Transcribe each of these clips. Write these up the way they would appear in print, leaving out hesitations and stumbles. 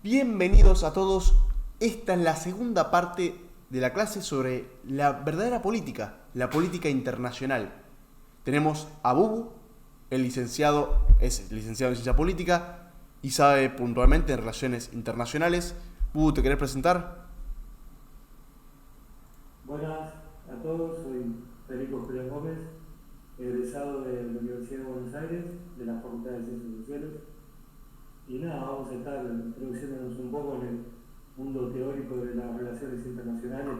Bienvenidos a todos. Esta es la segunda parte de la clase sobre la verdadera política, la política internacional. Tenemos a Bubu, es licenciado en Ciencia Política y sabe puntualmente en Relaciones Internacionales. Bubu, ¿te querés presentar? Buenas a todos, soy Federico Julián Gómez, egresado de la Universidad de Buenos Aires, de la Facultad de Ciencias Sociales. Y nada, vamos a estar introduciéndonos un poco en el mundo teórico de las relaciones internacionales,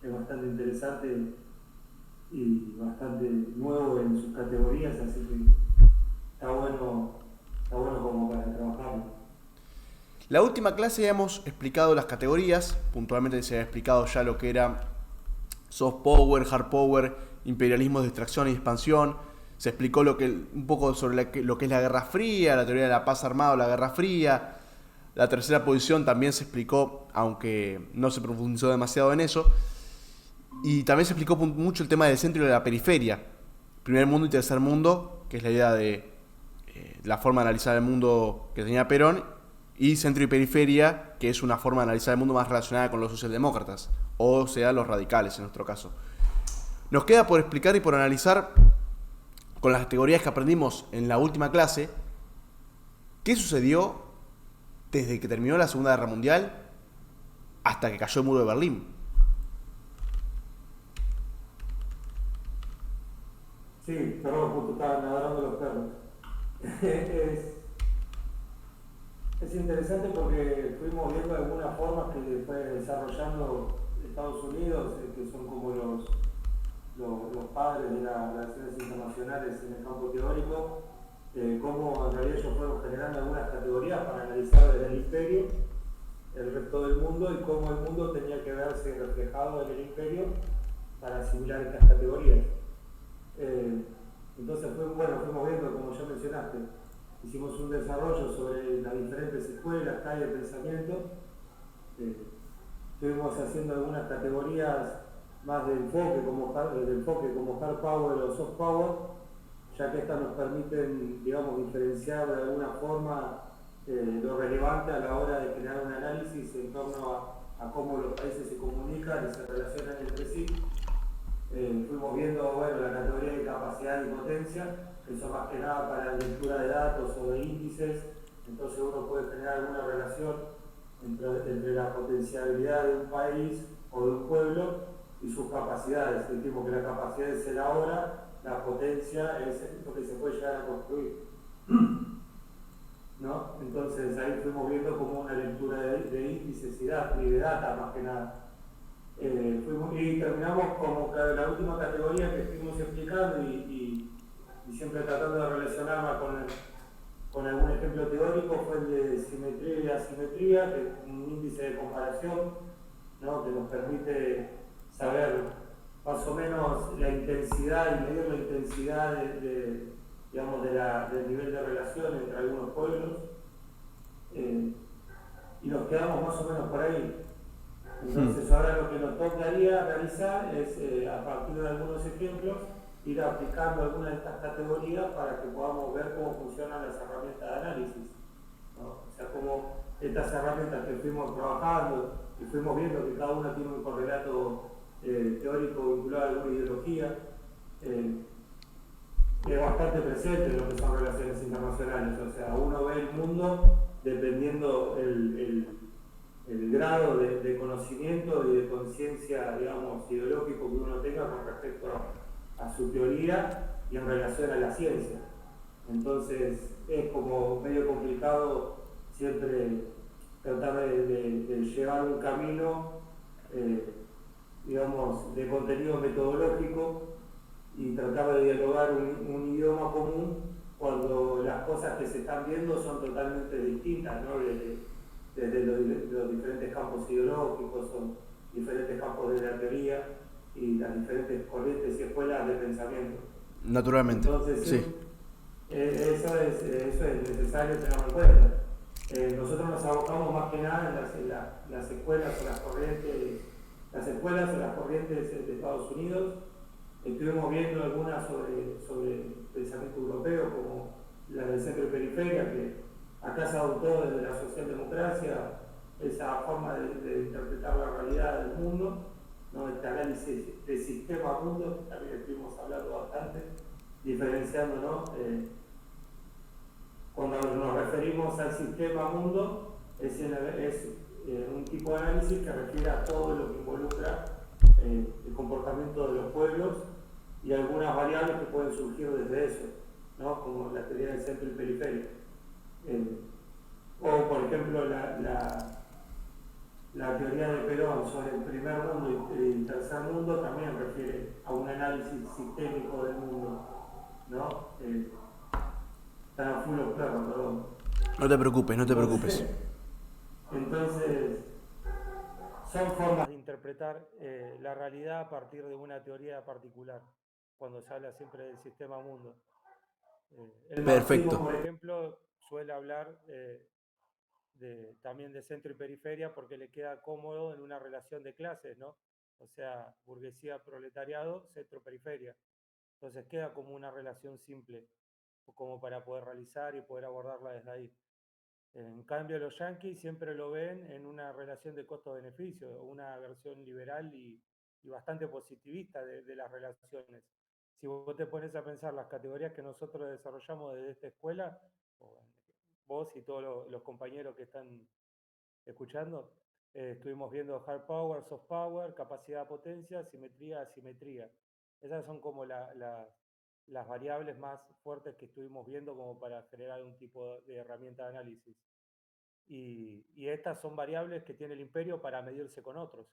que es bastante interesante y bastante nuevo en sus categorías, así que está bueno como para trabajarlo. La última clase ya hemos explicado las categorías, puntualmente se ha explicado ya lo que era soft power, hard power, imperialismo de extracción y expansión. Se explicó un poco sobre lo que es la Guerra Fría, la teoría de la paz armada o la Guerra Fría. La tercera posición también se explicó, aunque no se profundizó demasiado en eso. Y también se explicó mucho el tema del centro y de la periferia. Primer mundo y tercer mundo, que es la idea de la forma de analizar el mundo que tenía Perón. Y centro y periferia, que es una forma de analizar el mundo más relacionada con los socialdemócratas, o sea, los radicales en nuestro caso. Nos queda por explicar y por analizar, con las categorías que aprendimos en la última clase, qué sucedió desde que terminó la Segunda Guerra Mundial hasta que cayó el muro de Berlín. Sí, perdón, justo estaban ladrando los perros. Es interesante porque fuimos viendo algunas formas que fue desarrollando Estados Unidos, que son como los padres de las relaciones internacionales en el campo teórico, cómo en realidad ellos fueron generando algunas categorías para analizar desde el imperio el resto del mundo y cómo el mundo tenía que verse reflejado en el imperio para asimilar estas categorías. Entonces fuimos viendo, como ya mencionaste, hicimos un desarrollo sobre las diferentes escuelas que hay de pensamiento. Estuvimos haciendo algunas categorías más de enfoque como hard power o soft power, ya que estas nos permiten, digamos, diferenciar de alguna forma lo relevante a la hora de crear un análisis en torno a cómo los países se comunican y se relacionan entre sí. Fuimos viendo la categoría de capacidad y potencia, que son más que nada para la lectura de datos o de índices. Entonces uno puede generar alguna relación entre la potencialidad de un país o de un pueblo y sus capacidades. Dijimos que la capacidad es el ahora, la potencia es lo que se puede llegar a construir, ¿no? Entonces ahí fuimos viendo como una lectura de índices y de data más que nada. Y terminamos como la última categoría que estuvimos explicando y siempre tratando de relacionarla con algún ejemplo teórico, fue el de simetría y asimetría, que es un índice de comparación, ¿no? Que nos permite saber más o menos la intensidad y medir la intensidad del nivel de relación entre algunos pueblos, y nos quedamos más o menos por ahí. Entonces ahora lo que nos tocaría realizar es, a partir de algunos ejemplos, ir aplicando algunas de estas categorías para que podamos ver cómo funcionan las herramientas de análisis, ¿no? O sea, cómo estas herramientas que fuimos trabajando y fuimos viendo que cada una tiene un correlato teórico vinculado a alguna ideología, es bastante presente en lo que son relaciones internacionales. O sea, uno ve el mundo dependiendo el grado de conocimiento y de conciencia, digamos, ideológico que uno tenga con respecto a su teoría y en relación a la ciencia. Entonces es como medio complicado siempre tratar de llevar un camino, digamos, de contenido metodológico y tratar de dialogar un idioma común cuando las cosas que se están viendo son totalmente distintas, ¿no? Desde los diferentes campos ideológicos, son diferentes campos de la teoría y las diferentes corrientes y escuelas de pensamiento. Naturalmente, Entonces, sí. eso es necesario tenerlo en cuenta. Nosotros nos abocamos más que nada en las escuelas o las corrientes de Estados Unidos. Estuvimos viendo algunas sobre pensamiento europeo, como la del centro y periferia, que acá se adoptó desde la socialdemocracia esa forma de interpretar la realidad del mundo, ¿no? Este análisis de sistema mundo, que también estuvimos hablando bastante, diferenciando, ¿no? Cuando nos referimos al sistema mundo, es un tipo de análisis que refiere a todo lo que involucra el comportamiento de los pueblos y algunas variables que pueden surgir desde eso, ¿no? Como la teoría del centro y periferia. O, por ejemplo, la teoría de Perón sobre el primer mundo y el tercer mundo también refiere a un análisis sistémico del mundo, ¿no? Están a full los perros, perdón. No te preocupes, no te preocupes. Entonces, son formas de interpretar la realidad a partir de una teoría particular, cuando se habla siempre del sistema mundo. El marxismo, por ejemplo, suele hablar también de centro y periferia porque le queda cómodo en una relación de clases, ¿no? O sea, burguesía, proletariado, centro, periferia. Entonces queda como una relación simple, como para poder realizar y poder abordarla desde ahí. En cambio, los yanquis siempre lo ven en una relación de costo-beneficio, una versión liberal y bastante positivista de las relaciones. Si vos te pones a pensar las categorías que nosotros desarrollamos desde esta escuela, vos y todos los compañeros que están escuchando, estuvimos viendo hard power, soft power, capacidad, potencia, simetría, asimetría. Esas son como las variables más fuertes que estuvimos viendo como para generar un tipo de herramienta de análisis. Y estas son variables que tiene el imperio para medirse con otros.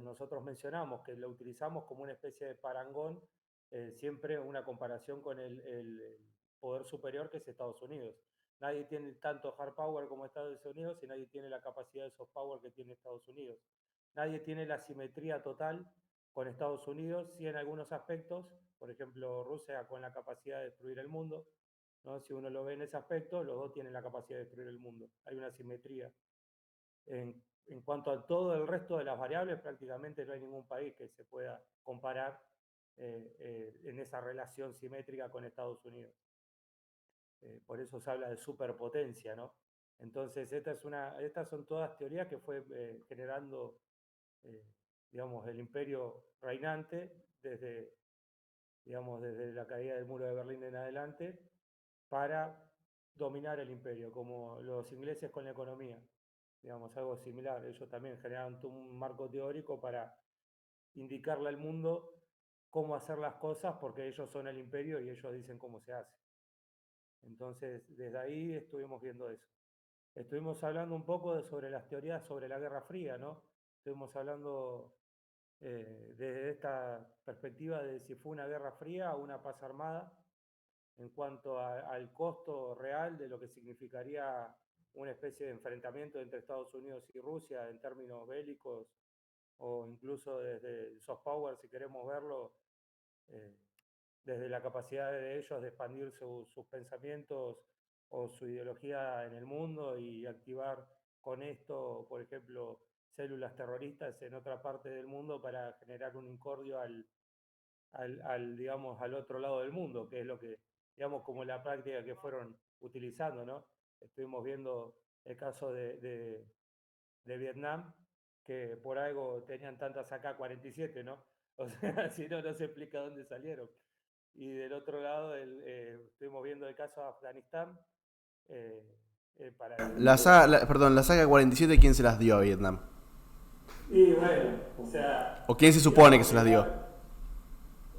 Nosotros mencionamos que lo utilizamos como una especie de parangón, siempre una comparación con el poder superior que es Estados Unidos. Nadie tiene tanto hard power como Estados Unidos y nadie tiene la capacidad de soft power que tiene Estados Unidos. Nadie tiene la simetría total con Estados Unidos, sí en algunos aspectos, por ejemplo, Rusia con la capacidad de destruir el mundo, ¿no? Si uno lo ve en ese aspecto, los dos tienen la capacidad de destruir el mundo. Hay una simetría. En cuanto a todo el resto de las variables, prácticamente no hay ningún país que se pueda comparar en esa relación simétrica con Estados Unidos. Por eso se habla de superpotencia, ¿no? Entonces, estas son todas teorías que fue generando, digamos, el imperio reinante desde la caída del muro de Berlín en adelante, para dominar el imperio, como los ingleses con la economía, digamos, algo similar. Ellos también generaron un marco teórico para indicarle al mundo cómo hacer las cosas, porque ellos son el imperio y ellos dicen cómo se hace. Entonces, desde ahí estuvimos viendo eso. Estuvimos hablando un poco sobre las teorías sobre la Guerra Fría, ¿no? Estuvimos hablando desde esta perspectiva de si fue una guerra fría o una paz armada, en cuanto al costo real de lo que significaría una especie de enfrentamiento entre Estados Unidos y Rusia en términos bélicos, o incluso desde el soft power, si queremos verlo, desde la capacidad de ellos de expandir sus pensamientos o su ideología en el mundo y activar con esto, por ejemplo, células terroristas en otra parte del mundo para generar un incordio digamos, al otro lado del mundo, que es lo que, digamos, como la práctica que fueron utilizando, ¿no? Estuvimos viendo el caso de Vietnam, que por algo tenían tantas AK-47, ¿no? O sea, si no, no se explica dónde salieron. Y del otro lado, estuvimos viendo el caso de Afganistán. La saga 47, ¿quién se las dio a Vietnam? Y bueno, o sea... ¿O quién se supone que se las dio?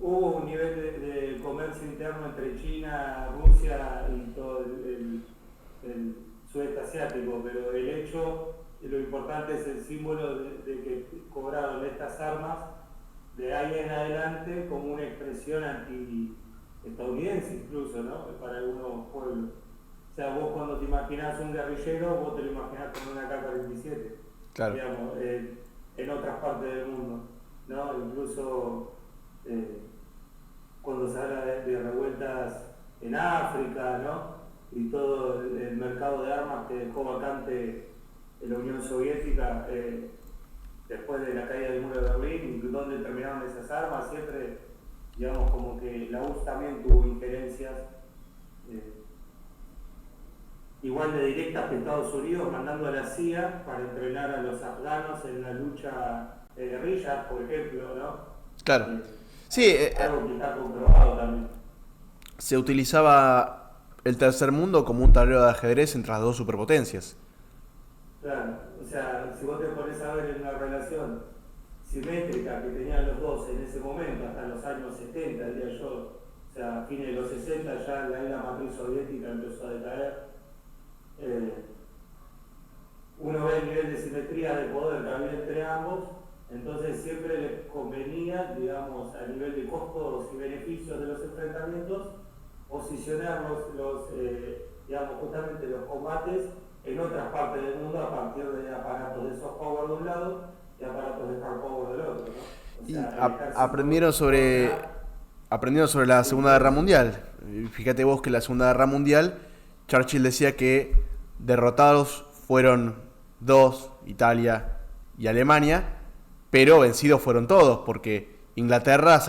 Hubo un nivel de comercio interno entre China, Rusia y todo el sudeste asiático, pero el hecho, lo importante es el símbolo de que cobraron estas armas de ahí en adelante como una expresión anti-estadounidense incluso, ¿no? Para algunos pueblos. O sea, vos cuando te imaginás un guerrillero, vos te lo imaginás con una AK-47, claro. Digamos, en otras partes del mundo, ¿no? Incluso cuando se habla de revueltas en África, ¿no? Y todo el mercado de armas que dejó vacante en la Unión Soviética después de la caída del muro de Berlín, donde terminaron esas armas, siempre, digamos, como que la URSS también tuvo injerencias igual de directas que Estados Unidos, mandando a la CIA para entrenar a los afganos en la lucha de guerrillas, por ejemplo, ¿no? Claro. Eh, Sí, Algo que está comprobado también. se utilizaba el tercer mundo como un tablero de ajedrez entre las dos superpotencias. Claro, o sea, si vos te pones a ver en una relación simétrica que tenían los dos en ese momento, hasta los años 70, diría yo, o sea, a fines de los 60 ya la isla matriz soviética empezó a decaer. Eh, Uno ve el nivel de simetría de poder que había entre ambos, entonces siempre les convenía, digamos, a nivel de costos y beneficios de los enfrentamientos, posicionar digamos, justamente los combates en otras partes del mundo a partir de aparatos de soft power de un lado y aparatos de hard power del otro, ¿no? O Y sea, el aprendieron ejército sobre contra... aprendieron sobre la Sí, Segunda Guerra Mundial. Fíjate vos que la Segunda Guerra Mundial, Churchill decía que derrotados fueron dos, Italia y Alemania, pero vencidos fueron todos, porque Inglaterra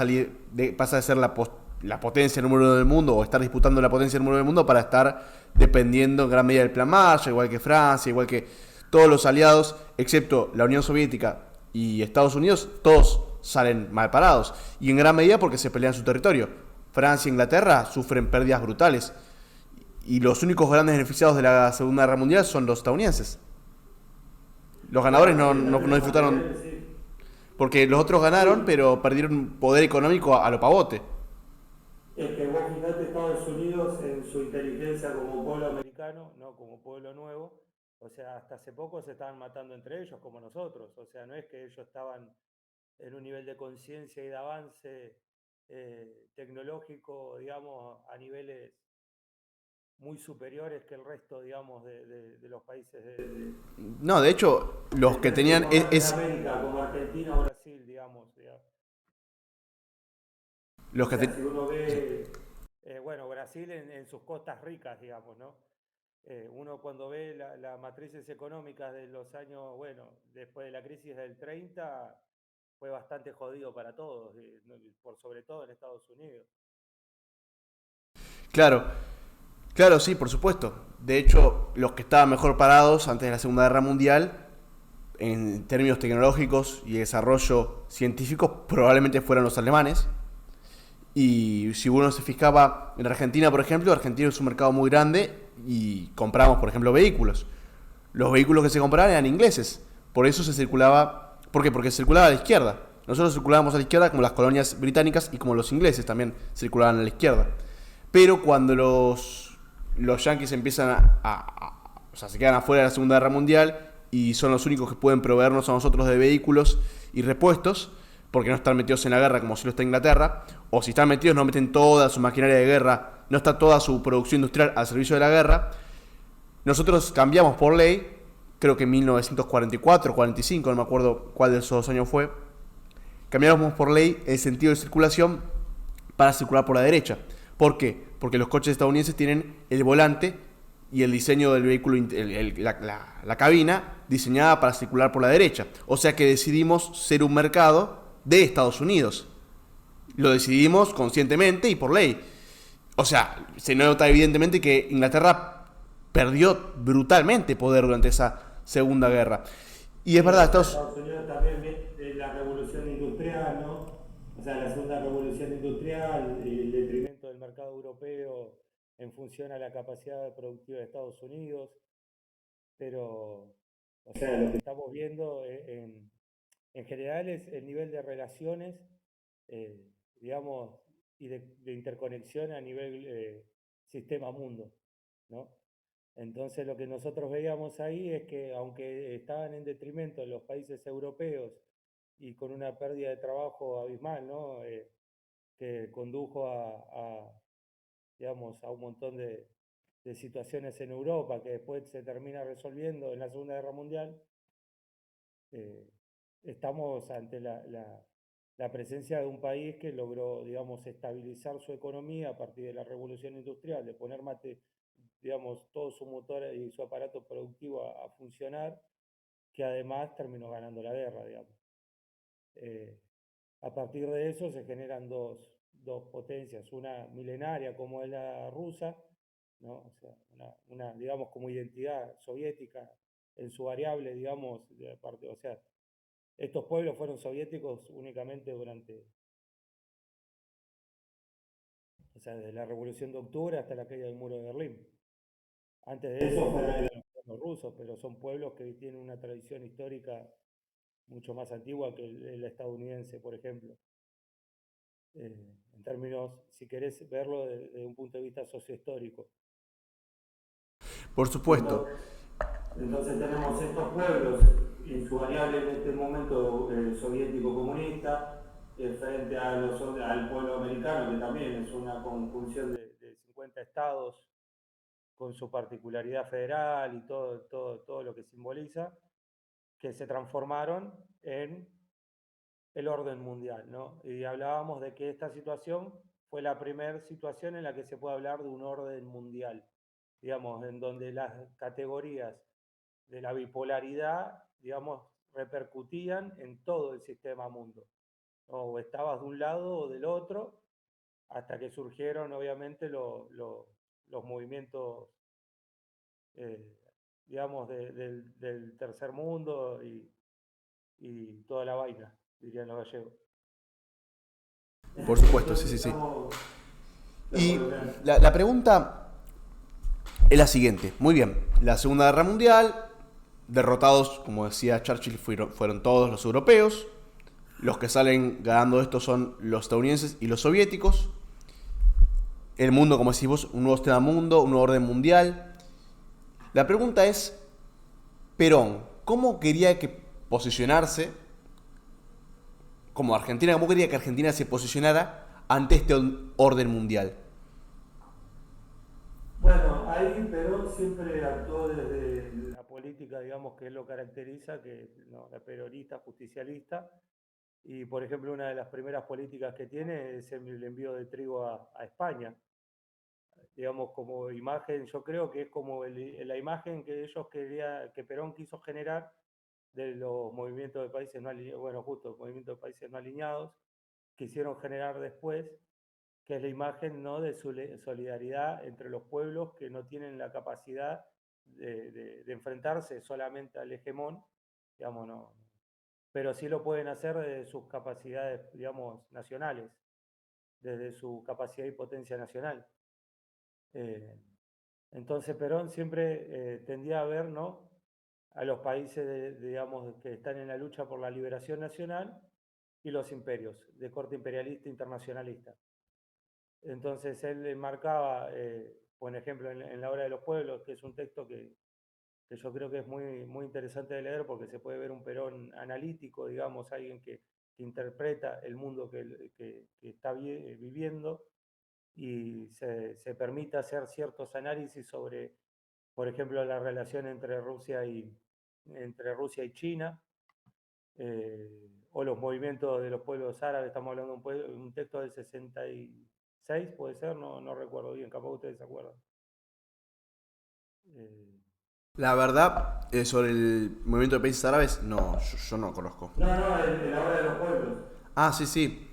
pasa de ser la potencia número uno del mundo, o estar disputando la potencia número uno del mundo, para estar dependiendo en gran medida del Plan Marshall, igual que Francia, igual que todos los aliados, excepto la Unión Soviética y Estados Unidos, todos salen mal parados. Y en gran medida porque se pelean su territorio. Francia e Inglaterra sufren pérdidas brutales. Y los únicos grandes beneficiados de la Segunda Guerra Mundial son los estadounidenses. Los ganadores claro, sí, no, en no, no términos disfrutaron, materiales, sí. porque los otros ganaron, Sí, pero perdieron poder económico a lo pavote. es que vos fijate Estados Unidos en su inteligencia como pueblo americano, no como pueblo nuevo. O sea, hasta hace poco se estaban matando entre ellos como nosotros. O sea, no es que ellos estaban en un nivel de conciencia y de avance tecnológico, digamos, a niveles muy superiores que el resto, digamos, de los países No, de hecho, los del que tercer tenían mundo de América, como Argentina o Brasil, digamos. los O que sea, te- si uno ve, bueno, Brasil en sus costas ricas, digamos, ¿no? Uno cuando ve las matrices económicas de los años, bueno, después de la crisis del 30, fue bastante jodido para todos, por sobre todo en Estados Unidos. Claro, claro, sí, por supuesto. De hecho, los que estaban mejor parados antes de la Segunda Guerra Mundial, en términos tecnológicos y desarrollo científico, probablemente fueran los alemanes. Y si uno se fijaba en Argentina, por ejemplo, Argentina es un mercado muy grande y compramos, por ejemplo, vehículos. Los vehículos que se compraban eran ingleses. Por eso se circulaba. ¿Por qué? Porque circulaba a la izquierda. Nosotros circulábamos a la izquierda como las colonias británicas y como los ingleses también circulaban a la izquierda. Pero cuando los yanquis empiezan o sea, se quedan afuera de la Segunda Guerra Mundial y son los únicos que pueden proveernos a nosotros de vehículos y repuestos, porque no están metidos en la guerra como si lo está Inglaterra, o si están metidos no meten toda su maquinaria de guerra, no está toda su producción industrial al servicio de la guerra. Nosotros cambiamos por ley, creo que en 1944 o 45, no me acuerdo cuál de esos años fue, cambiamos por ley el sentido de circulación para circular por la derecha. ¿Por qué? Porque los coches estadounidenses tienen el volante y el diseño del vehículo, la cabina diseñada para circular por la derecha. O sea que decidimos ser un mercado de Estados Unidos. Lo decidimos conscientemente y por ley. O sea, se nota evidentemente que Inglaterra perdió brutalmente poder durante esa Segunda Guerra. Y es Sí, verdad, o sea, Estados... Estados Unidos también ve la revolución industrial, ¿no? O sea, la segunda revolución industrial, el detrimento del mercado europeo en función a la capacidad productiva de Estados Unidos, pero, o sea, lo que estamos viendo en general es el nivel de relaciones, eh, digamos, y de interconexión a nivel sistema mundo, ¿no? Entonces lo que nosotros veíamos ahí es que aunque estaban en detrimento de los países europeos y con una pérdida de trabajo abismal, ¿no? Que condujo digamos, a un montón de situaciones en Europa que después se termina resolviendo en la Segunda Guerra Mundial, eh, estamos ante la presencia de un país que logró, digamos, estabilizar su economía a partir de la revolución industrial, de poner digamos, todo su motor y su aparato productivo a funcionar, que además terminó ganando la guerra, digamos. Eh, a partir de eso se generan dos potencias, una milenaria como es la rusa, ¿no? O sea, digamos, como identidad soviética en su variable, digamos, de parte, o sea, estos pueblos fueron soviéticos únicamente durante, o sea, desde la Revolución de Octubre hasta la caída del muro de Berlín. Antes de eso fueron los rusos, pero son pueblos que tienen una tradición histórica mucho más antigua que el estadounidense, por ejemplo. En términos, si querés verlo desde un punto de vista sociohistórico. Por supuesto. Entonces tenemos estos pueblos, en su variable en este momento soviético-comunista, frente al pueblo americano, que también es una conjunción de 50 estados con su particularidad federal y todo lo que simboliza, que se transformaron en el orden mundial, ¿no? Y hablábamos de que esta situación fue la primera situación en la que se puede hablar de un orden mundial, digamos, en donde las categorías de la bipolaridad, digamos, repercutían en todo el sistema mundo, ¿no? O estabas de un lado o del otro, hasta que surgieron, obviamente, los movimientos, eh, digamos, del tercer mundo y toda la vaina, dirían los gallegos. Por supuesto, sí, sí, sí. Y la pregunta es la siguiente. Muy bien, la Segunda Guerra Mundial, derrotados, como decía Churchill, fueron todos los europeos. Los que salen ganando esto son los estadounidenses y los soviéticos. El mundo, como decís vos, un nuevo sistema mundo, un nuevo orden mundial. La pregunta es, Perón, ¿cómo quería que posicionarse como Argentina? ¿Cómo quería que Argentina se posicionara ante este orden mundial? Bueno, ahí Perón siempre actuó desde la política, digamos, que lo caracteriza, que no, la peronista, justicialista, y por ejemplo una de las primeras políticas que tiene es el envío de trigo a España, digamos, como imagen, yo creo que es como la imagen que ellos querían, que Perón quiso generar de los movimientos de países no alineados, bueno, justo, movimientos de países no alineados, quisieron generar después, que es la imagen, ¿no?, de solidaridad entre los pueblos que no tienen la capacidad de enfrentarse solamente al hegemón, digamos, no, pero sí lo pueden hacer desde sus capacidades, digamos, nacionales, desde su capacidad y potencia nacional. Eh, entonces Perón siempre tendía a ver, ¿no?, a los países, digamos, que están en la lucha por la liberación nacional y los imperios, de corte imperialista internacionalista. Entonces él enmarcaba, por ejemplo, en la Obra de los Pueblos, que es un texto que yo creo que es muy interesante de leer porque se puede ver un Perón analítico, digamos, alguien que interpreta el mundo que está viviendo y se permite hacer ciertos análisis sobre, por ejemplo, la relación entre Rusia y China, o los movimientos de los pueblos árabes. Estamos hablando de un texto del 66, puede ser, no recuerdo bien, capaz ustedes se acuerdan. La verdad, sobre el movimiento de países árabes, no, yo no conozco. No, en la Hora de los Pueblos. Ah, sí, sí.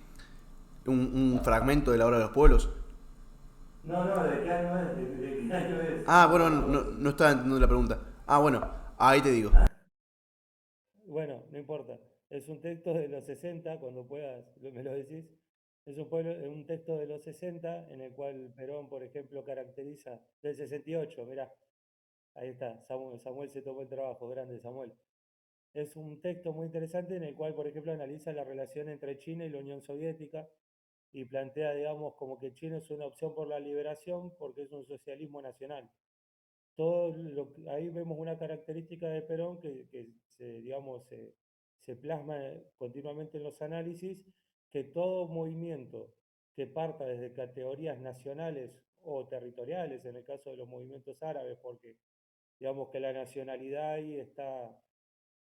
Un fragmento de la Hora de los Pueblos. No, ¿de qué año es? ¿De qué año es? Ah, bueno, no estaba entendiendo la pregunta. Ah, bueno, ahí te digo. Bueno, no importa. Es un texto de los 60, cuando puedas, me lo decís. Es un texto de los 60 en el cual Perón, por ejemplo, caracteriza, del 68, mirá, ahí está, Samuel se tomó el trabajo, grande Samuel. Es un texto muy interesante en el cual, por ejemplo, analiza la relación entre China y la Unión Soviética y plantea, digamos, como que China es una opción por la liberación porque es un socialismo nacional. Ahí vemos una característica de Perón que digamos, se plasma continuamente en los análisis, que todo movimiento que parta desde categorías nacionales o territoriales, en el caso de los movimientos árabes, porque digamos que la nacionalidad ahí está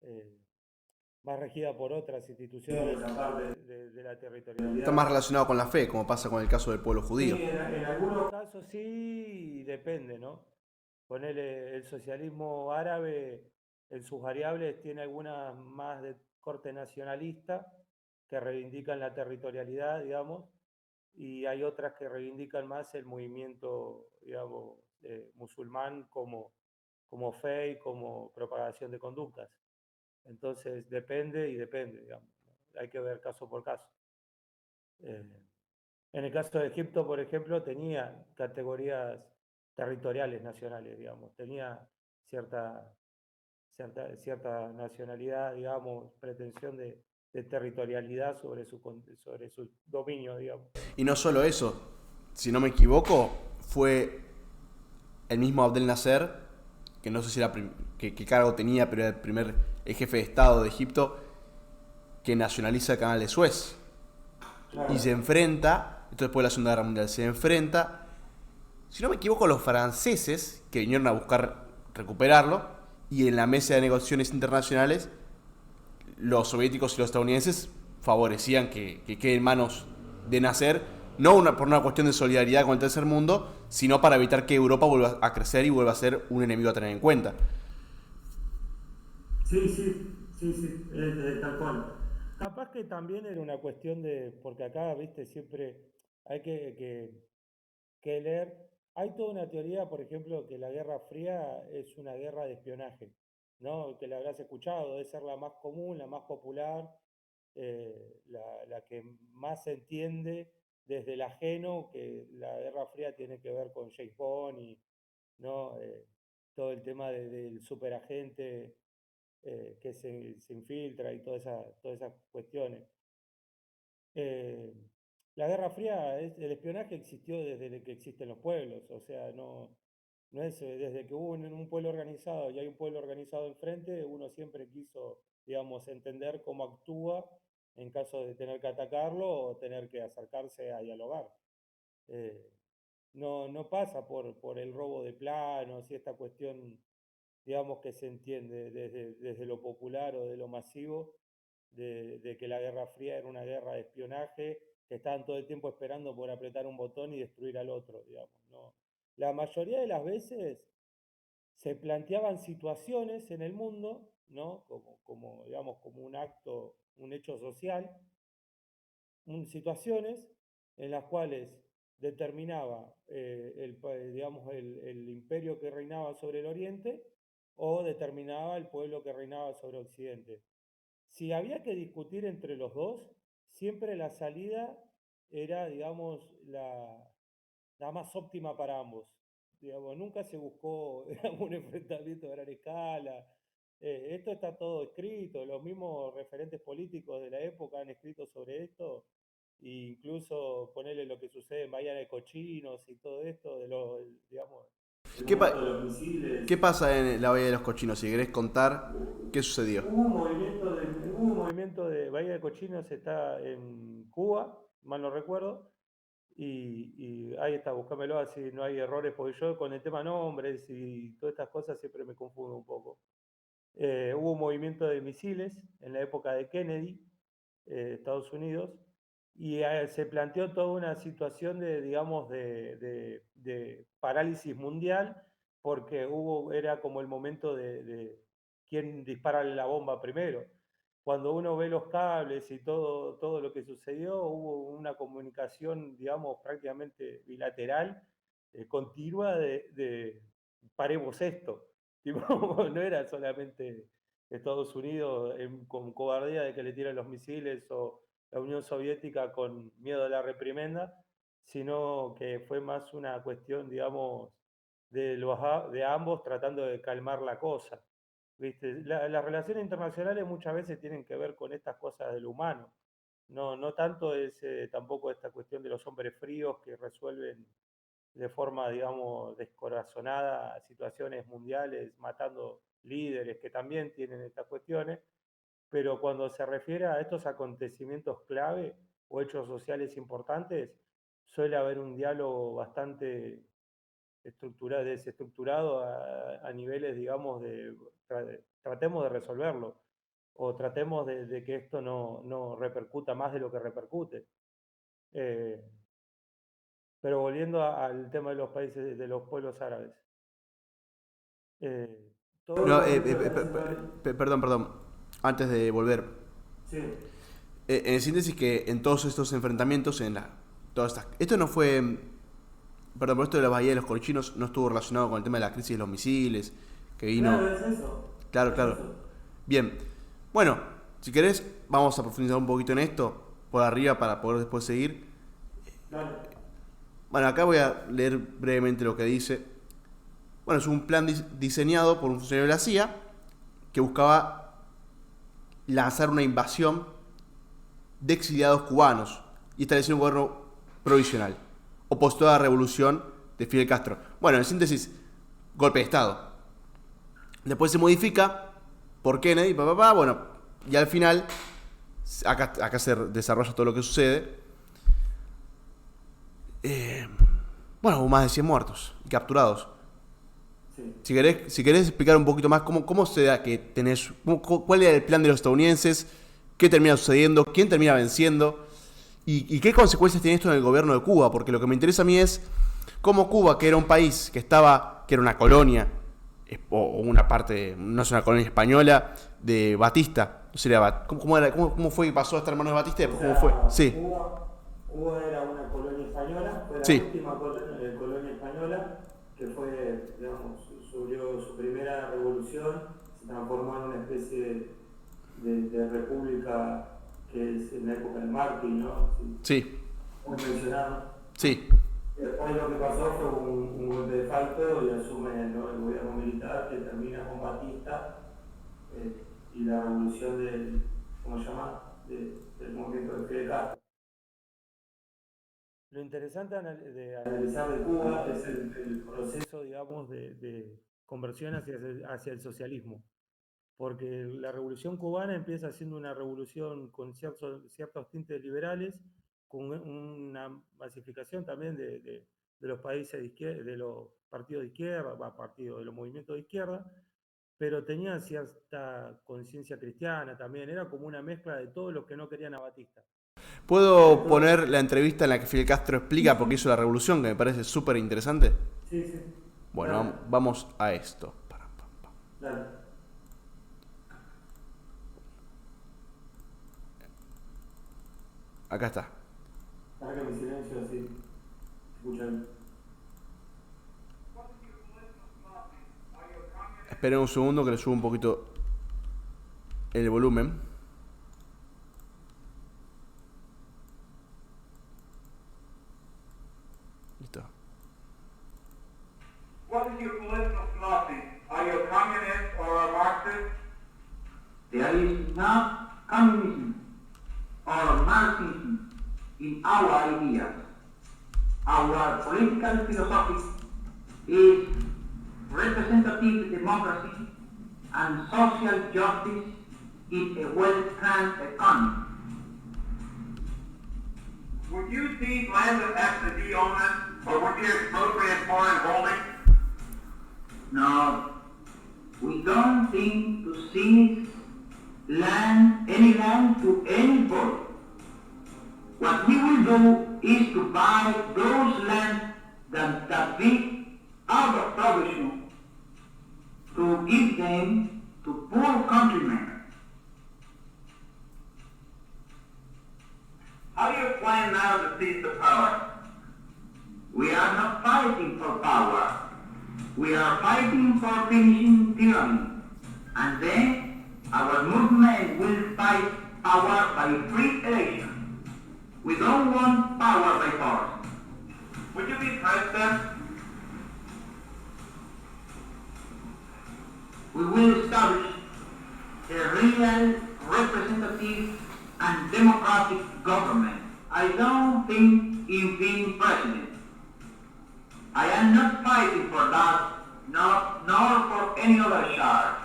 eh, más regida por otras instituciones de la territorialidad. Está más relacionado con la fe, como pasa con el caso del pueblo judío. Sí, en algunos casos sí, depende, ¿no? Ponele el socialismo árabe, en sus variables tiene algunas más de corte nacionalista que reivindican la territorialidad, digamos, y hay otras que reivindican más el movimiento, digamos, musulmán como fe y como propagación de conductas. Entonces depende y depende, digamos, ¿no? Hay que ver caso por caso. En el caso de Egipto, por ejemplo, tenía categorías territoriales nacionales, digamos, tenía cierta nacionalidad, digamos, pretensión de territorialidad sobre su dominio, digamos. Y no solo eso, si no me equivoco, fue el mismo Abdel Nasser, que no sé si era qué cargo tenía, pero era el primer jefe de Estado de Egipto, que nacionaliza el canal de Suez. Claro. Y se enfrenta, esto después de la Segunda Guerra Mundial, se enfrenta, si no me equivoco, los franceses, que vinieron a buscar recuperarlo, y en la mesa de negociaciones internacionales, los soviéticos y los estadounidenses favorecían que quede en manos de Nasser, no por una cuestión de solidaridad con el tercer mundo, sino para evitar que Europa vuelva a crecer y vuelva a ser un enemigo a tener en cuenta. Sí, tal cual. Capaz que también era una cuestión porque acá, viste, siempre hay que leer. Hay toda una teoría, por ejemplo, que la Guerra Fría es una guerra de espionaje, ¿no? Que la habrás escuchado, debe ser la más común, la más popular, la que más se entiende desde el ajeno, que la Guerra Fría tiene que ver con James Bond y, ¿no? Todo el tema del superagente que se infiltra y todas esas cuestiones. La Guerra Fría, el espionaje existió desde que existen los pueblos, o sea, no es desde que hubo un pueblo organizado y hay un pueblo organizado enfrente, uno siempre quiso, digamos, entender cómo actúa en caso de tener que atacarlo o tener que acercarse a dialogar. No pasa por el robo de planos y esta cuestión, digamos, que se entiende desde lo popular o de lo masivo, de que la Guerra Fría era una guerra de espionaje, que estaban todo el tiempo esperando por apretar un botón y destruir al otro, digamos, ¿no? La mayoría de las veces se planteaban situaciones en el mundo, ¿no? Digamos, como un acto, un hecho social, situaciones en las cuales determinaba digamos, el imperio que reinaba sobre el Oriente o determinaba el pueblo que reinaba sobre Occidente. Si había que discutir entre los dos, siempre la salida era, digamos, la más óptima para ambos. Digamos, nunca se buscó digamos, un enfrentamiento a gran escala. Esto está todo escrito, los mismos referentes políticos de la época han escrito sobre esto, e incluso ponerle lo que sucede en Bahía de Cochinos y todo esto, digamos. ¿Qué pasa en la Bahía de los Cochinos? Si querés contar qué sucedió. Hubo un movimiento de Bahía de Cochinos, está en Cuba, mal no recuerdo, y ahí está, búscamelo así no hay errores, porque yo con el tema nombres y todas estas cosas siempre me confundo un poco. Hubo un movimiento de misiles en la época de Kennedy, Estados Unidos, y se planteó toda una situación digamos, de parálisis mundial, porque era como el momento de quién dispara la bomba primero. Cuando uno ve los cables y todo lo que sucedió, hubo una comunicación, digamos, prácticamente bilateral, continua paremos esto. Tipo, no era solamente Estados Unidos con cobardía de que le tiran los misiles o la Unión Soviética con miedo a la reprimenda, sino que fue más una cuestión, digamos, de ambos tratando de calmar la cosa. ¿Viste? Las relaciones internacionales muchas veces tienen que ver con estas cosas del humano. No tanto tampoco esta cuestión de los hombres fríos que resuelven de forma, digamos, descorazonada situaciones mundiales, matando líderes que también tienen estas cuestiones, pero cuando se refiere a estos acontecimientos clave o hechos sociales importantes, suele haber un diálogo bastante desestructurado a niveles, digamos, tratemos de resolverlo o tratemos de que esto no repercuta más de lo que repercute. Pero volviendo al tema de los países, de los pueblos árabes. Perdón, antes de volver. Sí. En síntesis, que en todos estos enfrentamientos, esto no fue Perdón, pero esto de la Bahía de los Corchinos no estuvo relacionado con el tema de la crisis de los misiles, que vino... Claro, es eso. Claro, Es claro. eso. Bien. Bueno, si querés, vamos a profundizar un poquito en esto, por arriba, para poder después seguir. Dale. Bueno, acá voy a leer brevemente lo que dice. Bueno, es un plan diseñado por un funcionario de la CIA que buscaba lanzar una invasión de exiliados cubanos y establecer un gobierno provisional, opositor a la revolución de Fidel Castro. Bueno, en síntesis, golpe de Estado. Después se modifica por Kennedy, bueno, y al final, acá se desarrolla todo lo que sucede. Bueno, hubo más de 100 muertos y capturados. Sí. Si querés explicar un poquito más cómo se da que tenés, cuál era el plan de los estadounidenses, qué termina sucediendo, quién termina venciendo y qué consecuencias tiene esto en el gobierno de Cuba, porque lo que me interesa a mí es cómo Cuba, que era un país que era una colonia, o una parte, no es una colonia española, de Batista, no sería ¿cómo fue que pasó a estar en manos de Batista? O ¿Cómo sea, fue? Sí, Cuba era una colonia española, fue la Sí. última colonia española que fue, digamos, surgió su primera revolución, se transformó en una especie de república que es en la época de Martí, ¿no? sí, Muy mencionado. sí, Después lo que pasó fue un golpe de facto y asume, ¿no?, el gobierno militar que termina con Batista y la revolución ¿cómo se llama?, del movimiento de Fidel Castro. Lo interesante de Analizar de Cuba es el proceso, digamos, de conversión hacia el socialismo. Porque la revolución cubana empieza siendo una revolución con ciertos tintes liberales, con una masificación también de los países de izquierda, de los partidos de izquierda, de los movimientos de izquierda, pero tenía cierta conciencia cristiana también, era como una mezcla de todos los que no querían a Batista. ¿Puedo poner la entrevista en la que Fidel Castro explica por qué hizo la revolución, que me parece súper interesante? Sí, sí. Bueno, Dale. vamos a esto. Dale. Acá está. Marca mi silencio así. Escuchan. Esperen un segundo que le subo un poquito el volumen. Listo. What is your political philosophy? Are you a communist or a Marxist? There is not communism or Marxism in our ideas. Our political philosophy is representative democracy and social justice in a well-planned economy. Would you seize land of absentee owners, or would you expropriate foreign holdings? No, we don't think to seize any land to anybody. What we will do is to buy those lands that be out of provision to give them to poor countrymen. How do you plan now to seize the power? We are not fighting for power. We are fighting for finishing tyranny. And then our movement will fight power by free election. We don't want power by force. Would you be president? We will establish a real representative and democratic government. I don't think in being president. I am not fighting for that, nor for any other charge.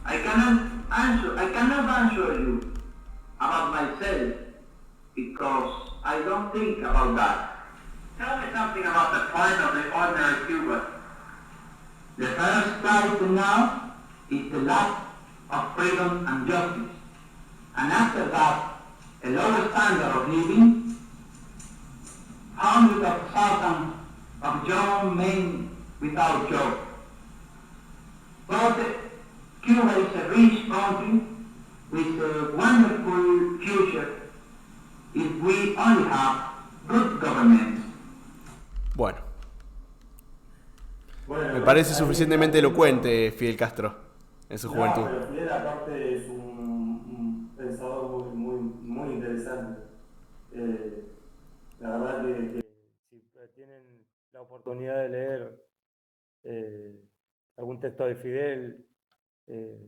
I cannot answer you about myself because I don't think about that. Tell me something about the plight of the ordinary Cuban. The first priority now is the lack of freedom and justice. And after that, a lower standard of living, hundreds of thousands of young men without jobs. But Cuba is a rich country with a wonderful future if we only have good government. Bueno, Me parece ahí suficientemente está. elocuente Fidel Castro en su No, juventud. pero Fidel aparte es un pensador muy interesante. Eh, la verdad que Si tienen la oportunidad de leer algún texto de Fidel,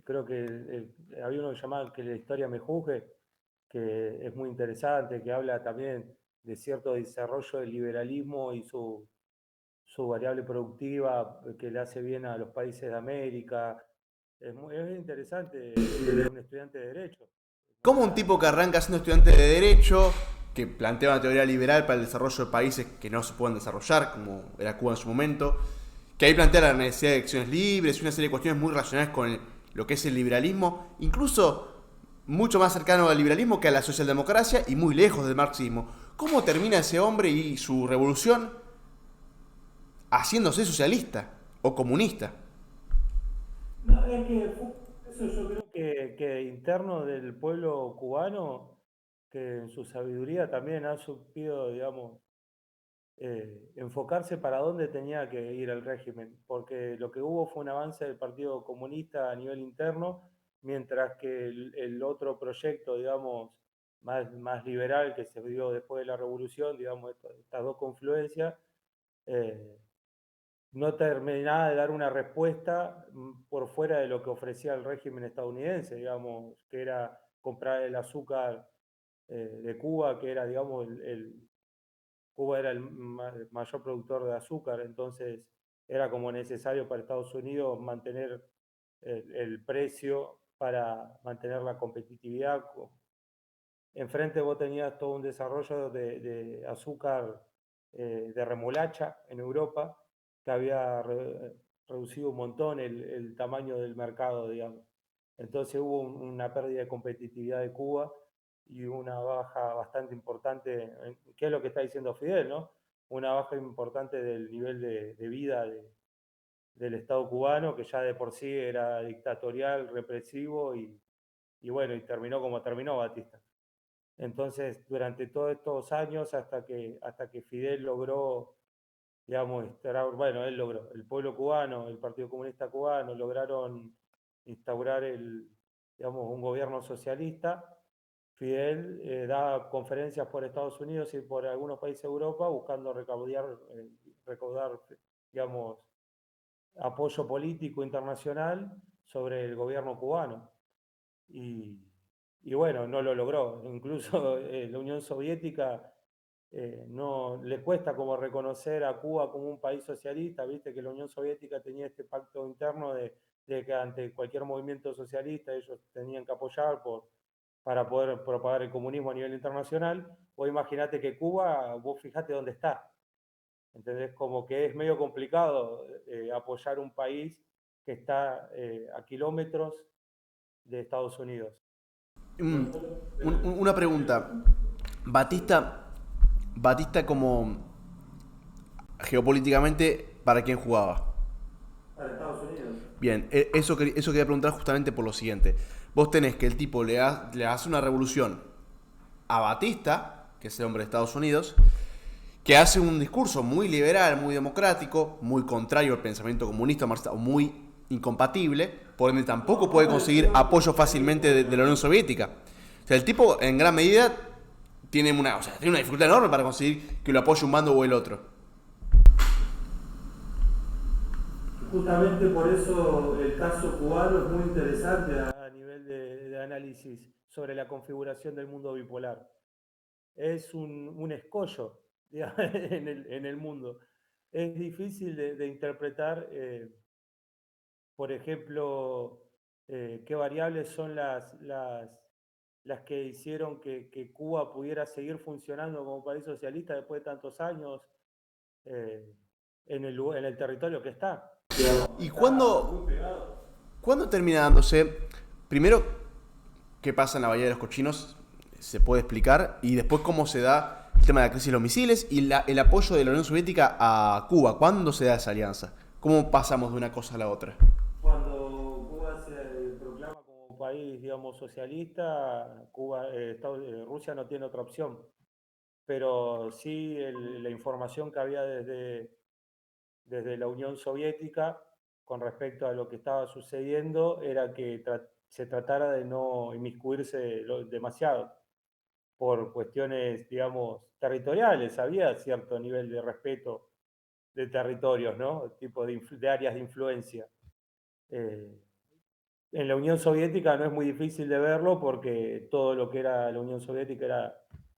creo que había uno que llamaba Que la historia me juzgue, que es muy interesante, que habla también de cierto desarrollo del liberalismo y su variable productiva que le hace bien a los países de América. Es interesante de un estudiante de Derecho. Como un tipo que arranca siendo estudiante de Derecho, que plantea una teoría liberal para el desarrollo de países que no se pueden desarrollar, como era Cuba en su momento, que ahí plantea la necesidad de elecciones libres y una serie de cuestiones muy relacionadas con lo que es el liberalismo, incluso mucho más cercano al liberalismo que a la socialdemocracia y muy lejos del marxismo. ¿Cómo termina ese hombre y su revolución haciéndose socialista o comunista? No, es que eso yo creo que interno del pueblo cubano, que en su sabiduría también ha supido, digamos, enfocarse para dónde tenía que ir el régimen, porque lo que hubo fue un avance del Partido Comunista a nivel interno, mientras que el otro proyecto, digamos, más liberal que se dio después de la revolución, digamos, estas dos confluencias, eh, no terminaba de dar una respuesta por fuera de lo que ofrecía el régimen estadounidense, digamos, que era comprar el azúcar de Cuba, que era, digamos, Cuba era el mayor productor de azúcar, entonces era como necesario para Estados Unidos mantener el precio para mantener la competitividad. Enfrente vos tenías todo un desarrollo de azúcar de remolacha en Europa, que había reducido un montón el tamaño del mercado, digamos. Entonces hubo una pérdida de competitividad de Cuba y una baja bastante importante, ¿qué es lo que está diciendo Fidel, no? Una baja importante del nivel de vida del Estado cubano, que ya de por sí era dictatorial, represivo y bueno, y terminó como terminó Batista. Entonces, durante todos estos años, hasta que Fidel logró, digamos, bueno, él logró, el pueblo cubano, el Partido Comunista Cubano, lograron instaurar digamos, un gobierno socialista. Fidel da conferencias por Estados Unidos y por algunos países de Europa buscando recaudar, digamos, apoyo político internacional sobre el gobierno cubano. Y, y bueno, no lo logró. Incluso la Unión Soviética no le cuesta como reconocer a Cuba como un país socialista, viste que la Unión Soviética tenía este pacto interno de que ante cualquier movimiento socialista ellos tenían que apoyar para poder propagar el comunismo a nivel internacional. Vos imaginate que Cuba, vos fijate dónde está. ¿Entendés? Como que es medio complicado apoyar un país que está a kilómetros de Estados Unidos. Mm, una pregunta. Batista, Batista como geopolíticamente, ¿para quién jugaba? para Estados Unidos. Bien, eso quería preguntar justamente por lo siguiente. Vos tenés que el tipo le hace una revolución a Batista, que es el hombre de Estados Unidos, que hace un discurso muy liberal, muy democrático, muy contrario al pensamiento comunista, marxista, o muy incompatible, por ende tampoco puede conseguir apoyo fácilmente de la Unión Soviética. O sea, el tipo en gran medida tiene tiene una dificultad enorme para conseguir que lo apoye un bando o el otro. Justamente por eso el caso cubano es muy interesante. A nivel de análisis sobre la configuración del mundo bipolar. Es un escollo digamos, en el mundo. Es difícil de interpretar, por ejemplo, qué variables son las que hicieron que Cuba pudiera seguir funcionando como país socialista después de tantos años eh, en el territorio que está. ¿Y cuándo termina dándose? Primero, ¿qué pasa en la Bahía de los Cochinos? Se puede explicar. Y después, ¿cómo se da el tema de la crisis de los misiles y el apoyo de la Unión Soviética a Cuba? ¿Cuándo se da esa alianza? ¿Cómo pasamos de una cosa a la otra? Cuando Cuba se proclama como país, digamos, socialista, Rusia no tiene otra opción. Pero sí la información que había desde la Unión Soviética con respecto a lo que estaba sucediendo era que se tratara de no inmiscuirse demasiado por cuestiones, digamos, territoriales. Había cierto nivel de respeto de territorios, ¿no? Tipo de áreas de influencia. En la Unión Soviética no es muy difícil de verlo porque todo lo que era la Unión Soviética era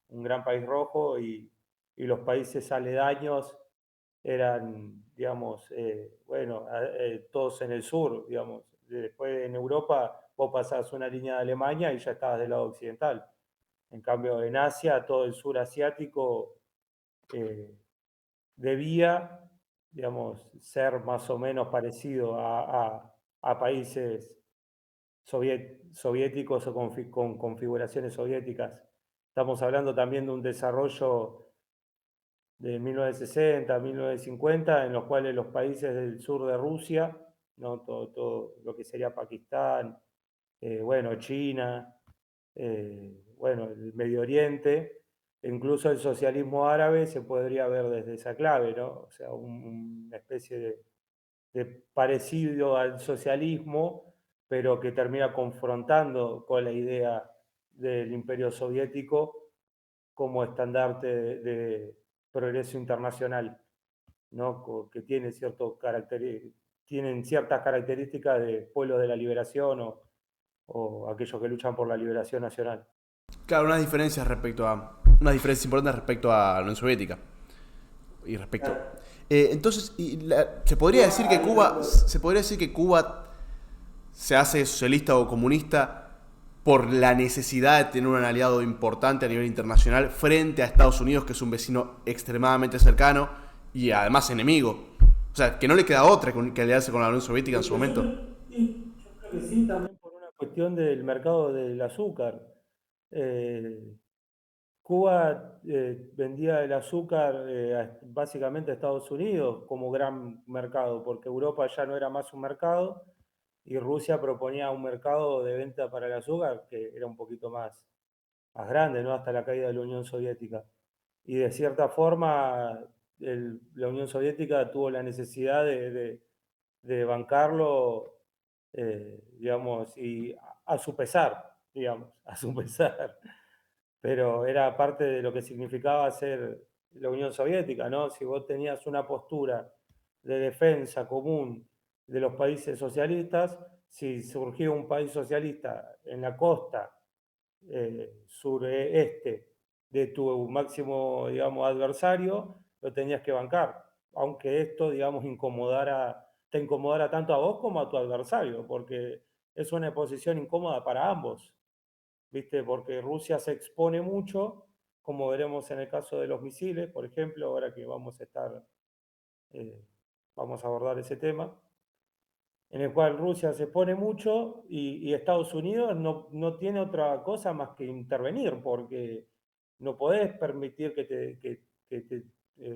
un gran país rojo y los países aledaños eran, digamos, bueno, todos en el sur, digamos. Después en Europa vos pasás una línea de Alemania y ya estabas del lado occidental. En cambio, en Asia, todo el sur asiático eh, debía, digamos, ser más o menos parecido a países soviéticos o con configuraciones soviéticas. Estamos hablando también de un desarrollo de 1960, 1950, en los cuales los países del sur de Rusia, ¿no? Todo lo que sería Pakistán, bueno, China, bueno, el Medio Oriente, incluso el socialismo árabe se podría ver desde esa clave, ¿no? O sea, una especie de parecido al socialismo, pero que termina confrontando con la idea del imperio soviético como estandarte de progreso internacional, ¿no? Que tiene tienen ciertas características de pueblos de la liberación o aquellos que luchan por la liberación nacional. Claro, unas diferencias importantes respecto a la Unión Soviética. Y respecto. Claro. Entonces, se podría decir que Cuba se hace socialista o comunista por la necesidad de tener un aliado importante a nivel internacional frente a Estados Unidos, que es un vecino extremadamente cercano y además enemigo. O sea, que no le queda otra que aliarse con la Unión Soviética en su momento. Yo creo que sí, también por una cuestión del mercado del azúcar. Eh, Cuba vendía el azúcar básicamente a Estados Unidos como gran mercado, porque Europa ya no era más un mercado y Rusia proponía un mercado de venta para el azúcar que era un poquito más grande, ¿no? Hasta la caída de la Unión Soviética. Y de cierta forma la Unión Soviética tuvo la necesidad de bancarlo, digamos, y a su pesar, digamos, a su pesar. Pero era parte de lo que significaba ser la Unión Soviética, ¿no? Si vos tenías una postura de defensa común de los países socialistas, si surgía un país socialista en la costa sureste de tu máximo, digamos, adversario, lo tenías que bancar, aunque esto, digamos, te incomodara tanto a vos como a tu adversario, porque es una posición incómoda para ambos. ¿Viste? Porque Rusia se expone mucho, como veremos en el caso de los misiles, por ejemplo, ahora que eh, vamos a abordar ese tema, en el cual Rusia se expone mucho y Estados Unidos no tiene otra cosa más que intervenir, porque no podés permitir que te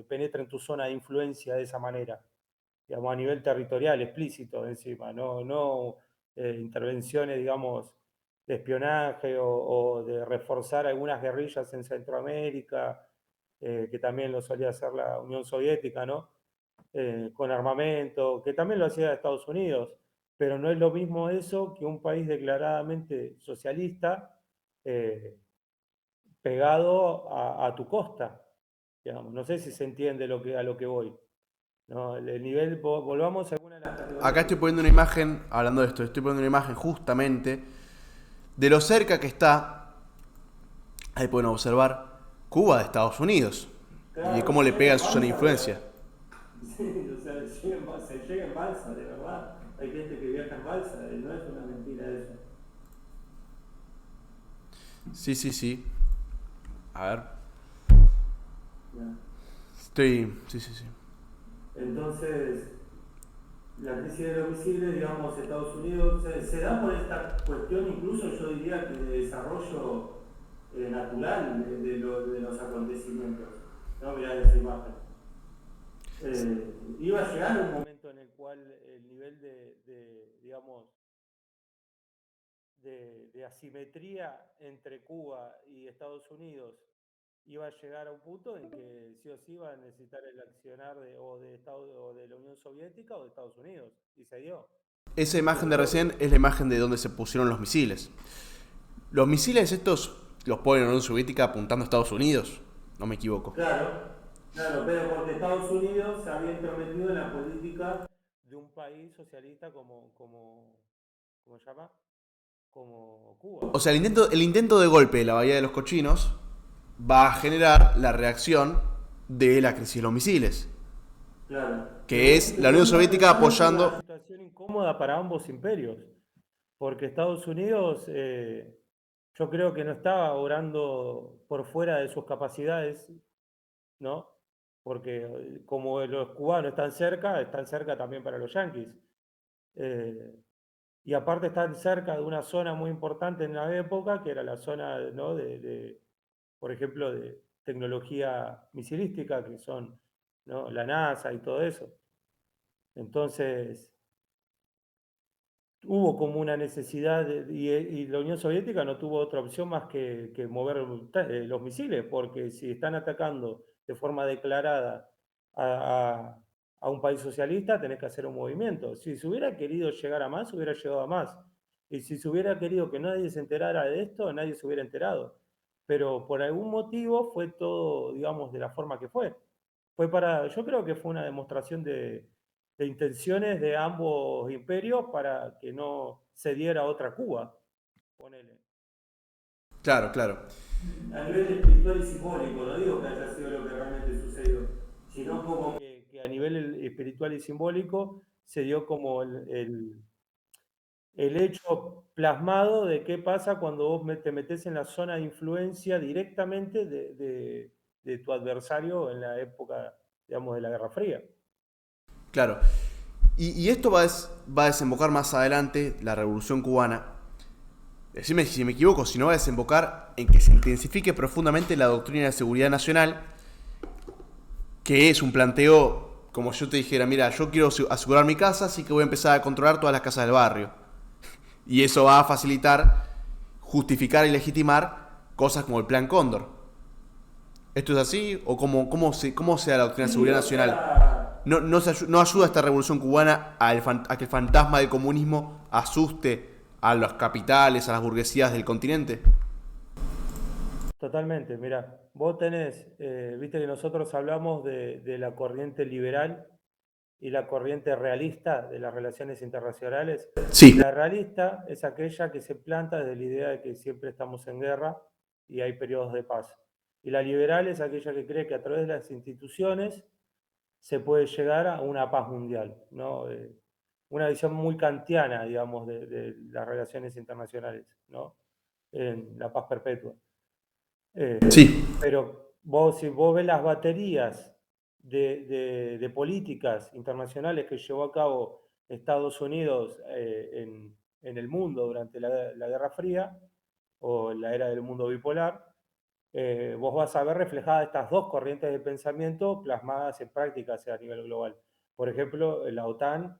penetre en tu zona de influencia de esa manera, digamos, a nivel territorial, explícito encima, no intervenciones, digamos, de espionaje o de reforzar algunas guerrillas en Centroamérica, que también lo solía hacer la Unión Soviética, ¿no? Con armamento, que también lo hacía Estados Unidos, pero no es lo mismo eso que un país declaradamente socialista eh, pegado a tu costa, digamos. No sé si se entiende a lo que voy. ¿No? El nivel, volvamos a alguna de las categorías. Acá estoy poniendo una imagen, hablando de esto, estoy poniendo una imagen justamente de lo cerca que está, ahí pueden observar, Cuba de Estados Unidos. Y de Claro, cómo le llega pega en en su zona de balsa, influencia. sí, o sea, se llega en balsa, de verdad. Hay gente que viaja en balsa, no es una mentira eso. Sí, sí, sí. A ver. Ya. Sí, sí, sí. Entonces, la crisis de los misiles, digamos, Estados Unidos, se da por esta cuestión, incluso yo diría que de desarrollo natural de los acontecimientos. No, mirá esa imagen. Iba a llegar un momento En el cual el nivel digamos, de asimetría entre Cuba y Estados Unidos iba a llegar a un punto en que sí o sí iba a necesitar el accionar o de la Unión Soviética o de Estados Unidos, y se dio. Esa imagen de recién es la imagen de donde se pusieron los misiles. Los misiles estos los ponen en la Unión Soviética apuntando a Estados Unidos, no me equivoco. Claro, claro, pero porque Estados Unidos se había intrometido en la política. De un país socialista ¿cómo se llama? Como Cuba. O sea, el intento de golpe de la Bahía de los Cochinos va a generar la reacción de la crisis de los misiles, Claro. que es la Unión Soviética Una apoyando... situación incómoda para ambos imperios, porque Estados Unidos yo creo que no estaba obrando por fuera de sus capacidades, ¿no? Porque como los cubanos están cerca también para los yanquis. Y aparte están cerca de una zona muy importante en la época, que era la zona, ¿no? Por ejemplo, de tecnología misilística, que son, ¿no? La NASA y todo eso. Entonces, hubo como una necesidad, y la Unión Soviética no tuvo otra opción más que mover los misiles, porque si están atacando de forma declarada a, a un país socialista, tenés que hacer un movimiento. Si se hubiera querido llegar a más, hubiera llegado a más. Y si se hubiera querido que nadie se enterara de esto, nadie se hubiera enterado. Pero por algún motivo fue todo, digamos, de la forma que fue. Yo creo que fue una demostración de intenciones de ambos imperios para que no se diera otra Cuba. Ponele. Claro, claro. A nivel espiritual y simbólico, no digo que haya sido lo que realmente sucedió, sino como Que a nivel espiritual y simbólico se dio como el hecho plasmado de qué pasa cuando vos te metés en la zona de influencia directamente de tu adversario en la época, digamos, de la Guerra Fría. Claro. Y esto va a desembocar más adelante, la Revolución Cubana. Decime si me equivoco, si no va a desembocar en que se intensifique profundamente la doctrina de seguridad nacional, que es un planteo, como yo te dijera, mira, yo quiero asegurar mi casa, así que voy a empezar a controlar todas las casas del barrio. Y eso va a facilitar, justificar y legitimar cosas como el Plan Cóndor. ¿Esto es así? ¿O cómo se da la doctrina de seguridad nacional? ¿No ayuda esta revolución cubana a que el fantasma del comunismo asuste a los capitales, a las burguesías del continente? Totalmente, mira, vos tenés, viste que nosotros hablamos de la corriente liberal y la corriente realista de las relaciones internacionales. Sí. La realista es aquella que se planta desde la idea de que siempre estamos en guerra y hay periodos de paz. Y la liberal es aquella que cree que a través de las instituciones se puede llegar a una paz mundial, ¿no? Una visión muy kantiana, digamos, de las relaciones internacionales, ¿no? En la paz perpetua. Sí. Pero si vos ves las baterías de políticas internacionales que llevó a cabo Estados Unidos en el mundo durante la Guerra Fría o la era del mundo bipolar, vos vas a ver reflejadas estas dos corrientes de pensamiento plasmadas en prácticas a nivel global. Por ejemplo, la OTAN,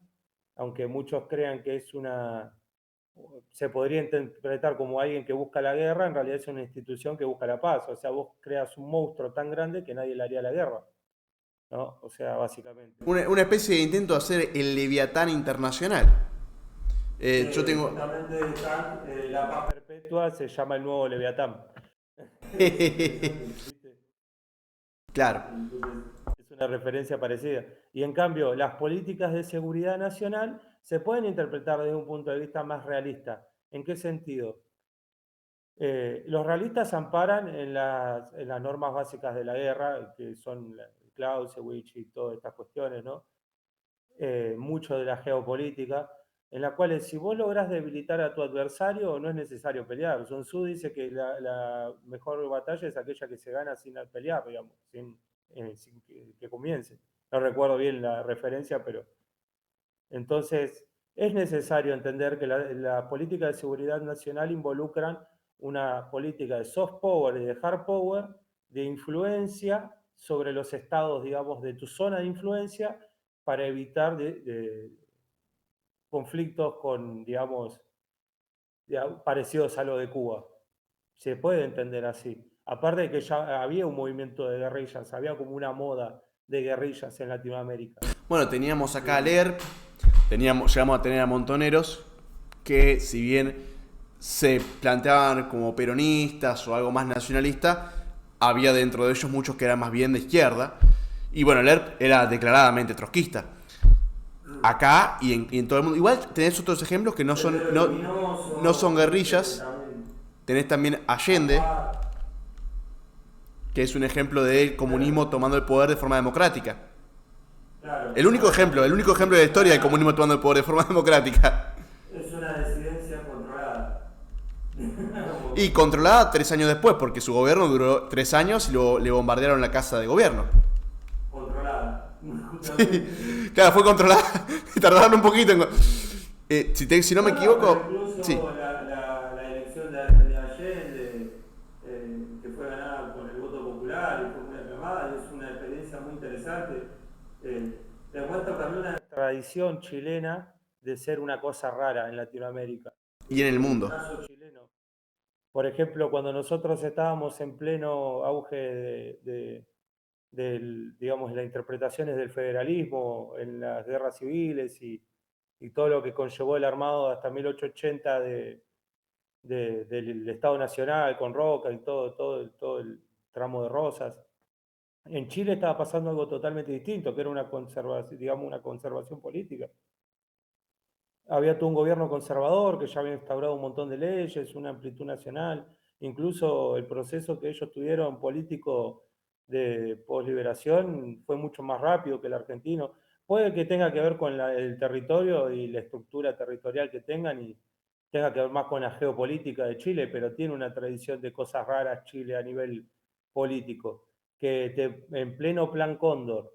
aunque muchos crean que se podría interpretar como alguien que busca la guerra, en realidad es una institución que busca la paz. O sea, vos creas un monstruo tan grande que nadie le haría la guerra, ¿no? O sea, básicamente. Una especie de intento de hacer el Leviatán internacional. Yo tengo... justamente la paz Perpetua se llama el nuevo Leviatán. Claro. Es una referencia parecida. Y en cambio, las políticas de seguridad nacional se pueden interpretar desde un punto de vista más realista. ¿En qué sentido? Los realistas amparan en las normas básicas de la guerra, que son Clausewitz y todas estas cuestiones, ¿no? Mucho de la geopolítica, en la cual si vos lográs debilitar a tu adversario, no es necesario pelear. Sun Tzu dice que la mejor batalla es aquella que se gana sin pelear, digamos, sin que comience. No recuerdo bien la referencia, pero entonces es necesario entender que la política de seguridad nacional involucran una política de soft power y de hard power, de influencia sobre los estados, digamos, de tu zona de influencia para evitar conflictos parecidos a lo de Cuba. Se puede entender así. Aparte de que ya había un movimiento de guerrillas, había como una moda de guerrillas en Latinoamérica. Bueno, teníamos acá a LERP, llegamos a tener a Montoneros, que si bien se planteaban como peronistas o algo más nacionalista, había dentro de ellos muchos que eran más bien de izquierda. Y bueno, LERP era declaradamente trotskista. Acá y en todo el mundo. Igual tenés otros ejemplos que no son guerrillas. Tenés también Allende, que es un ejemplo del comunismo tomando el poder de forma democrática. El único ejemplo de la historia del comunismo tomando el poder de forma democrática. Es una disidencia controlada. Y controlada 3 años después, porque su gobierno duró 3 años y luego le bombardearon la casa de gobierno. Controlada. Sí, claro, fue controlada. Tardaron un poquito en... si no me equivoco... Incluso Sí. la elección de Allende, que fue ganada por el voto popular y fue muy aclamada, es una experiencia muy interesante. Demuestra también una Tradición chilena de ser una cosa rara en Latinoamérica. Y en el mundo. Caso chileno. Por ejemplo, cuando nosotros estábamos en pleno auge digamos, las interpretaciones del federalismo en las guerras civiles y todo lo que conllevó el armado hasta 1880 del Estado Nacional con Roca y todo el tramo de Rosas. En Chile estaba pasando algo totalmente distinto, que era una conservación política. Había todo un gobierno conservador que ya había instaurado un montón de leyes, una amplitud nacional, incluso el proceso que ellos tuvieron político de posliberación fue mucho más rápido que el argentino. Puede que tenga que ver con el territorio y la estructura territorial que tengan y tenga que ver más con la geopolítica de Chile, pero tiene una tradición de cosas raras Chile a nivel político, en pleno plan Cóndor,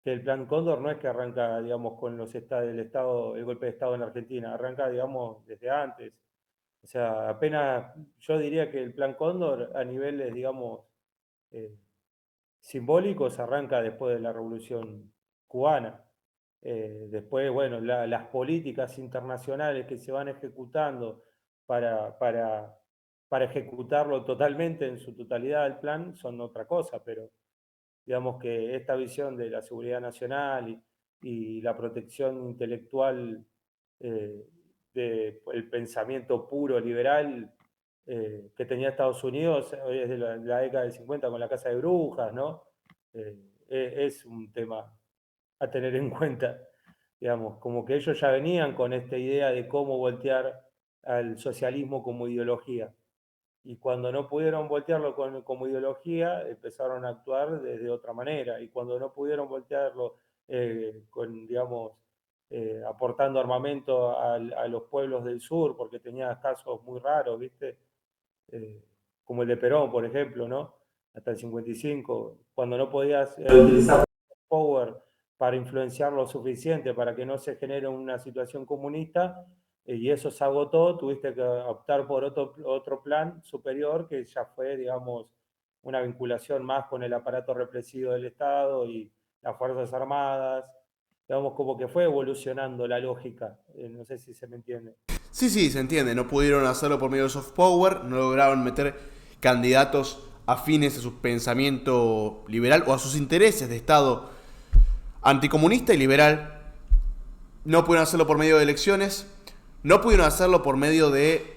que el plan Cóndor no es que arranca, digamos, con el golpe de Estado en Argentina, arranca, digamos, desde antes. O sea, apenas, yo diría que el plan Cóndor a niveles, digamos, eh, simbólicos arranca después de la Revolución Cubana. Después, bueno, las políticas internacionales que se van ejecutando para ejecutarlo totalmente, en su totalidad, el plan, son otra cosa, pero digamos que esta visión de la seguridad nacional y la protección intelectual del pensamiento puro liberal que tenía Estados Unidos desde la década del 50 con la Casa de Brujas, ¿no? Es un tema a tener en cuenta, digamos, como que ellos ya venían con esta idea de cómo voltear al socialismo como ideología. Y cuando no pudieron voltearlo como ideología, empezaron a actuar de otra manera. Y cuando no pudieron voltearlo digamos, aportando armamento a los pueblos del sur, porque tenía casos muy raros, ¿viste? Como el de Perón, por ejemplo, ¿no? Hasta el 55, cuando no podías utilizar power para influenciar lo suficiente para que no se genere una situación comunista, y eso se agotó, tuviste que optar por otro plan superior que ya fue, digamos, una vinculación más con el aparato represivo del Estado y las Fuerzas Armadas, digamos, como que fue evolucionando la lógica, no sé si se me entiende. Sí, se entiende. No pudieron hacerlo por medio de soft power, no lograron meter candidatos afines a su pensamiento liberal o a sus intereses de Estado anticomunista y liberal. No pudieron hacerlo por medio de elecciones, no pudieron hacerlo por medio de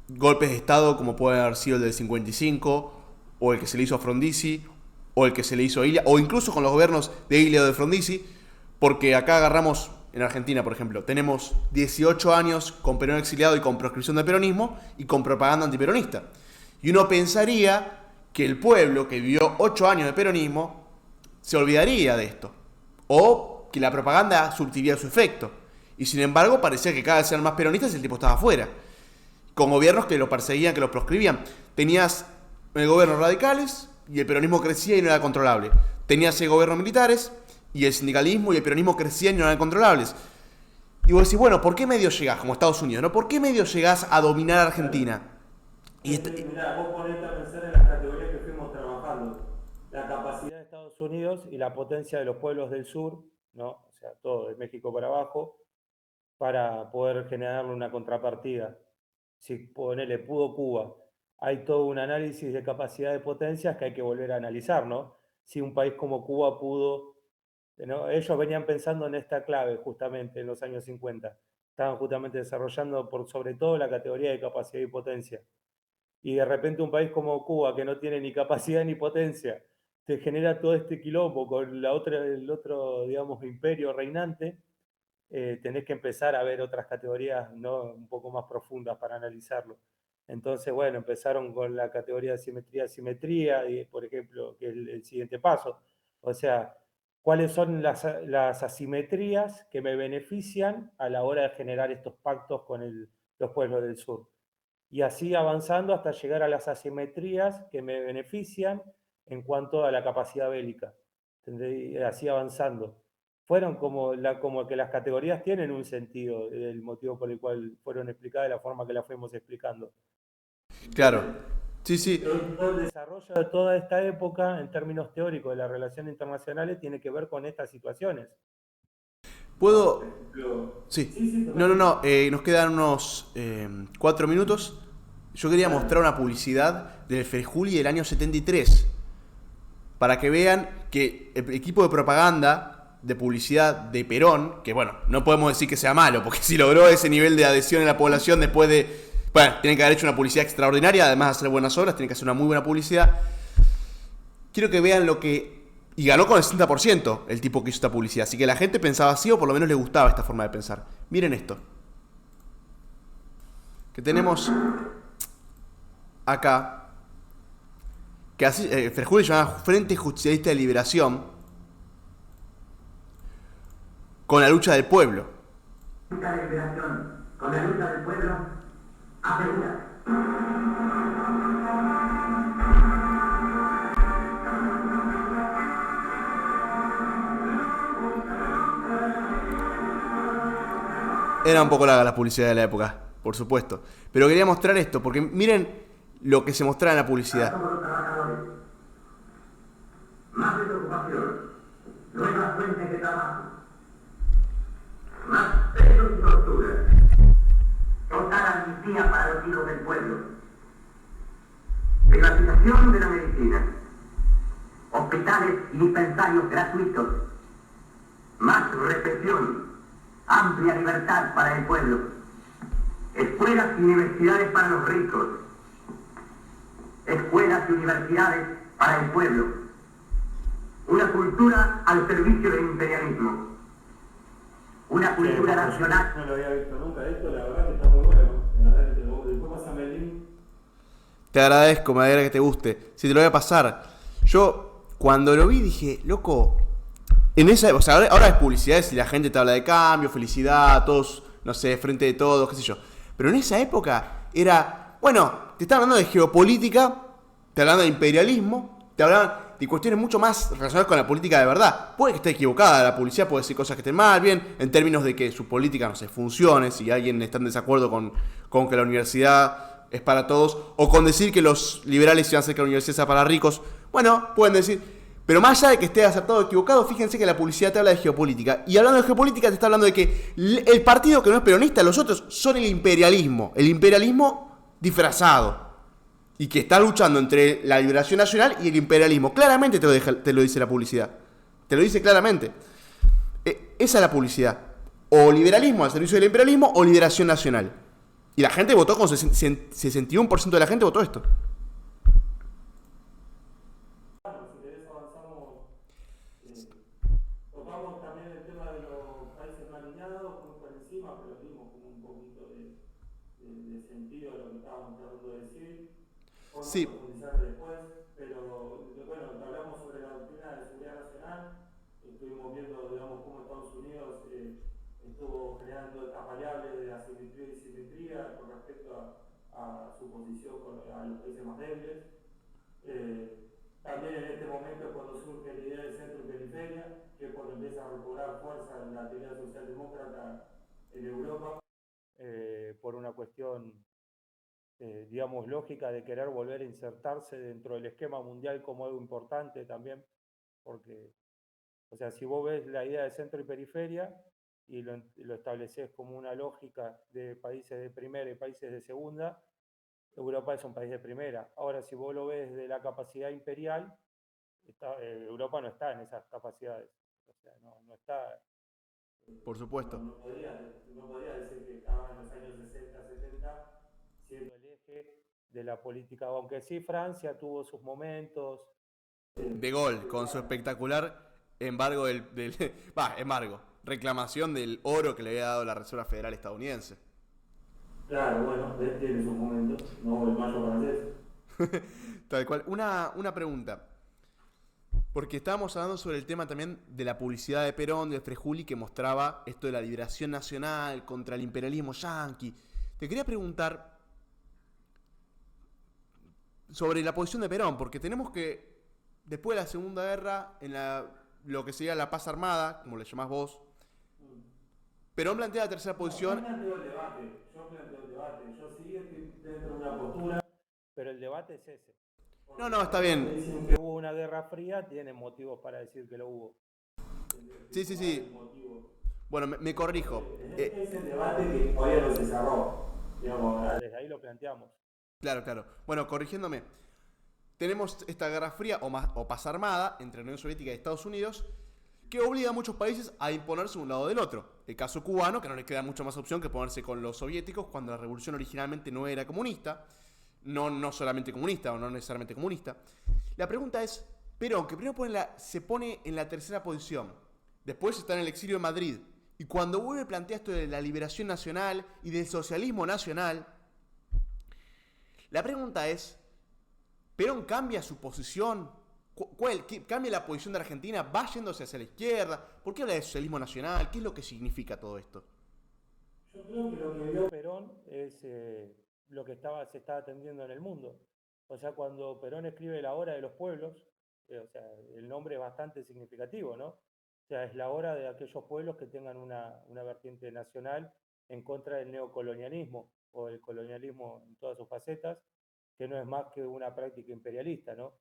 golpes de Estado como puede haber sido el del 55 o el que se le hizo a Frondizi o el que se le hizo a Ilia o incluso con los gobiernos de Ilia o de Frondizi, porque acá agarramos en Argentina, por ejemplo, tenemos 18 años con Perón exiliado y con proscripción del peronismo y con propaganda antiperonista. Y uno pensaría que el pueblo que vivió 8 años de peronismo se olvidaría de esto. O que la propaganda surtiría su efecto. Y sin embargo parecía que cada vez eran más peronistas y el tipo estaba afuera. Con gobiernos que lo perseguían, que lo proscribían. Tenías el gobierno radicales y el peronismo crecía y no era controlable. Tenías el gobierno militares y el sindicalismo y el peronismo crecían y no eran controlables. Y vos decís, bueno, ¿por qué medio llegás? Como Estados Unidos, ¿no? ¿Por qué medio llegás a dominar a Argentina? Mirá, vos ponete a pensar en las categorías que fuimos trabajando. La capacidad de Estados Unidos y la potencia de los pueblos del sur, ¿no? O sea, todo de México para abajo, para poder generarle una contrapartida. Si ponele, pudo Cuba. hay todo un análisis de capacidad de potencias que hay que volver a analizar, ¿no? Si un país como Cuba pudo, ¿no? Ellos venían pensando en esta clave justamente en los años 50. Estaban justamente desarrollando por sobre todo la categoría de capacidad y potencia. Y de repente un país como Cuba, que no tiene ni capacidad ni potencia, te genera todo este quilombo con el otro, digamos, imperio reinante, tenés que empezar a ver otras categorías, ¿no?, un poco más profundas para analizarlo. Entonces, bueno, empezaron con la categoría de simetría, y, por ejemplo, que es el siguiente paso. O sea, ¿cuáles son las asimetrías que me benefician a la hora de generar estos pactos con los pueblos del sur? Y así avanzando hasta llegar a las asimetrías que me benefician en cuanto a la capacidad bélica. Así avanzando. Fueron como que las categorías tienen un sentido, el motivo por el cual fueron explicadas de la forma que las fuimos explicando. Claro. Sí, sí. Todo el desarrollo de toda esta época, en términos teóricos de las relaciones internacionales, tiene que ver con estas situaciones. ¿Puedo...? Sí, Sí. No, nos quedan unos 4 minutos. Yo quería mostrar una publicidad del Frejuli del año 73. Para que vean que el equipo de propaganda de publicidad de Perón, que bueno, no podemos decir que sea malo, porque si logró ese nivel de adhesión en la población después de... Bueno, tienen que haber hecho una publicidad extraordinaria, además de hacer buenas obras, tienen que hacer una muy buena publicidad. Quiero que vean lo que... Y ganó con el 60% el tipo que hizo esta publicidad. Así que la gente pensaba así, o por lo menos le gustaba esta forma de pensar. Miren esto. Que tenemos acá, que así, Frejuli llamaba Frente Justicialista de Liberación, con la lucha del pueblo. La liberación, con la lucha del pueblo, asegura. Era un poco larga la publicidad de la época, por supuesto. Pero quería mostrar esto, porque miren lo que se mostraba en la publicidad. Somos los trabajadores. Más desocupación, nuevas fuentes de trabajo, más presos y torturas, total amnistía para los hijos del pueblo, privatización de la medicina, hospitales y dispensarios gratuitos, más represión, amplia libertad para el pueblo, escuelas y universidades para los ricos, escuelas y universidades para el pueblo, una cultura al servicio del imperialismo, una cultura nacional. No lo había visto nunca esto, la verdad que está muy bueno. La verdad que después pásame el link. Te agradezco, me alegra que te guste. Si te lo voy a pasar. Yo, cuando lo vi, dije, loco, en esa, o sea, ahora es publicidad y la gente te habla de cambio, felicidad, todos, no sé, frente de todos, qué sé yo. Pero en esa época era, bueno, te estaban hablando de geopolítica, te hablaban de imperialismo, te hablaban de cuestiones mucho más relacionadas con la política de verdad. Puede que esté equivocada, la publicidad puede decir cosas que estén mal, bien, en términos de que su política, no sé, funcione, si alguien está en desacuerdo con que la universidad es para todos, o con decir que los liberales iban a hacer que la universidad sea para ricos. Bueno, pueden decir... Pero más allá de que esté acertado o equivocado, fíjense que la publicidad te habla de geopolítica. Y hablando de geopolítica te está hablando de que el partido que no es peronista, los otros, son el imperialismo disfrazado. Y que está luchando entre la liberación nacional y el imperialismo. Claramente te lo dice la publicidad. Te lo dice claramente. Esa es la publicidad. O liberalismo al servicio del imperialismo o liberación nacional. Y la gente votó con 61% de la gente votó esto. Tocamos también el tema de los países no alineados, muy por encima, pero dimos como un poquito de sentido a lo que estábamos tratando de decir. Podemos Sí. profundizar después, pero bueno, hablamos sobre la doctrina de seguridad nacional, estuvimos viendo, digamos, cómo Estados Unidos estuvo generando estas variables de asimetría y simetría con respecto a su posición a los países más débiles. También en este momento es cuando surge la idea de centro y periferia, que es cuando empieza a recobrar fuerza en la teoría socialdemócrata en Europa, por una cuestión, digamos, lógica de querer volver a insertarse dentro del esquema mundial como algo importante también, porque, o sea, si vos ves la idea de centro y periferia y lo estableces como una lógica de países de primera y países de segunda, Europa es un país de primera. Ahora, si vos lo ves de la capacidad imperial, Europa no está en esas capacidades. O sea, no está. Por supuesto. No podría decir que estaba en los años 60, 70 siendo el eje de la política, aunque sí Francia tuvo sus momentos. De Gaulle, con su espectacular embargo embargo, reclamación del oro que le había dado la Reserva Federal estadounidense. Claro, bueno, tiene sus momentos, no el mayo francés. Tal cual. Una pregunta. Porque estábamos hablando sobre el tema también de la publicidad de Perón, de Frejuli, que mostraba esto de la liberación nacional contra el imperialismo yanqui. Te quería preguntar sobre la posición de Perón, porque tenemos que, después de la Segunda Guerra, lo que sería la paz armada, como le llamás vos, Perón plantea la tercera posición. Yo planteo el debate, yo sí estoy dentro de una postura. Pero el debate es ese. No, está bien. Dicen que hubo una guerra fría, tienen motivos para decir que lo hubo. Sí. Bueno, me corrijo. Es el debate que todavía no se cerró. Digamos, desde ahí lo planteamos. Claro. Bueno, corrigiéndome. Tenemos esta guerra fría o paz armada entre la Unión Soviética y Estados Unidos que obliga a muchos países a imponerse un lado del otro. El caso cubano, que no le queda mucha más opción que ponerse con los soviéticos cuando la revolución originalmente no era comunista. No solamente comunista o no necesariamente comunista. La pregunta es, Perón, que primero se pone en la tercera posición, después está en el exilio de Madrid, y cuando vuelve plantea esto de la liberación nacional y del socialismo nacional, la pregunta es, ¿Perón cambia su posición? ¿Cambia la posición de Argentina? ¿Va yéndose hacia la izquierda? ¿Por qué habla de socialismo nacional? ¿Qué es lo que significa todo esto? Yo creo que lo que vio Perón es lo que se estaba atendiendo en el mundo. O sea, cuando Perón escribe La Hora de los Pueblos, o sea, el nombre es bastante significativo, ¿no? O sea, es la hora de aquellos pueblos que tengan una vertiente nacional en contra del neocolonialismo o el colonialismo en todas sus facetas, que no es más que una práctica imperialista, ¿no?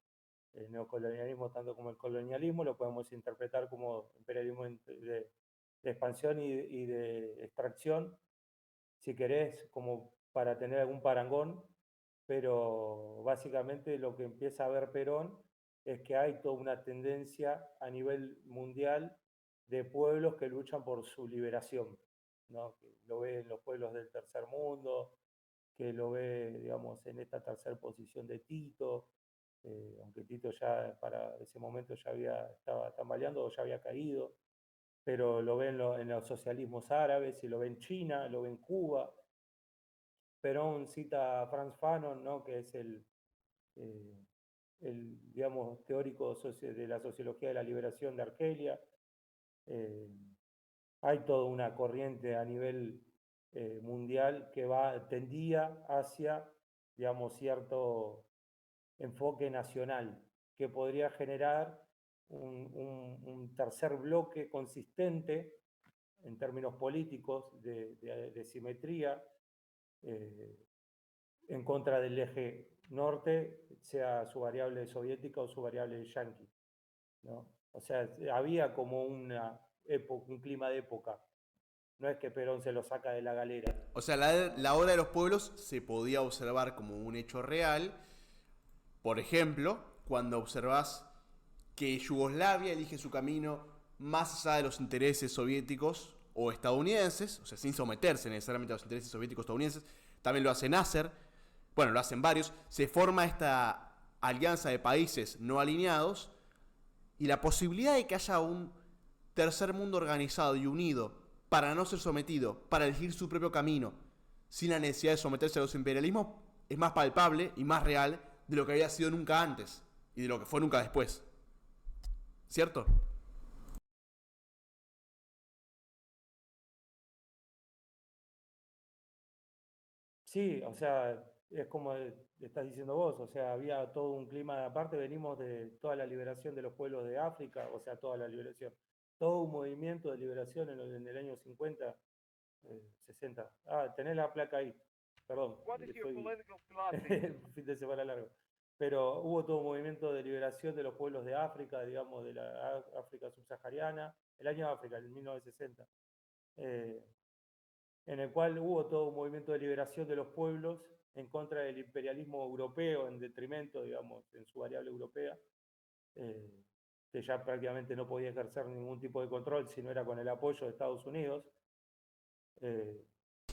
El neocolonialismo, tanto como el colonialismo, lo podemos interpretar como imperialismo de expansión y de extracción, si querés, como para tener algún parangón, pero básicamente lo que empieza a ver Perón es que hay toda una tendencia a nivel mundial de pueblos que luchan por su liberación, ¿no? Que lo ve en los pueblos del tercer mundo, que lo ve, digamos, en esta tercera posición de Tito, aunque Tito ya para ese momento estaba tambaleando o ya había caído, pero lo ve en los socialismos árabes y lo ve en China, lo ve en Cuba. Perón cita a Franz Fanon, ¿no? Que es digamos, teórico de la sociología de la liberación de Argelia. Hay toda una corriente a nivel mundial que tendía hacia, digamos, cierto enfoque nacional, que podría generar un tercer bloque consistente en términos políticos de simetría en contra del eje norte, sea su variable soviética o su variable yanqui, ¿no? O sea, había como un clima de época. No es que Perón se lo saca de la galera. O sea, la hora de los pueblos se podía observar como un hecho real. Por ejemplo, cuando observás que Yugoslavia elige su camino más allá de los intereses soviéticos o estadounidenses, o sea, sin someterse necesariamente a los intereses soviéticos o estadounidenses, también lo hace Nasser, bueno, lo hacen varios, se forma esta alianza de países no alineados y la posibilidad de que haya un tercer mundo organizado y unido para no ser sometido, para elegir su propio camino, sin la necesidad de someterse a los imperialismos, es más palpable y más real de lo que había sido nunca antes y de lo que fue nunca después. ¿Cierto? Sí, o sea, es como estás diciendo vos, o sea, había todo un clima, aparte venimos de toda la liberación de los pueblos de África, o sea, toda la liberación, todo un movimiento de liberación en el año 50, 60. Ah, tenés la placa ahí, perdón, fin de semana largo. Pero hubo todo un movimiento de liberación de los pueblos de África, digamos, de la África subsahariana, el año de África, el 1960. En el cual hubo todo un movimiento de liberación de los pueblos en contra del imperialismo europeo, en detrimento, digamos, en su variable europea, que ya prácticamente no podía ejercer ningún tipo de control si no era con el apoyo de Estados Unidos.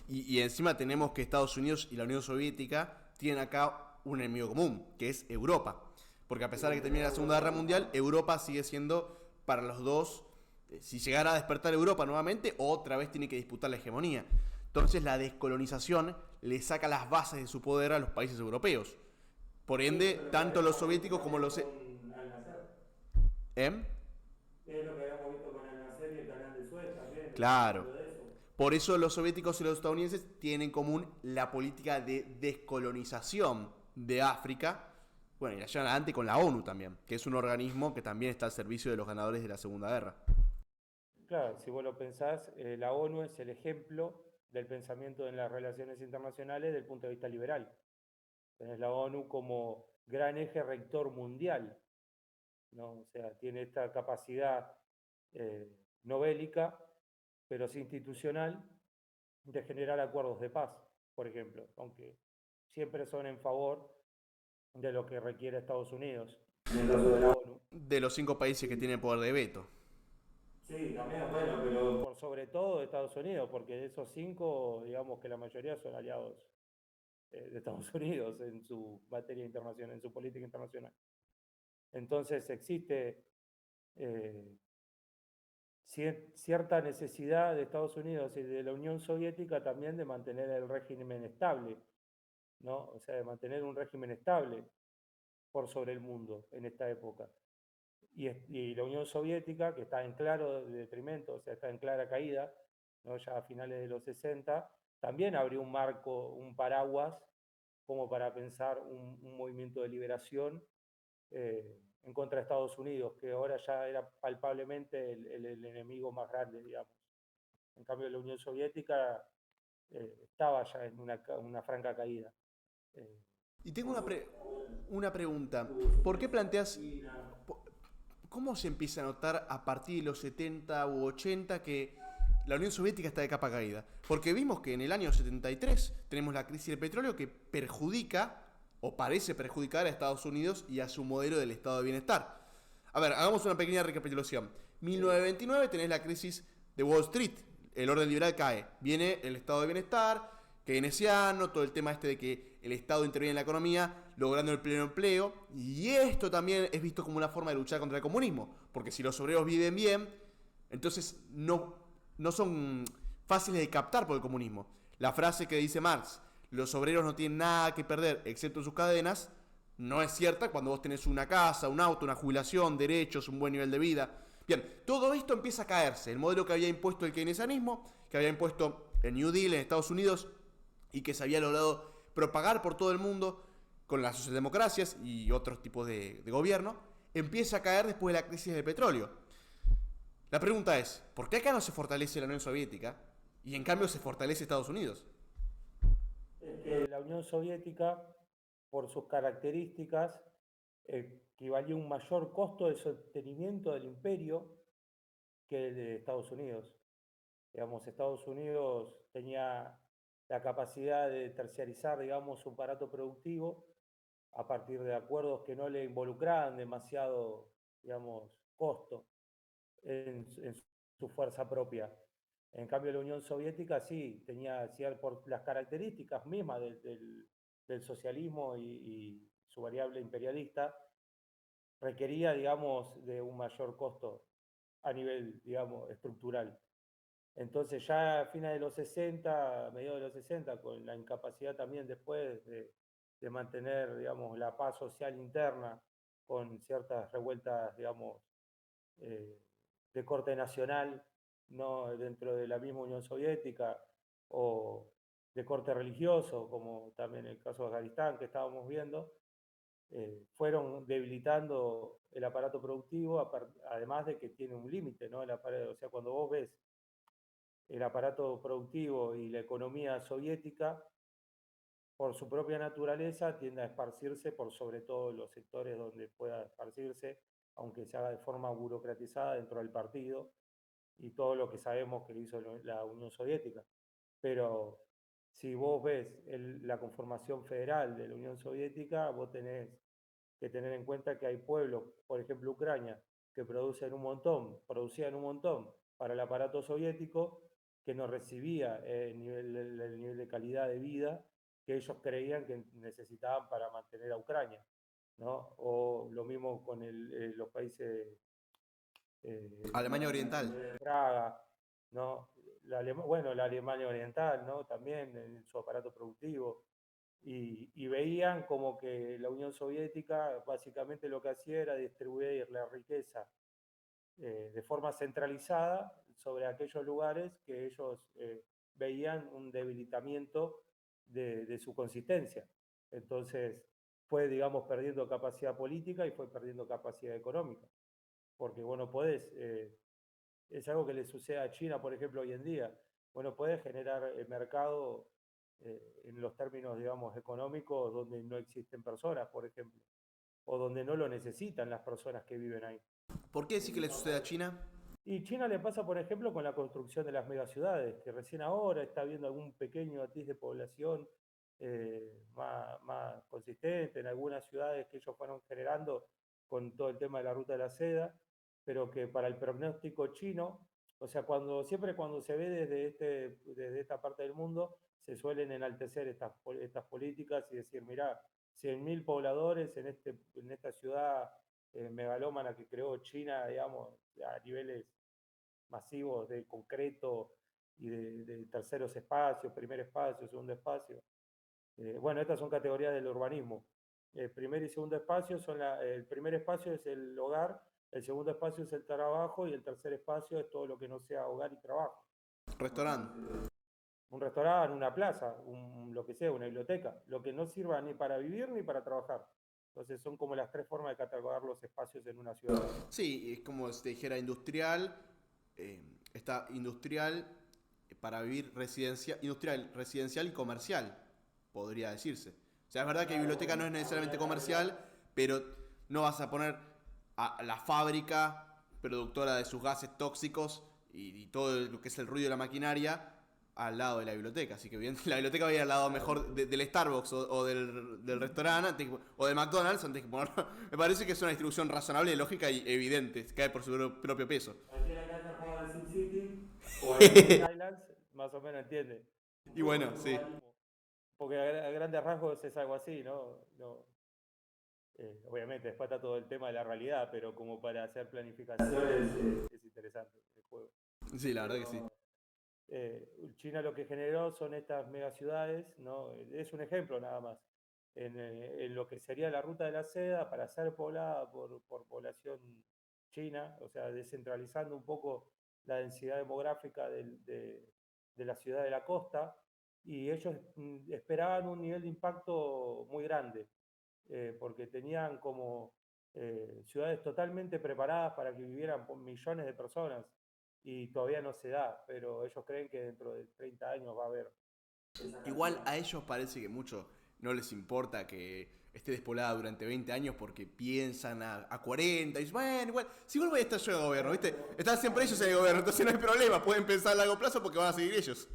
Y encima tenemos que Estados Unidos y la Unión Soviética tienen acá un enemigo común, que es Europa. Porque a pesar de que termine la Segunda Guerra Mundial, Europa sigue siendo para los dos, si llegara a despertar Europa nuevamente, otra vez tiene que disputar la hegemonía. Entonces la descolonización le saca las bases de su poder a los países europeos. Por ende, tanto los soviéticos como los... Con Al-Nacer. ¿Eh? Es lo que habíamos visto con Al-Nacer y el canal de Suez también. Claro. De eso. Por eso los soviéticos y los estadounidenses tienen en común la política de descolonización de África. Bueno, y la llevan adelante con la ONU también, que es un organismo que también está al servicio de los ganadores de la Segunda Guerra. Claro, si vos lo pensás, la ONU es el ejemplo del pensamiento en las relaciones internacionales desde el punto de vista liberal. Tenés la ONU como gran eje rector mundial, ¿no? O sea, tiene esta capacidad no bélica, pero sí institucional, de generar acuerdos de paz, por ejemplo, aunque siempre son en favor de lo que requiere Estados Unidos, en el caso de la ONU. De los 5 países que tienen poder de veto. Sí, también, bueno, pero Por sobre todo de Estados Unidos, porque de esos 5, digamos que la mayoría son aliados de Estados Unidos en su materia internacional, en su política internacional. Entonces existe cierta necesidad de Estados Unidos y de la Unión Soviética también de mantener el régimen estable, ¿no? O sea, de mantener un régimen estable por sobre el mundo en esta época. Y la Unión Soviética, que está en claro detrimento, o sea, está en clara caída, ¿no? Ya a finales de los 60, también abrió un marco, un paraguas, como para pensar un movimiento de liberación en contra de Estados Unidos, que ahora ya era palpablemente el enemigo más grande, digamos. En cambio, la Unión Soviética estaba ya en una franca caída. Y tengo una pregunta. ¿Por qué planteas... ¿Cómo se empieza a notar a partir de los 70 u 80 que la Unión Soviética está de capa caída? Porque vimos que en el año 73 tenemos la crisis del petróleo que perjudica, o parece perjudicar a Estados Unidos y a su modelo del estado de bienestar. A ver, hagamos una pequeña recapitulación. 1929 tenés la crisis de Wall Street, el orden liberal cae, viene el estado de bienestar, keynesiano, todo el tema este de que el Estado interviene en la economía, logrando el pleno empleo, y esto también es visto como una forma de luchar contra el comunismo, porque si los obreros viven bien, entonces no son fáciles de captar por el comunismo. La frase que dice Marx, los obreros no tienen nada que perder excepto sus cadenas, no es cierta cuando vos tenés una casa, un auto, una jubilación, derechos, un buen nivel de vida. Bien, todo esto empieza a caerse. El modelo que había impuesto el keynesianismo, que había impuesto el New Deal en Estados Unidos y que se había logrado propagar por todo el mundo con las socialdemocracias y otros tipos de gobierno, empieza a caer después de la crisis del petróleo. La pregunta es, ¿por qué acá no se fortalece la Unión Soviética y en cambio se fortalece Estados Unidos? Es que la Unión Soviética, por sus características, equivalía a un mayor costo de sostenimiento del imperio que el de Estados Unidos. Digamos, Estados Unidos tenía la capacidad de terciarizar, digamos, su aparato productivo a partir de acuerdos que no le involucraban demasiado, digamos, costo en su fuerza propia. En cambio, la Unión Soviética sí tenía, por las características mismas del socialismo y su variable imperialista, requería, digamos, de un mayor costo a nivel, digamos, estructural. Entonces ya a fines de los 60, mediados de los 60, con la incapacidad también después de mantener, digamos, la paz social interna con ciertas revueltas, digamos, de corte nacional, no dentro de la misma Unión Soviética, o de corte religioso, como también el caso de Afganistán que estábamos viendo, fueron debilitando el aparato productivo, además de que tiene un límite, ¿no? O sea, cuando vos ves el aparato productivo y la economía soviética, por su propia naturaleza, tiende a esparcirse por sobre todo los sectores donde pueda esparcirse, aunque se haga de forma burocratizada dentro del partido, y todo lo que sabemos que hizo la Unión Soviética. Pero si vos ves la conformación federal de la Unión Soviética, vos tenés que tener en cuenta que hay pueblos, por ejemplo Ucrania, que producían un montón para el aparato soviético, que no recibía el nivel de calidad de vida que ellos creían que necesitaban para mantener a Ucrania, ¿no? O lo mismo con los países Alemania Oriental. Praga, ¿no? Bueno, la Alemania Oriental, ¿no? También en su aparato productivo. Y veían como que la Unión Soviética básicamente lo que hacía era distribuir la riqueza de forma centralizada sobre aquellos lugares que ellos veían un debilitamiento de su consistencia. Entonces fue, digamos, perdiendo capacidad política y fue perdiendo capacidad económica. Porque, bueno, podés, es algo que le sucede a China, por ejemplo, hoy en día. Bueno, puede generar mercado en los términos, digamos, económicos donde no existen personas, por ejemplo, o donde no lo necesitan las personas que viven ahí. ¿Por qué decir que le sucede a China? Y China le pasa, por ejemplo, con la construcción de las megaciudades, que recién ahora está viendo algún pequeño atis de población más consistente en algunas ciudades que ellos fueron generando con todo el tema de la ruta de la seda, pero que para el pronóstico chino, o sea, siempre cuando se ve desde esta parte del mundo, se suelen enaltecer estas políticas y decir, mirá, 100.000 pobladores en esta ciudad megalómana que creó China, digamos, a niveles masivos de concreto y de terceros espacios, primer espacio, segundo espacio. Bueno, estas son categorías del urbanismo. El primer y segundo espacio el primer espacio es el hogar, el segundo espacio es el trabajo y el tercer espacio es todo lo que no sea hogar y trabajo. Restaurante. Un restaurante, una plaza, lo que sea, una biblioteca, lo que no sirva ni para vivir ni para trabajar. Entonces son como las tres formas de catalogar los espacios en una ciudad. Sí, es como si te dijera industrial, está industrial para vivir industrial, residencial y comercial, podría decirse. O sea, es verdad que la biblioteca no es necesariamente comercial, pero no vas a poner a la fábrica productora de sus gases tóxicos y todo lo que es el ruido de la maquinaria al lado de la biblioteca. Así que bien, la biblioteca va a ir al lado mejor del Starbucks o del restaurante o del McDonald's antes que ponerlo. Me parece que es una distribución razonable, lógica y evidente. Cae por su propio peso. Aquí en la casa juega al SimCity o al Skylands, más o menos entiende. Y bueno, sí. Porque a grandes rasgos es algo así, ¿no? Obviamente, después está todo el tema de la realidad, pero como para hacer planificaciones es interesante el juego. Sí, la verdad que sí. China lo que generó son estas megaciudades, ¿no? Es un ejemplo nada más. En lo que sería la ruta de la seda para ser poblada por población china, o sea, descentralizando un poco la densidad demográfica de la ciudad de la costa, y ellos esperaban un nivel de impacto muy grande, porque tenían como ciudades totalmente preparadas para que vivieran por millones de personas, y todavía no se da, pero ellos creen que dentro de 30 años va a haber. Igual a ellos parece que mucho no les importa que esté despoblada durante 20 años porque piensan a 40 y dicen, bueno, igual, si vuelvo a estar yo de gobierno, ¿viste? Están siempre ellos en el gobierno, entonces no hay problema, pueden pensar a largo plazo porque van a seguir ellos.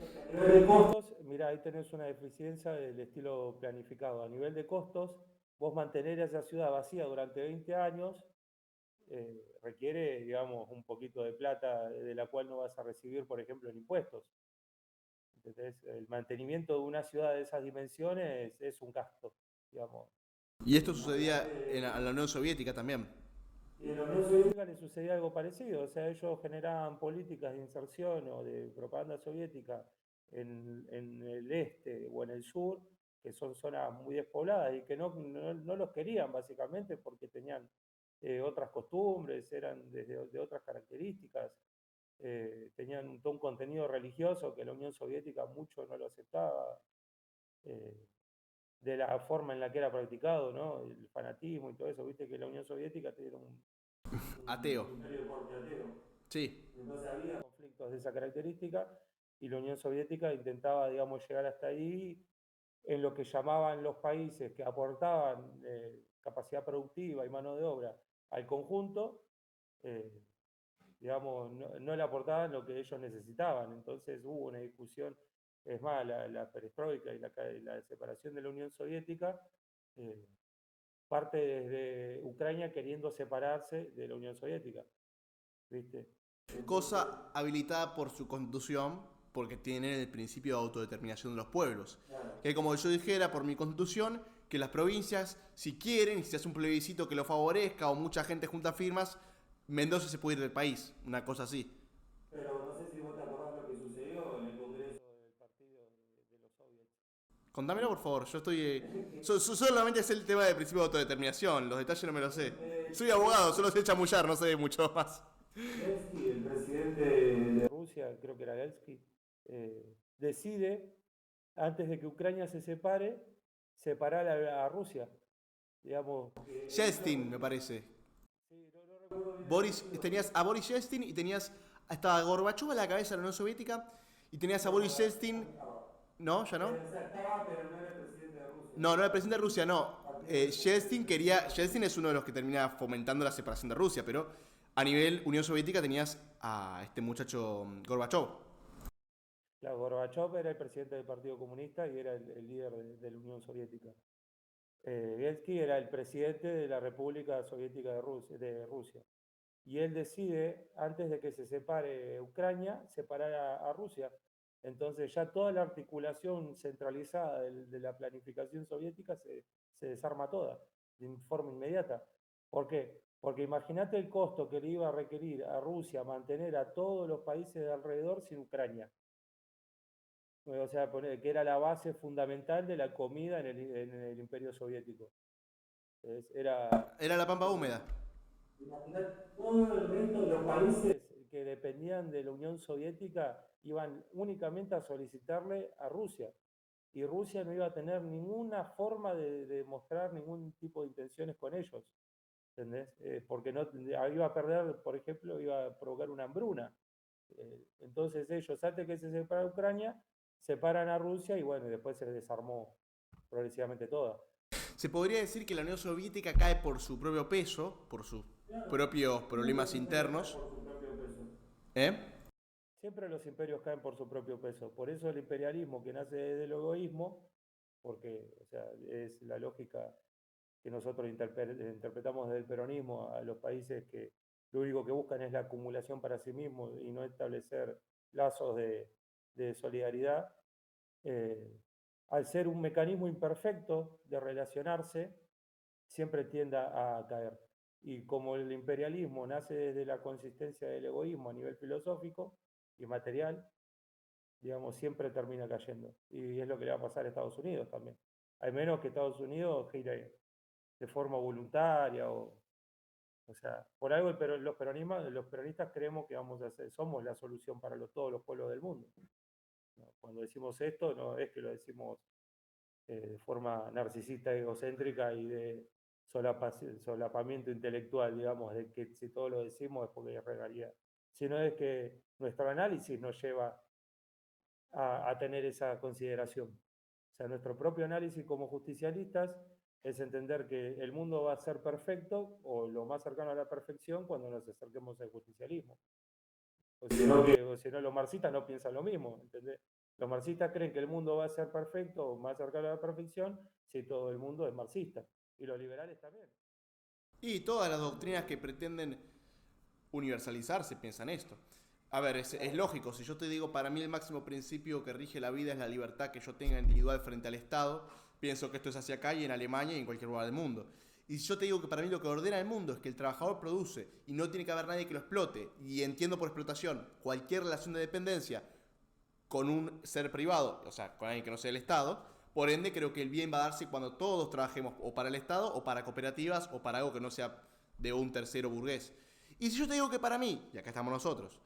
A nivel de costos, mira, ahí tenés una deficiencia del estilo planificado. A nivel de costos, vos mantener esa ciudad vacía durante 20 años requiere, digamos, un poquito de plata de la cual no vas a recibir, por ejemplo, en impuestos. Entonces, el mantenimiento de una ciudad de esas dimensiones es un gasto, digamos. Y esto sucedía en la Unión Soviética también. Y en la Unión Soviética le sucedía algo parecido, o sea, ellos generaban políticas de inserción o de propaganda soviética en el este o en el sur, que son zonas muy despobladas y que no los querían básicamente porque tenían otras costumbres, eran de otras características, tenían todo un contenido religioso que la Unión Soviética mucho no lo aceptaba, de la forma en la que era practicado, ¿no? El fanatismo y todo eso, viste que la Unión Soviética tenía un Ateo. imperio corte ateo. Sí. Entonces había conflictos de esa característica y la Unión Soviética intentaba, digamos, llegar hasta ahí en lo que llamaban los países que aportaban capacidad productiva y mano de obra al conjunto, digamos, no le aportaban lo que ellos necesitaban. Entonces hubo una discusión Es más, la perestroika y la separación de la Unión Soviética parte desde Ucrania queriendo separarse de la Unión Soviética, ¿viste? Cosa habilitada por su constitución, porque tienen el principio de autodeterminación de los pueblos. Claro. Que como yo dijera por mi constitución, que las provincias, si quieren, y si se hace un plebiscito que lo favorezca o mucha gente junta firmas, Mendoza se puede ir del país, una cosa así. Pero no sé si vos te acordás lo que sucedió en el Congreso. Del partido de los soviets. Contámelo por favor, yo estoy... solamente sé el tema del principio de autodeterminación, los detalles no me los sé. Soy abogado, solo sé chamullar, no sé mucho más. Zelensky, el presidente de Rusia, creo que era Gelsky, decide, antes de que Ucrania se separe, separar a Rusia. Digamos, Yeltsin, me parece. sí, no recuerdo bien. Tenías a Boris Yeltsin y tenías... Estaba Gorbachev a la cabeza de la Unión Soviética y tenías a Boris Yeltsin... ¿No? ¿Ya no? O sea, estaba, pero no era el presidente de Rusia. No, no era el presidente de Rusia, no. Yeltsin es uno de los que termina fomentando la separación de Rusia, pero a nivel Unión Soviética tenías a este muchacho Gorbachev. Claro, Gorbachev era el presidente del Partido Comunista y era el líder de la Unión Soviética. Yeltsin era el presidente de la República Soviética de Rusia. Y él decide, antes de que se separe Ucrania, separar a Rusia. Entonces ya toda la articulación centralizada de la planificación soviética se desarma toda, de forma inmediata. ¿Por qué? Porque imagínate el costo que le iba a requerir a Rusia mantener a todos los países de alrededor sin Ucrania. O sea, que era la base fundamental de la comida en el Imperio Soviético. Era Era la pampa húmeda. Imaginate todo el resto de los países. que dependían de la Unión Soviética iban únicamente a solicitarle a Rusia. Y Rusia no iba a tener ninguna forma de mostrar ningún tipo de intenciones con ellos. ¿Entendés? Porque no, iba a perder, por ejemplo, iba a provocar una hambruna. Entonces ellos, antes que se separa Ucrania, separan a Rusia y bueno, después se desarmó progresivamente toda. Se podría decir que la Unión Soviética cae por su propio peso, por sus propios problemas internos. Por su propio peso. ¿Eh? Siempre los imperios caen por su propio peso. Por eso el imperialismo que nace del egoísmo, porque o sea, es la lógica que nosotros interpretamos desde el peronismo a los países que lo único que buscan es la acumulación para sí mismos y no establecer lazos de solidaridad. Al ser un mecanismo imperfecto de relacionarse, siempre tiende a caer. Y como el imperialismo nace desde la consistencia del egoísmo a nivel filosófico y material, digamos, siempre termina cayendo. Y es lo que le va a pasar a Estados Unidos también. Al menos que Estados Unidos gire de forma voluntaria o sea, por algo los peronistas creemos que somos la solución para todos los pueblos del mundo. ¿No? Cuando decimos esto, no es que lo decimos de forma narcisista, egocéntrica y de solapamiento intelectual, digamos, de que si todo lo decimos es porque es regalía, sino es que nuestro análisis nos lleva a tener esa consideración. O sea, nuestro propio análisis como justicialistas es entender que el mundo va a ser perfecto o lo más cercano a la perfección cuando nos acerquemos al justicialismo. O si no, los marxistas no piensan lo mismo, ¿entendés? Los marxistas creen que el mundo va a ser perfecto o más cercano a la perfección si todo el mundo es marxista. Y los liberales también. Y todas las doctrinas que pretenden universalizarse piensan esto. A ver, es lógico, si yo te digo para mí el máximo principio que rige la vida es la libertad que yo tenga individual frente al Estado, pienso que esto es hacia acá y en Alemania y en cualquier lugar del mundo. Y si yo te digo que para mí lo que ordena el mundo es que el trabajador produce y no tiene que haber nadie que lo explote, y entiendo por explotación cualquier relación de dependencia con un ser privado, o sea, con alguien que no sea el Estado, por ende creo que el bien va a darse cuando todos trabajemos o para el Estado o para cooperativas o para algo que no sea de un tercero burgués. Y si yo te digo que para mí, y acá estamos nosotros,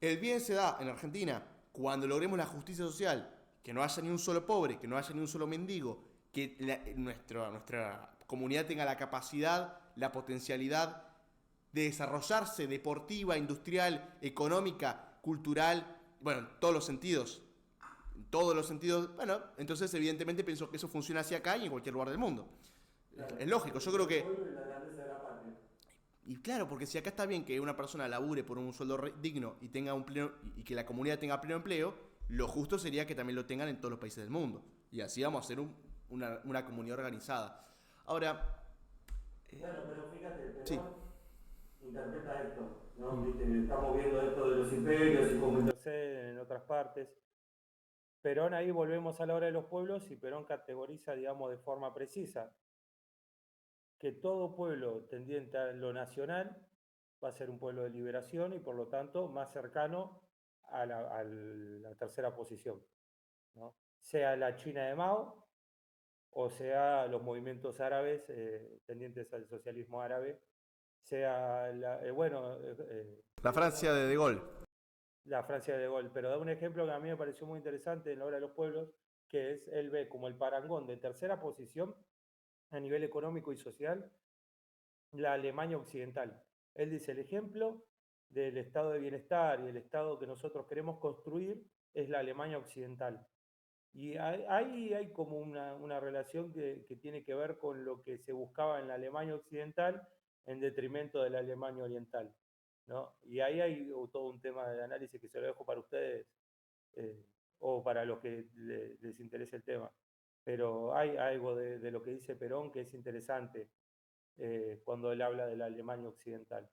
el bien se da en Argentina cuando logremos la justicia social, que no haya ni un solo pobre, que no haya ni un solo mendigo, que nuestra comunidad tenga la capacidad, la potencialidad de desarrollarse deportiva, industrial, económica, cultural, bueno, en todos los sentidos. En todos los sentidos, bueno, entonces evidentemente pienso que eso funciona hacia acá y en cualquier lugar del mundo. Claro. Es lógico, yo creo que... La grandeza de la patria. Y claro, porque si acá está bien que una persona labure por un sueldo digno y tenga un pleno, y que la comunidad tenga pleno empleo, Lo justo sería que también lo tengan en todos los países del mundo. Y así vamos a ser una comunidad organizada. Ahora... Bueno, pero fíjate, Perón sí. interpreta esto, ¿no? Estamos viendo esto de los imperios y cómo interceden en otras partes. Perón, ahí volvemos a la hora de los pueblos, y Perón categoriza, digamos, de forma precisa que todo pueblo tendiente a lo nacional va a ser un pueblo de liberación y por lo tanto más cercano a la tercera posición, ¿no? Sea la China de Mao o sea los movimientos árabes tendientes al socialismo árabe, sea la Francia de Gaulle. La Francia de Gaulle. Pero da un ejemplo que a mí me pareció muy interesante en la hora de los pueblos, que es, él ve como el parangón de tercera posición a nivel económico y social la Alemania occidental. Él dice, el ejemplo del estado de bienestar y el estado que nosotros queremos construir es la Alemania occidental. Y ahí hay como una relación que tiene que ver con lo que se buscaba en la Alemania occidental en detrimento de la Alemania oriental, ¿no? Y ahí hay todo un tema de análisis que se lo dejo para ustedes o para los que les interese el tema. Pero hay algo de lo que dice Perón que es interesante cuando él habla de la Alemania occidental,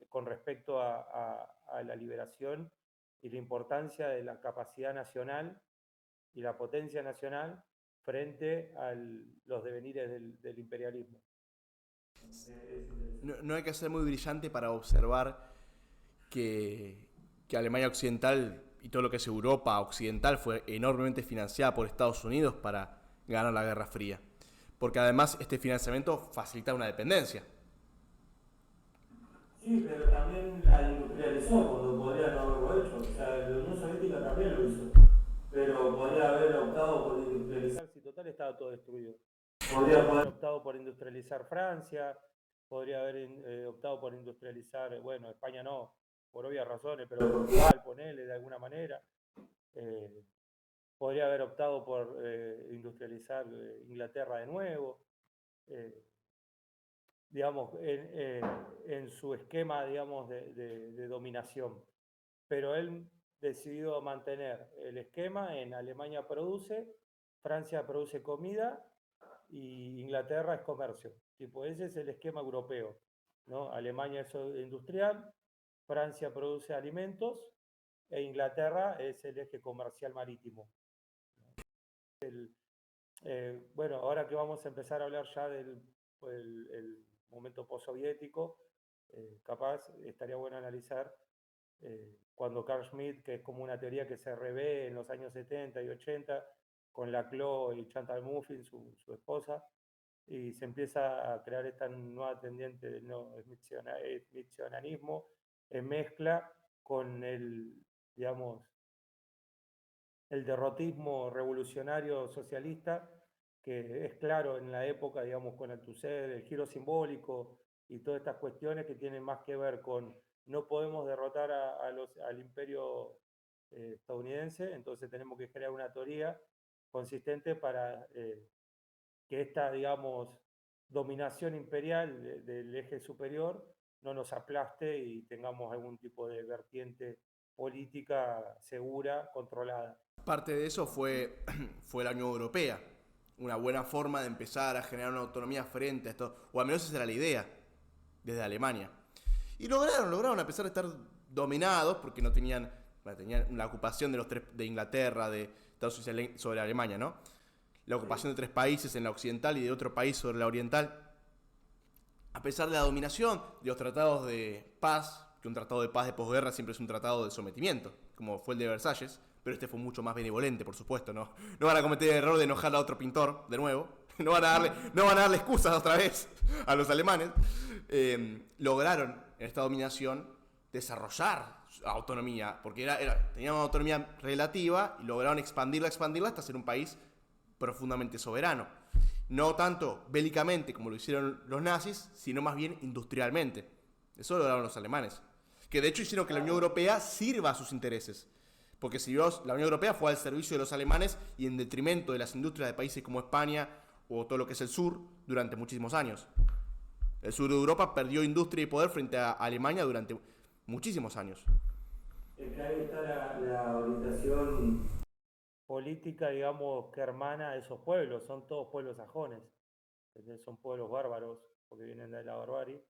con respecto a la liberación y la importancia de la capacidad nacional y la potencia nacional frente a los devenires del imperialismo. No hay que ser muy brillante para observar que Alemania Occidental y todo lo que es Europa Occidental fue enormemente financiada por Estados Unidos para ganar la Guerra Fría. Porque además este financiamiento facilita una dependencia. Sí, pero también la industrializó cuando podría no haberlo hecho. O sea, la Unión Soviética también lo hizo. Pero podría haber optado por industrializar. Si total estaba todo destruido. Podría haber optado por industrializar Francia, podría haber optado por industrializar, bueno, España no, por obvias razones, pero Portugal, ponele de alguna manera. Podría haber optado por industrializar Inglaterra de nuevo. Digamos, en su esquema, digamos, de dominación. Pero él decidió mantener el esquema en Alemania produce, Francia produce comida y Inglaterra es comercio. Tipo, ese es el esquema europeo, ¿no? Alemania es industrial, Francia produce alimentos e Inglaterra es el eje comercial marítimo. Bueno, ahora que vamos a empezar a hablar ya del el momento postsoviético, capaz estaría bueno analizar cuando Carl Schmitt, que es como una teoría que se revé en los años 70 y 80 con Laclau y Chantal Mouffe, su esposa, y se empieza a crear esta nueva tendiente del smithsonianismo en mezcla con digamos, el derrotismo revolucionario socialista, que es claro en la época, digamos, con Althusser, el giro simbólico y todas estas cuestiones que tienen más que ver con no podemos derrotar al imperio estadounidense, entonces tenemos que crear una teoría consistente para que esta, digamos, dominación imperial del eje superior no nos aplaste y tengamos algún tipo de vertiente política segura, controlada. Parte de eso fue la Unión Europea, una buena forma de empezar a generar una autonomía frente a esto, o al menos esa era la idea, desde Alemania. Y lograron, a pesar de estar dominados, porque no tenían la ocupación de Inglaterra, de Estados Unidos sobre Alemania, ¿no? La ocupación de 3 países en la occidental y de otro país sobre la oriental. A pesar de la dominación, de los tratados de paz, que un tratado de paz de posguerra siempre es un tratado de sometimiento, como fue el de Versalles, pero este fue mucho más benevolente, por supuesto, ¿no? No van a cometer el error de enojar a otro pintor, de nuevo. No van a darle excusas otra vez a los alemanes. Lograron, en esta dominación, desarrollar autonomía, porque tenían una autonomía relativa y lograron expandirla hasta ser un país profundamente soberano. No tanto bélicamente como lo hicieron los nazis, sino más bien industrialmente. Eso lograron los alemanes. Que de hecho hicieron que la Unión Europea sirva a sus intereses. Porque la Unión Europea fue al servicio de los alemanes y en detrimento de las industrias de países como España o todo lo que es el sur durante muchísimos años. El sur de Europa perdió industria y poder frente a Alemania durante muchísimos años. Es que ahí está la orientación política, digamos, que hermana a esos pueblos. Son todos pueblos sajones, ¿entendés? Son pueblos bárbaros, porque vienen de la barbarie,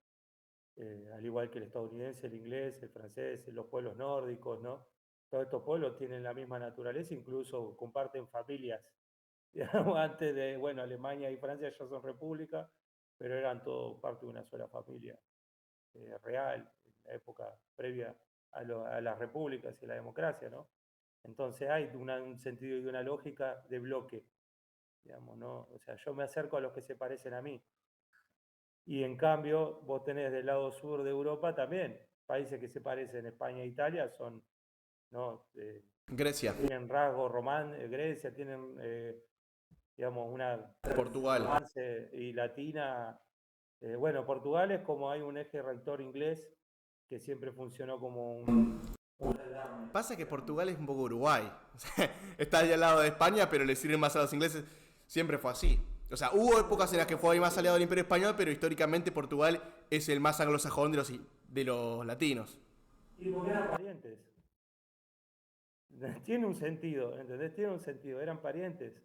al igual que el estadounidense, el inglés, el francés, los pueblos nórdicos, ¿no? Todos estos pueblos tienen la misma naturaleza, incluso comparten familias. Digamos, antes de, bueno, Alemania y Francia ya son repúblicas, pero eran todos parte de una sola familia real, en la época previa a las repúblicas y la democracia, ¿no? Entonces hay un sentido y una lógica de bloque, digamos, ¿no? O sea, yo me acerco a los que se parecen a mí. Y en cambio, vos tenés del lado sur de Europa también países que se parecen, España e Italia, son, ¿no? Grecia, Tienen rasgos Grecia, tienen, digamos, una Portugal. romance y latina. Bueno, Portugal es como hay un eje rector inglés que siempre funcionó como un Pasa que Portugal es un poco Uruguay. O sea, está ahí al lado de España, pero le sirve más a los ingleses. Siempre fue así. O sea, hubo épocas en las que fue más aliado del Imperio Español, pero históricamente Portugal es el más anglosajón de los latinos. Y porque eran parientes. Tiene un sentido, ¿entendés? Tiene un sentido. Eran parientes.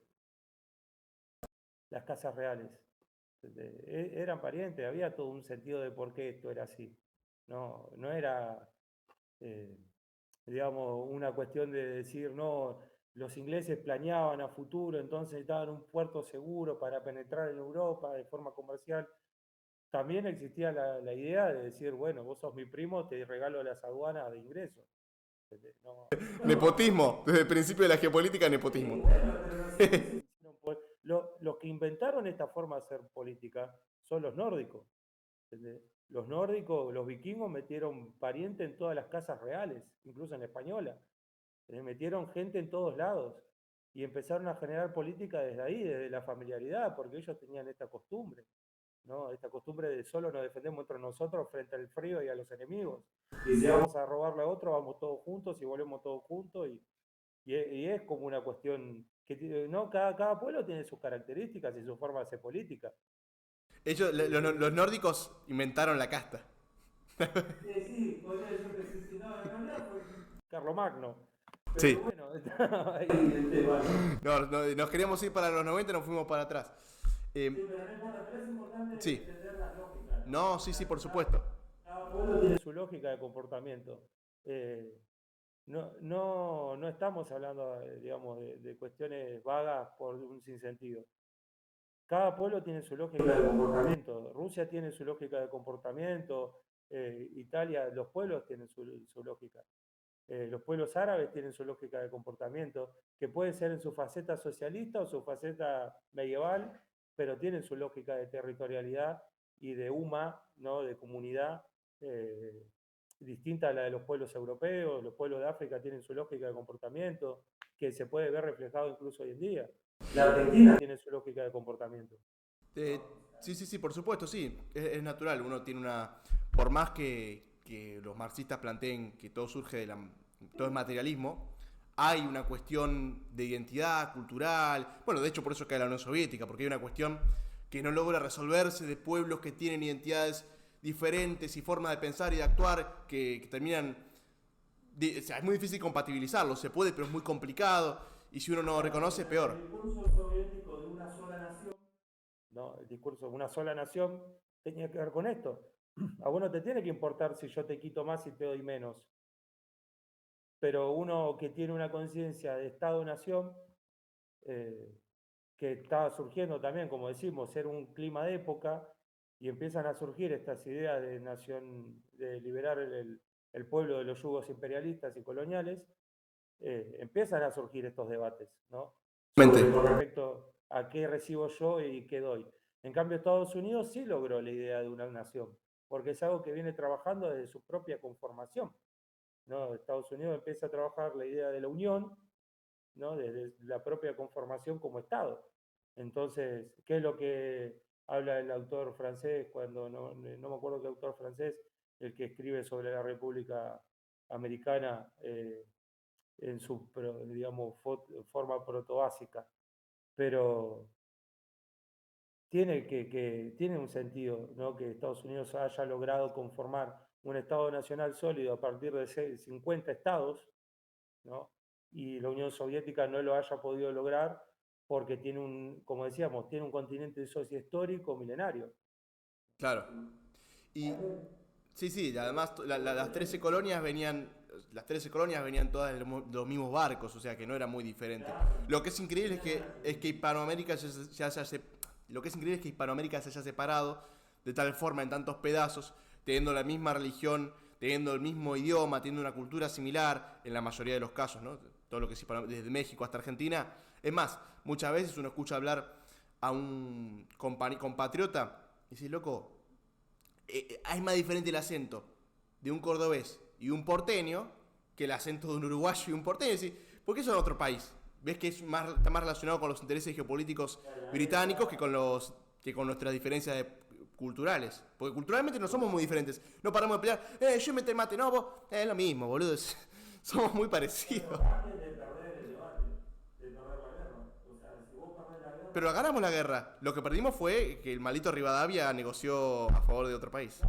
Las casas reales. Eran parientes. Había todo un sentido de por qué esto era así. No, no era, digamos, una cuestión de decir, no, los ingleses planeaban a futuro, entonces necesitaban un puerto seguro para penetrar en Europa de forma comercial. También existía la idea de decir, bueno, vos sos mi primo, te regalo las aduanas de ingreso. No, Nepotismo, desde el principio de la geopolítica, nepotismo. los que inventaron esta forma de hacer política son los nórdicos. ¿Entendés? Los nórdicos, los vikingos metieron pariente en todas las casas reales, incluso en la española. Metieron gente en todos lados y empezaron a generar política desde ahí, desde la familiaridad, porque ellos tenían esta costumbre, ¿no? Esta costumbre de solo nos defendemos entre nosotros frente al frío y a los enemigos. Y si vamos a robarle a otro, vamos todos juntos y volvemos todos juntos. Y es como una cuestión que, ¿no? Cada pueblo tiene sus características y su forma de hacer política. Ellos, los nórdicos inventaron la casta. sí, podría decir que sí, no, en realidad fue. Carlomagno. Pero Sí. bueno, ahí el tema. Nos queríamos ir para los 90 y nos fuimos para atrás. Sí, pero no importa, pero es importante Sí. entender las lógicas. No, sí, por supuesto. Cada pueblo tiene su lógica de comportamiento. No estamos hablando, digamos, de cuestiones vagas por un sinsentido. Cada pueblo tiene su lógica de comportamiento. Rusia tiene su lógica de comportamiento. Italia, los pueblos tienen su lógica. Los pueblos árabes tienen su lógica de comportamiento, que puede ser en su faceta socialista o su faceta medieval, pero tienen su lógica de territorialidad y de ¿no? De comunidad distinta a la de los pueblos europeos. Los pueblos de África tienen su lógica de comportamiento, que se puede ver reflejado incluso hoy en día. La Argentina tiene su lógica de comportamiento. Sí, por supuesto, sí. Es natural. Uno tiene una. Por más que los marxistas planteen que todo surge todo es materialismo, hay una cuestión de identidad cultural. Bueno, de hecho, por eso cae la Unión Soviética, porque hay una cuestión que no logra resolverse de pueblos que tienen identidades diferentes y formas de pensar y de actuar que terminan. O sea, es muy difícil compatibilizarlo. Se puede, pero es muy complicado. Y si uno no reconoce, peor. El discurso soviético de una sola nación. No, el discurso de una sola nación tenía que ver con esto. A vos no te tiene que importar si yo te quito más y te doy menos. Pero uno que tiene una conciencia de Estado-nación, que está surgiendo también, como decimos, ser un clima de época, y empiezan a surgir estas ideas de nación, de liberar el pueblo de los yugos imperialistas y coloniales, empiezan a surgir estos debates, ¿no? Con respecto a qué recibo yo y qué doy. En cambio, Estados Unidos sí logró la idea de una nación, porque es algo que viene trabajando desde su propia conformación, ¿no? Estados Unidos empieza a trabajar la idea de la unión, ¿no? Desde la propia conformación como Estado. Entonces, ¿qué es lo que habla el autor francés cuando, no me acuerdo qué autor francés, el que escribe sobre la República Americana en su, digamos, forma protobásica? Pero tiene un sentido, ¿no? Que Estados Unidos haya logrado conformar un Estado nacional sólido a partir de 50 estados, ¿no? Y la Unión Soviética no lo haya podido lograr porque tiene como decíamos, tiene un continente sociohistórico milenario. Claro. Y sí, sí, además las 13 colonias venían. Las 13 colonias venían todas de los mismos barcos, o sea que no era muy diferente. Lo que es increíble es que Hispanoamérica lo que es increíble es que Hispanoamérica se haya separado de tal forma en tantos pedazos, teniendo la misma religión, teniendo el mismo idioma, teniendo una cultura similar en la mayoría de los casos, ¿no? Todo lo que es desde México hasta Argentina. Es más, muchas veces uno escucha hablar a un compatriota y dice, loco, es más diferente el acento de un cordobés y un porteño que el acento de un uruguayo y un porteño. Porque eso es otro país. Ves que está más relacionado con los intereses geopolíticos británicos que con nuestras diferencias culturales. Porque culturalmente no somos muy diferentes. No paramos de pelear, yo meto el mate, no, vos, es lo mismo, boludo. Somos muy parecidos. Pero ganamos la guerra. Lo que perdimos fue que el maldito Rivadavia negoció a favor de otro país.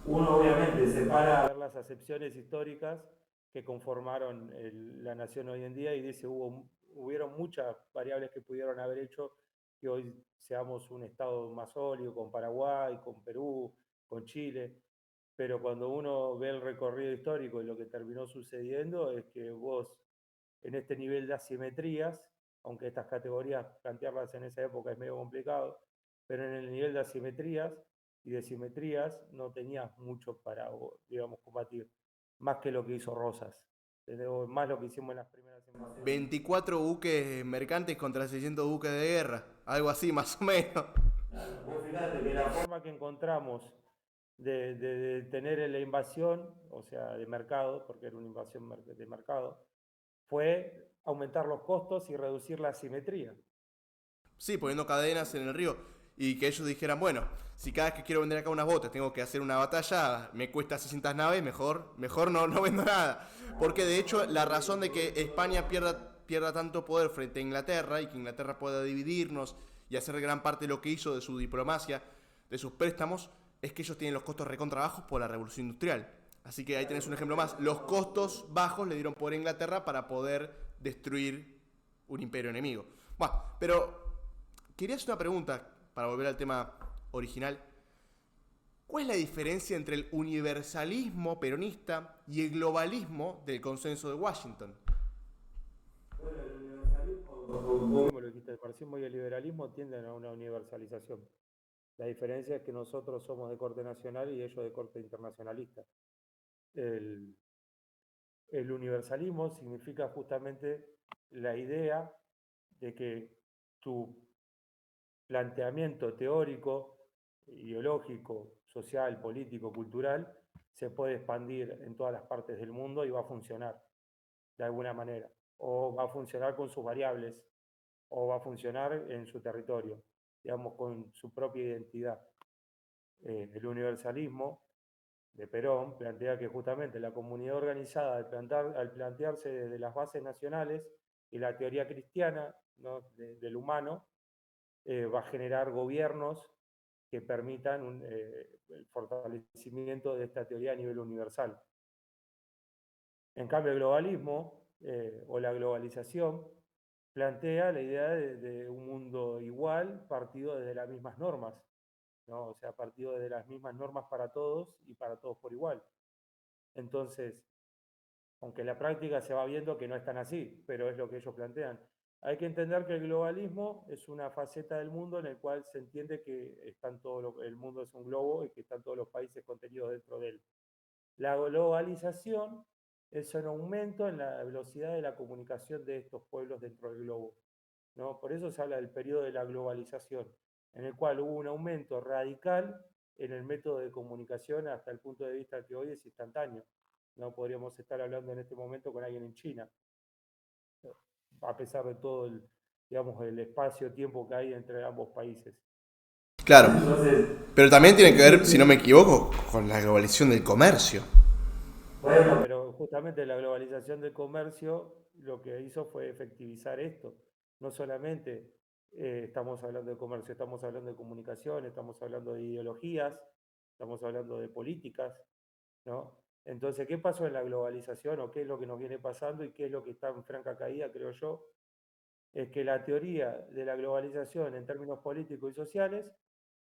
Uno obviamente separa las acepciones históricas que conformaron la nación hoy en día y dice hubieron muchas variables que pudieron haber hecho que hoy seamos un estado más sólido con Paraguay, con Perú, con Chile, pero cuando uno ve el recorrido histórico y lo que terminó sucediendo es que vos en este nivel de asimetrías, aunque estas categorías plantearlas en esa época es medio complicado, pero en el nivel de asimetrías y de simetrías no tenías mucho para, digamos, combatir, más que lo que hizo Rosas, más lo que hicimos en las primeras invasiones. 24 buques mercantes contra 600 buques de guerra, algo así más o menos. Claro, vos fíjate que la forma que encontramos de tener la invasión, o sea, de mercado, porque era una invasión de mercado, fue aumentar los costos y reducir la asimetría. Sí, poniendo cadenas en el río. Y que ellos dijeran, bueno, si cada vez que quiero vender acá unas botas tengo que hacer una batalla, me cuesta 600 naves, mejor no vendo nada. Porque de hecho la razón de que España pierda tanto poder frente a Inglaterra y que Inglaterra pueda dividirnos y hacer gran parte de lo que hizo de su diplomacia, de sus préstamos, es que ellos tienen los costos recontra bajos por la revolución industrial. Así que ahí tenés un ejemplo más. Los costos bajos le dieron poder a Inglaterra para poder destruir un imperio enemigo. Bueno, pero quería hacer una pregunta para volver al tema original. ¿Cuál es la diferencia entre el universalismo peronista y el globalismo del consenso de Washington? Bueno, el universalismo, como lo dijiste, el marxismo y el liberalismo tienden a una universalización. La diferencia es que nosotros somos de corte nacional y ellos de corte internacionalista. El universalismo significa justamente la idea de que tu planteamiento teórico, ideológico, social, político, cultural, se puede expandir en todas las partes del mundo y va a funcionar de alguna manera, o va a funcionar con sus variables, o va a funcionar en su territorio, digamos, con su propia identidad. El universalismo de Perón plantea que justamente la comunidad organizada, al plantearse desde las bases nacionales y la teoría cristiana, ¿no?, del humano, va a generar gobiernos que permitan el fortalecimiento de esta teoría a nivel universal. En cambio, el globalismo o la globalización plantea la idea de un mundo igual partido desde las mismas normas, ¿no? O sea, partido desde las mismas normas para todos y para todos por igual. Entonces, aunque en la práctica se va viendo que no es tan así, pero es lo que ellos plantean. Hay que entender que el globalismo es una faceta del mundo en el cual se entiende que el mundo es un globo y que están todos los países contenidos dentro de él. La globalización es un aumento en la velocidad de la comunicación de estos pueblos dentro del globo, ¿no? Por eso se habla del periodo de la globalización, en el cual hubo un aumento radical en el método de comunicación hasta el punto de vista que hoy es instantáneo. No podríamos estar hablando en este momento con alguien en China, a pesar de todo el espacio-tiempo que hay entre ambos países. Claro, pero también tiene que ver, si no me equivoco, con la globalización del comercio. Bueno, pero justamente la globalización del comercio lo que hizo fue efectivizar esto. No solamente estamos hablando de comercio, estamos hablando de comunicación, estamos hablando de ideologías, estamos hablando de políticas, ¿no? Entonces, ¿qué pasó en la globalización o qué es lo que nos viene pasando y qué es lo que está en franca caída, creo yo? Es que la teoría de la globalización en términos políticos y sociales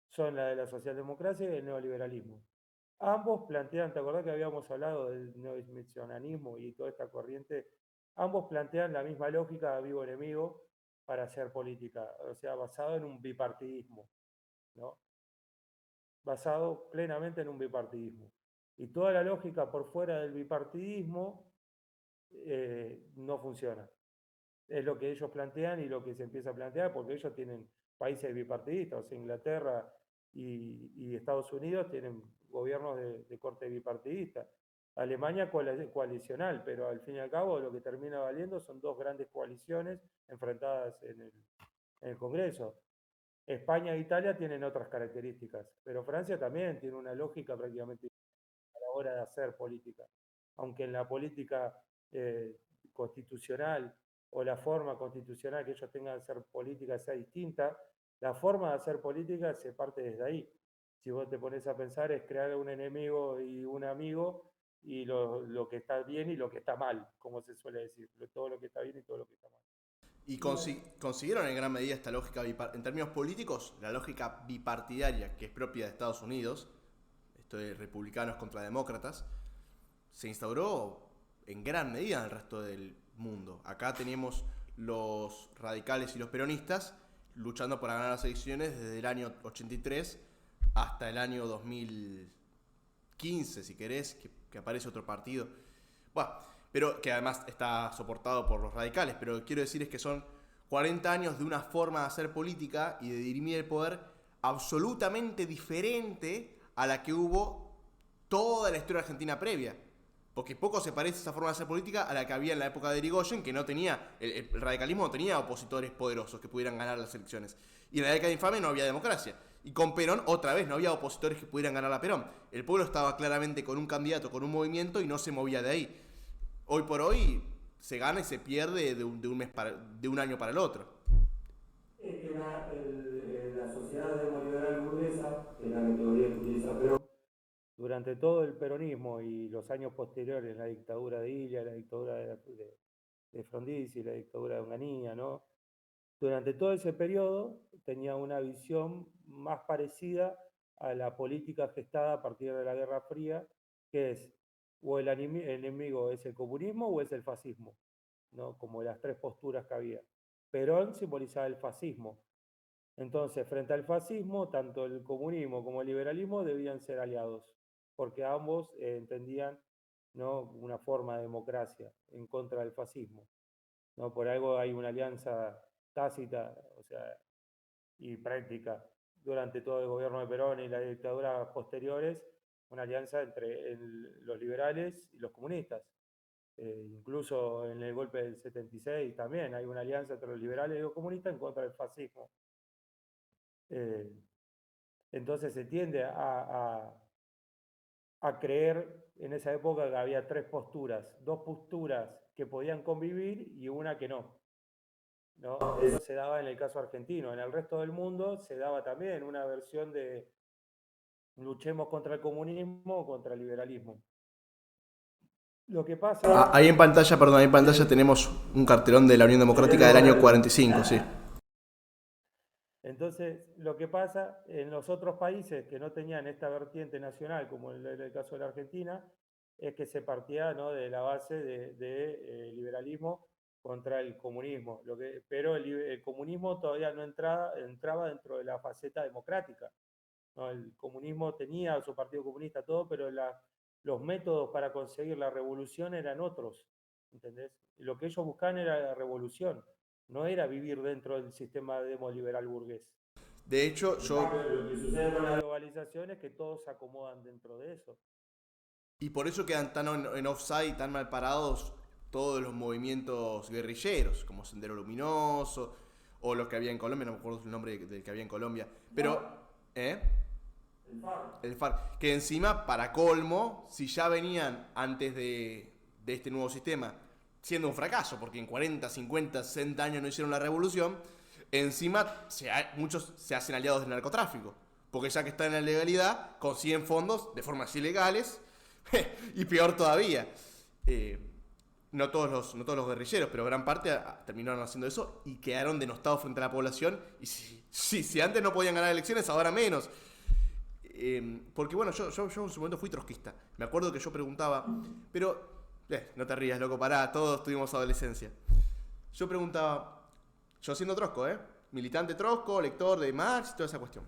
son la de la socialdemocracia y el neoliberalismo. Ambos plantean, ¿te acordás que habíamos hablado del neosmisionismo y toda esta corriente? Ambos plantean la misma lógica de amigo-enemigo para hacer política, o sea, basado en un bipartidismo, ¿no? Basado plenamente en un bipartidismo. Y toda la lógica por fuera del bipartidismo no funciona. Es lo que ellos plantean y lo que se empieza a plantear, porque ellos tienen países bipartidistas, o sea, Inglaterra y Estados Unidos tienen gobiernos de corte bipartidista. Alemania coalicional, pero al fin y al cabo lo que termina valiendo son dos grandes coaliciones enfrentadas en el Congreso. España e Italia tienen otras características, pero Francia también tiene una lógica prácticamente a la hora de hacer política. Aunque en la política constitucional o la forma constitucional que ellos tengan de hacer política sea distinta, la forma de hacer política se parte desde ahí. Si vos te pones a pensar es crear un enemigo y un amigo y lo que está bien y lo que está mal, como se suele decir, todo lo que está bien y todo lo que está mal. Y consiguieron en gran medida esta lógica, en términos políticos, la lógica bipartidaria que es propia de Estados Unidos, esto de republicanos contra demócratas, se instauró en gran medida en el resto del mundo. Acá teníamos los radicales y los peronistas luchando para ganar las elecciones desde el año 83 hasta el año 2015, si querés, que aparece otro partido. Bueno, pero que además está soportado por los radicales, pero lo que quiero decir es que son 40 años de una forma de hacer política y de dirimir el poder absolutamente diferente a la que hubo toda la historia argentina previa. Porque poco se parece esa forma de hacer política a la que había en la época de Irigoyen, que no tenía, el radicalismo no tenía opositores poderosos que pudieran ganar las elecciones. Y en la década infame no había democracia. Y con Perón, otra vez, no había opositores que pudieran ganar a Perón. El pueblo estaba claramente con un candidato, con un movimiento y no se movía de ahí. Hoy por hoy se gana y se pierde de un año para el otro. Es que la sociedad neoliberal burguesa, que es la categoría que utiliza Perón, durante todo el peronismo y los años posteriores, la dictadura de Illa, la dictadura de Frondizi, la dictadura de Onganía, ¿no? Durante todo ese periodo tenía una visión más parecida a la política gestada a partir de la Guerra Fría, que es o el enemigo es el comunismo o es el fascismo, ¿no? Como las tres posturas que había. Perón simbolizaba el fascismo. Entonces, frente al fascismo, tanto el comunismo como el liberalismo debían ser aliados, porque ambos entendían, ¿no?, una forma de democracia en contra del fascismo, ¿no? Por algo hay una alianza tácita, o sea, y práctica durante todo el gobierno de Perón y las dictaduras posteriores, una alianza entre los liberales y los comunistas. Incluso en el golpe del 76 también hay una alianza entre los liberales y los comunistas en contra del fascismo. Entonces se tiende a creer en esa época que había tres posturas, dos posturas que podían convivir y una que no. ¿No? Eso se daba en el caso argentino. En el resto del mundo se daba también una versión de luchemos contra el comunismo o contra el liberalismo. Lo que pasa... Ahí en pantalla tenemos un cartelón de la Unión Democrática del año 45, sí. Entonces, lo que pasa en los otros países que no tenían esta vertiente nacional, como en el caso de la Argentina, es que se partía, ¿no?, de la base de liberalismo contra el comunismo, pero el comunismo todavía no entraba dentro de la faceta democrática, ¿no? El comunismo tenía su partido comunista, todo, pero los métodos para conseguir la revolución eran otros, ¿entendés? Y lo que ellos buscaban era la revolución, no era vivir dentro del sistema demoliberal burgués. De hecho, Lo que sucede con la globalización es que todos se acomodan dentro de eso. Y por eso quedan tan en offside, tan mal parados todos los movimientos guerrilleros, como Sendero Luminoso, o los que había en Colombia, no me acuerdo el nombre del que había en Colombia, pero... El FARC. Que encima, para colmo, si ya venían antes de este nuevo sistema siendo un fracaso, porque en 40, 50, 60 años no hicieron la revolución, encima muchos se hacen aliados del narcotráfico, porque ya que están en la legalidad, consiguen fondos de formas ilegales y peor todavía. No todos los guerrilleros, pero gran parte terminaron haciendo eso y quedaron denostados frente a la población. Y si antes no podían ganar elecciones, ahora menos. Porque bueno, yo en su momento fui trotskista. Me acuerdo que yo preguntaba, pero no te rías, loco, pará, todos tuvimos adolescencia. Yo preguntaba, yo siendo trotsko, militante trotsko, lector de Marx y toda esa cuestión.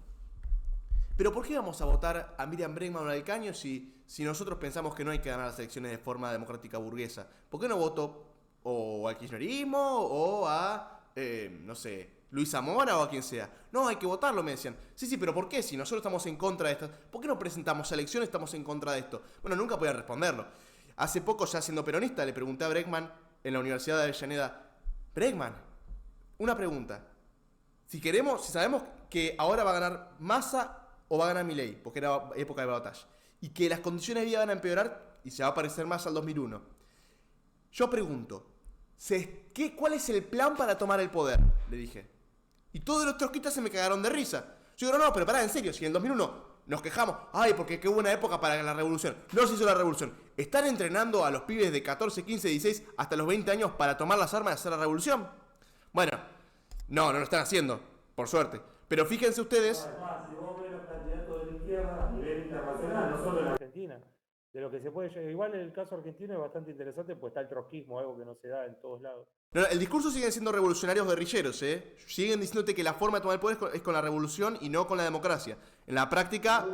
Pero ¿por qué vamos a votar a Miriam Bregman o al Caño si nosotros pensamos que no hay que ganar las elecciones de forma democrática burguesa? ¿Por qué no voto o al kirchnerismo o a, no sé, Luis Zamora o a quien sea? No, hay que votarlo, me decían. Sí, pero ¿por qué? Si nosotros estamos en contra de esto, ¿por qué no presentamos a elecciones y estamos en contra de esto? Bueno, nunca podían responderlo. Hace poco, ya siendo peronista, le pregunté a Bregman en la Universidad de Avellaneda, Bregman, una pregunta. Si sabemos que ahora va a ganar Massa o va a ganar Milei, porque era época de balotaje, y que las condiciones de vida van a empeorar y se va a parecer más al 2001. Yo pregunto, ¿cuál es el plan para tomar el poder? Le dije. Y todos los trotskistas se me cagaron de risa. Yo digo, no, pero pará, en serio, si en el 2001 nos quejamos, porque qué buena época para la revolución. No se hizo la revolución. ¿Están entrenando a los pibes de 14, 15, 16 hasta los 20 años para tomar las armas y hacer la revolución? Bueno, no lo están haciendo, por suerte. Pero fíjense ustedes... Además, si vos ves los candidatos de la izquierda a nivel internacional, no solo en Argentina, de lo que se puede llegar. Igual el caso argentino es bastante interesante, pues está el trotskismo, algo que no se da en todos lados. No, el discurso siguen siendo revolucionarios guerrilleros, siguen diciéndote que la forma de tomar el poder es con la revolución y no con la democracia. En la práctica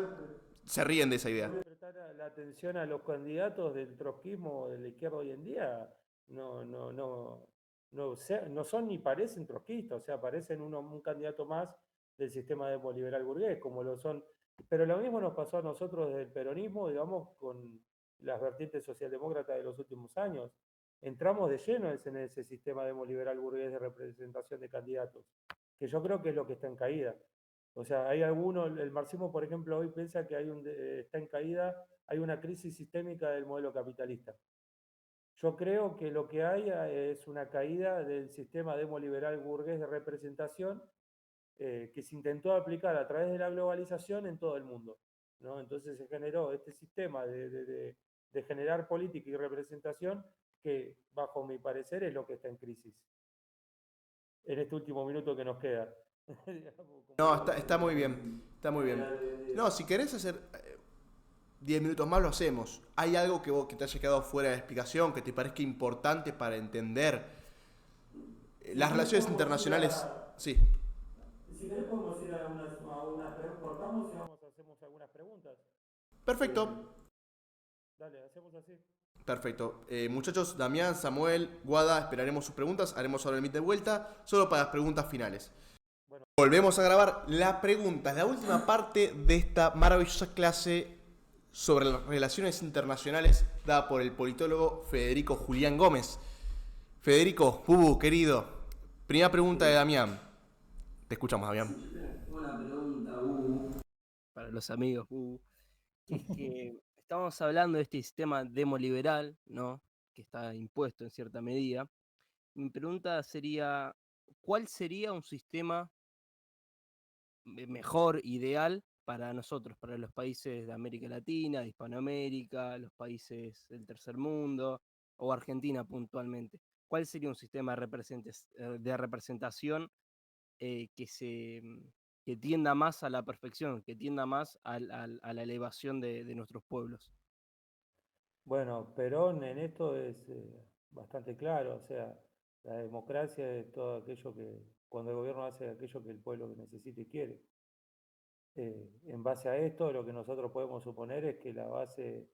se ríen de esa idea. Prestar la atención a los candidatos del trotskismo de la izquierda hoy en día no son ni parecen trotskistas, o sea, parecen un candidato más del sistema demoliberal burgués, como lo son. Pero lo mismo nos pasó a nosotros desde el peronismo, digamos, con las vertientes socialdemócratas de los últimos años. Entramos de lleno en ese sistema demoliberal burgués de representación de candidatos, que yo creo que es lo que está en caída. O sea, hay el marxismo, por ejemplo, hoy piensa que está en caída, hay una crisis sistémica del modelo capitalista. Yo creo que lo que hay es una caída del sistema demoliberal burgués de representación que se intentó aplicar a través de la globalización en todo el mundo, ¿no? Entonces se generó este sistema de generar política y representación que, bajo mi parecer, es lo que está en crisis en este último minuto que nos queda. No, está muy bien, está muy bien. No, si querés hacer 10 minutos más lo hacemos. ¿Hay algo que te haya quedado fuera de explicación, que te parezca importante para entender las relaciones internacionales? Sí. Si querés podemos ir a unas cortamos y hacemos algunas preguntas. Perfecto. Dale, hacemos así. Perfecto. Muchachos, Damián, Samuel, Guada, esperaremos sus preguntas. Haremos ahora el meet de vuelta, solo para las preguntas finales. Bueno. Volvemos a grabar la pregunta, la última parte de esta maravillosa clase sobre las relaciones internacionales dada por el politólogo Federico Julián Gómez. Federico, querido, primera pregunta de Damián. Te escuchamos, Damián. Una pregunta, para los amigos, que es que estamos hablando de este sistema demoliberal, ¿no? Que está impuesto en cierta medida. Mi pregunta sería, ¿cuál sería un sistema mejor, ideal para nosotros, para los países de América Latina, de Hispanoamérica, los países del tercer mundo o Argentina puntualmente? ¿Cuál sería un sistema de representación que tienda más a la perfección, que tienda más a la elevación de nuestros pueblos? Bueno, Perón en esto es bastante claro, o sea, la democracia es todo aquello cuando el gobierno hace aquello que el pueblo necesita y quiere. En base a esto, lo que nosotros podemos suponer es que la base,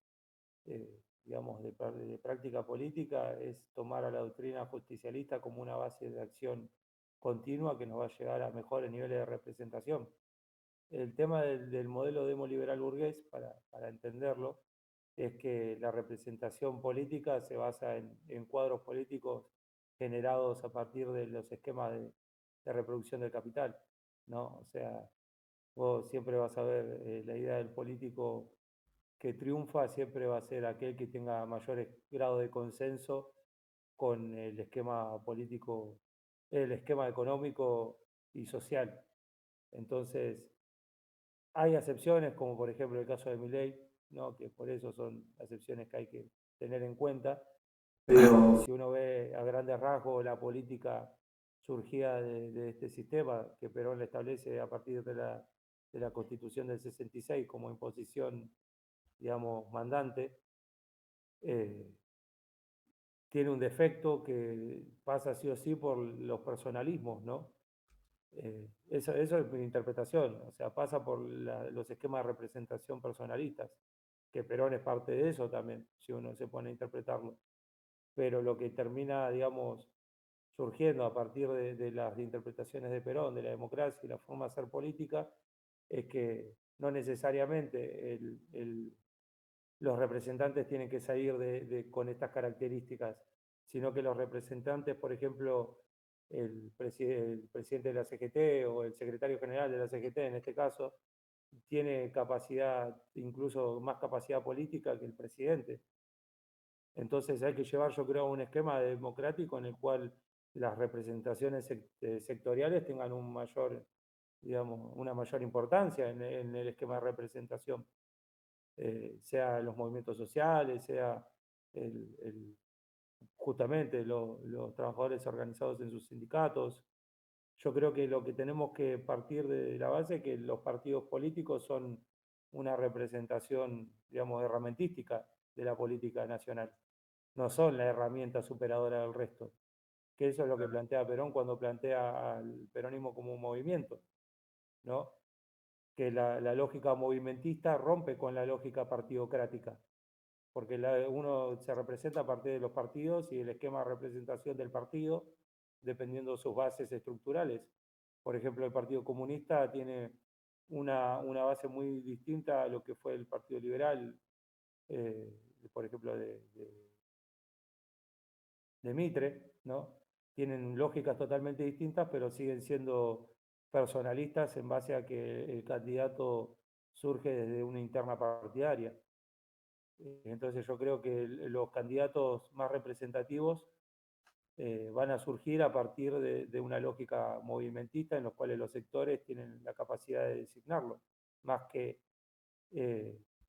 digamos, de práctica política es tomar a la doctrina justicialista como una base de acción continua que nos va a llegar a mejores niveles de representación. El tema del modelo demoliberal burgués, para entenderlo, es que la representación política se basa en cuadros políticos generados a partir de los esquemas de reproducción del capital, ¿no? O sea, vos siempre vas a ver la idea del político que triunfa, siempre va a ser aquel que tenga mayores grados de consenso con el esquema político, el esquema económico y social. Entonces, Hay excepciones, como por ejemplo el caso de Milei, ¿no? Que por eso son excepciones que hay que tener en cuenta. Pero si uno ve a grandes rasgos la política surgida de este sistema que Perón le establece a partir de la Constitución del 66 como imposición, digamos, mandante, tiene un defecto que pasa sí o sí por los personalismos, ¿no? Eso es mi interpretación, o sea, pasa por los esquemas de representación personalistas, que Perón es parte de eso también, si uno se pone a interpretarlo. Pero lo que termina, digamos, surgiendo a partir de las interpretaciones de Perón, de la democracia y la forma de hacer política, es que no necesariamente los representantes tienen que salir con estas características, sino que los representantes, por ejemplo, el presidente de la CGT o el secretario general de la CGT en este caso, tiene capacidad, incluso más capacidad política que el presidente. Entonces hay que llevar, yo creo, un esquema democrático en el cual las representaciones sectoriales tengan digamos, una mayor importancia en el esquema de representación. Sea los movimientos sociales, sea justamente los trabajadores organizados en sus sindicatos. Yo creo que lo que tenemos que partir de la base es que los partidos políticos son una representación, digamos, herramentística de la política nacional. No son la herramienta superadora del resto. Que eso es lo que plantea Perón cuando plantea al peronismo como un movimiento, ¿no? Que la lógica movimentista rompe con la lógica partidocrática, porque uno se representa a partir de los partidos y el esquema de representación del partido, dependiendo de sus bases estructurales. Por ejemplo, el Partido Comunista tiene una base muy distinta a lo que fue el Partido Liberal, por ejemplo, de Mitre, ¿no? Tienen lógicas totalmente distintas, pero siguen siendo personalistas en base a que el candidato surge desde una interna partidaria. Entonces yo creo que los candidatos más representativos van a surgir a partir de una lógica movimentista en los cuales los sectores tienen la capacidad de designarlo, más que